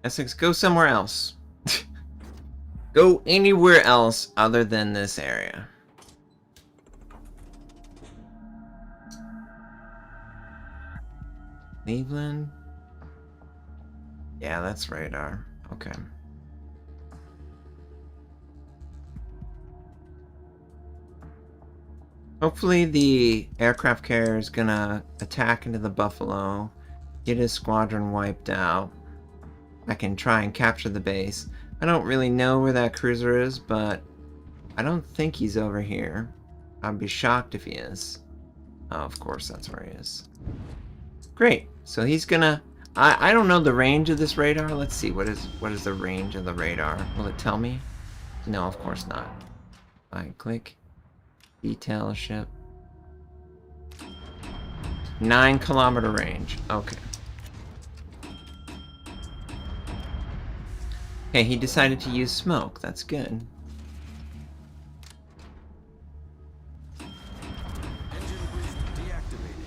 Essex, go somewhere else. Go anywhere else other than this area. Cleveland? Yeah, that's radar. Okay. Hopefully the aircraft carrier is gonna attack into the Buffalo, get his squadron wiped out. I can try and capture the base. I don't really know where that cruiser is, but I don't think he's over here. I'd be shocked if he is. Oh, of course that's where he is. Great. So he's gonna... I don't know the range of this radar. Let's see. What is the range of the radar? Will it tell me? No, of course not. I click. Detail ship. 9-kilometer range. Okay. Okay, he decided to use smoke. That's good. Engine boost deactivated.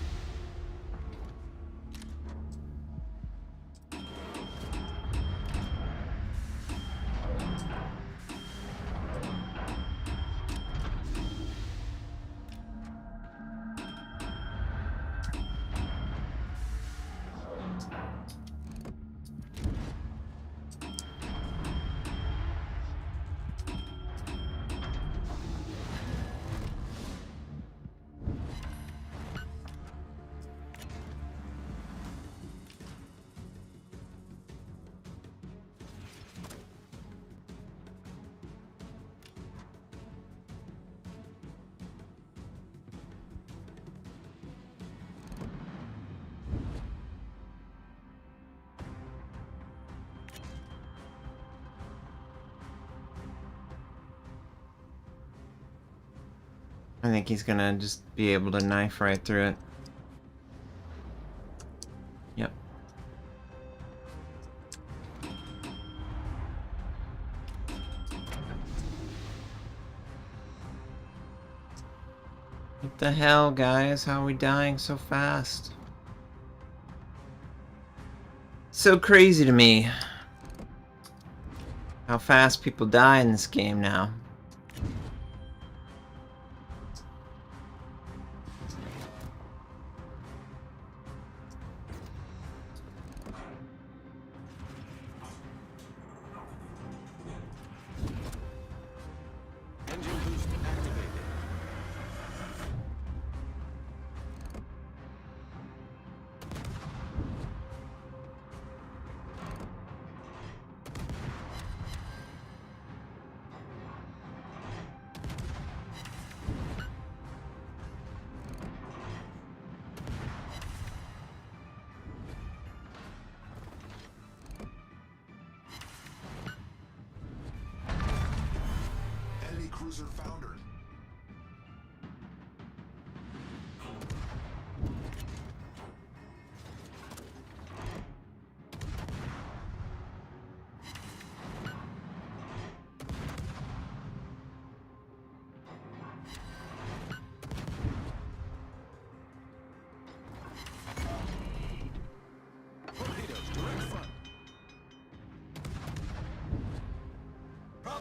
I think he's gonna just be able to knife right through it. Yep. What the hell, guys? How are we dying so fast? So crazy to me. How fast people die in this game now. Engine boost activated. Enemy cruiser foundered.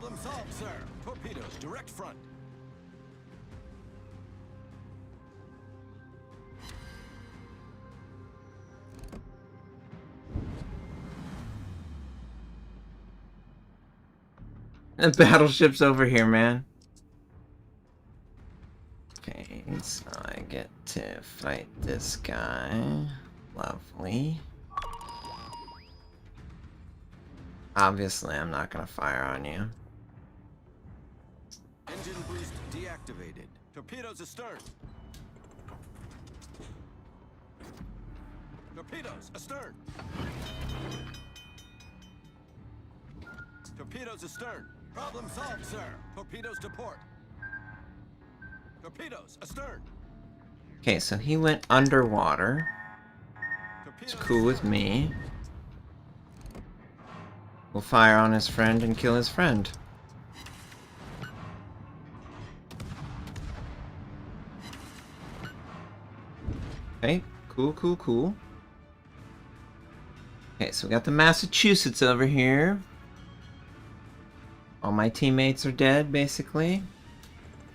Problem solved, sir. Torpedoes, direct front. The battleship's over here, man. Okay, so I get to fight this guy. Lovely. Obviously, I'm not gonna fire on you. Engine boost deactivated. Torpedoes astern. Torpedoes astern. Torpedoes astern. Problem solved, sir. Torpedoes to port. Torpedoes astern. Okay, so he went underwater. Torpedoes It's cool with astern. me. We'll fire on his friend and kill his friend. Okay, cool, cool, cool. Okay, so we got the Massachusetts over here. All my teammates are dead, basically.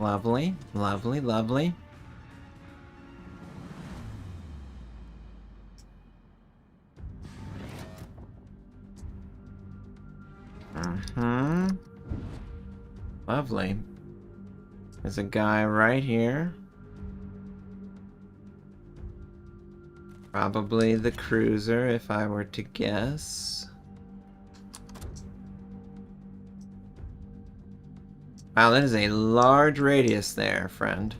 Lovely, lovely, lovely. Lovely. There's a guy right here. Probably the cruiser, if I were to guess. Wow, that is a large radius there, friend.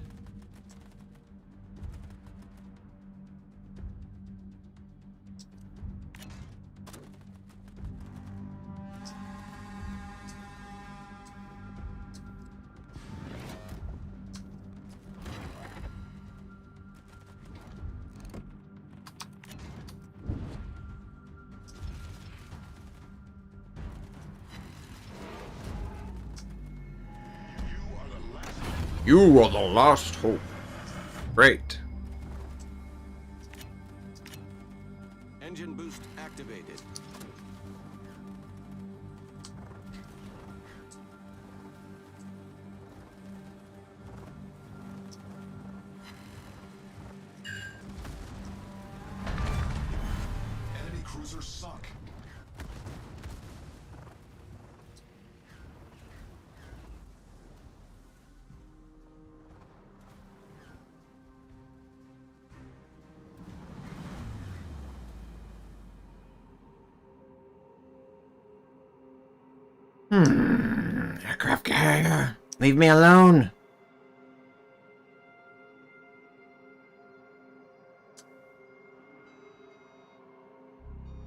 You are the last hope. Great. Engine boost activated. Enemy cruiser sunk. Aircraft carrier. Leave me alone.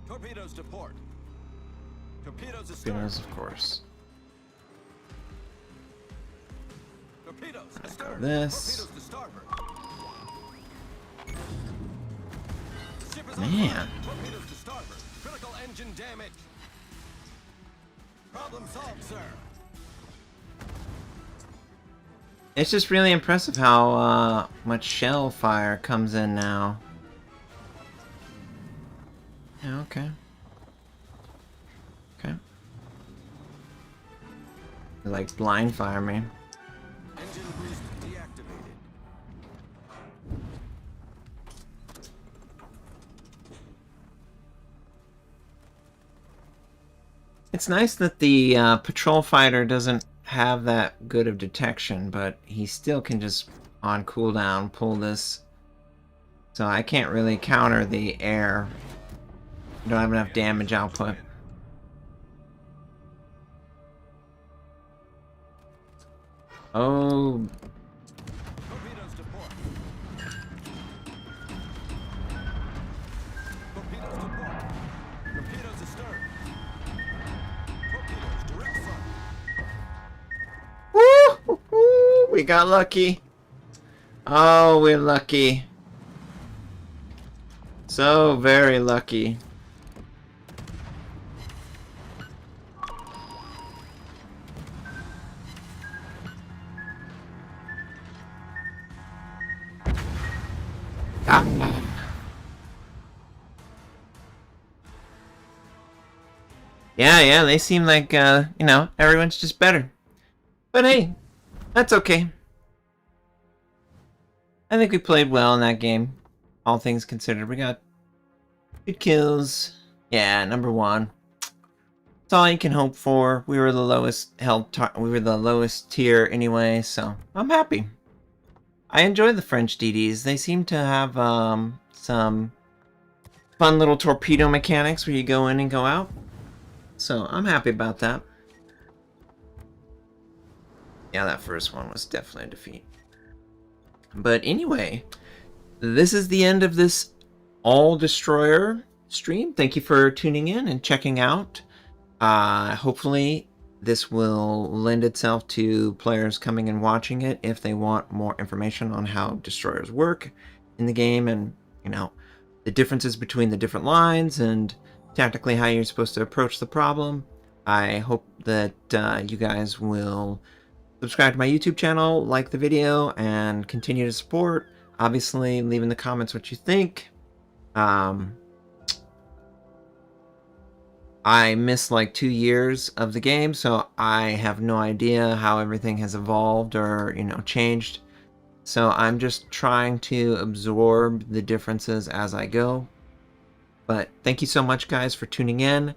Torpedoes to port. Torpedoes astern. Yes, of course. Torpedoes astern. This. Torpedoes to starboard. Ship is Man. on fire. Torpedoes to starboard. Critical engine damage. Problem solved, sir. It's just really impressive how much shell fire comes in now. Yeah, okay. Okay. They, like, blind fire me. Engine boost deactivated. It's nice that the patrol fighter doesn't have that good of detection, but he still can just, on cooldown, pull this. So I can't really counter the air. I don't have enough damage output. Oh, Torpedoes to port. Torpedoes to port. Torpedoes astern. Torpedoes direct front. woo! We got lucky. Oh, we're lucky. So very lucky. Yeah, they seem like, you know, everyone's just better. But hey, that's okay. I think we played well in that game. All things considered, we got good kills. Yeah, number 1. That's all you can hope for. We were the lowest we were the lowest tier anyway, so I'm happy. I enjoy the French DDs. They seem to have some fun little torpedo mechanics where you go in and go out. So I'm happy about that. Yeah, that first one was definitely a defeat. But anyway, this is the end of this All Destroyer stream. Thank you for tuning in and checking out. Hopefully this will lend itself to players coming and watching it if they want more information on how destroyers work in the game, and you know, the differences between the different lines and tactically how you're supposed to approach the problem. I hope that you guys will subscribe to my YouTube channel, like the video, and continue to support. Obviously, leave in the comments what you think. I missed like 2 years of the game, so I have no idea how everything has evolved or, you know, changed. So I'm just trying to absorb the differences as I go. But thank you so much, guys, for tuning in.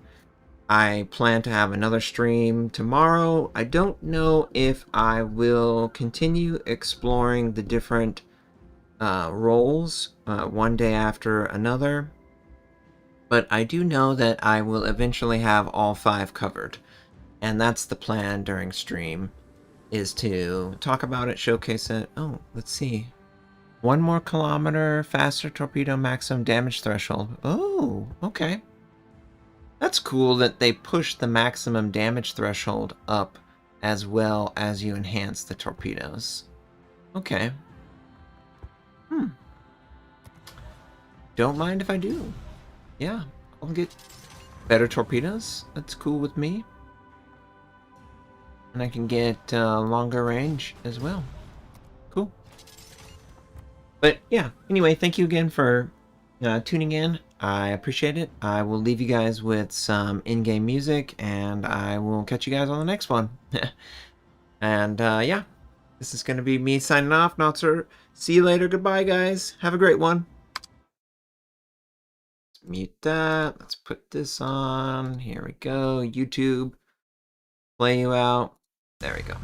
I plan to have another stream tomorrow. I don't know if I will continue exploring the different roles one day after another. But I do know that I will eventually have all 5 covered. And that's the plan during stream, is to talk about it, showcase it. Oh, let's see. 1 more kilometer, faster torpedo maximum damage threshold. Oh, okay. That's cool that they push the maximum damage threshold up as well as you enhance the torpedoes. Okay. Don't mind if I do. Yeah, I'll get better torpedoes. That's cool with me. And I can get longer range as well. Cool. But yeah, anyway, thank you again for tuning in. I appreciate it. I will leave you guys with some in-game music, and I will catch you guys on the next one. And yeah, this is going to be me signing off. Notser. See you later. Goodbye, guys. Have a great one. Let's mute that. Let's put this on. Here we go. YouTube. Play you out. There we go.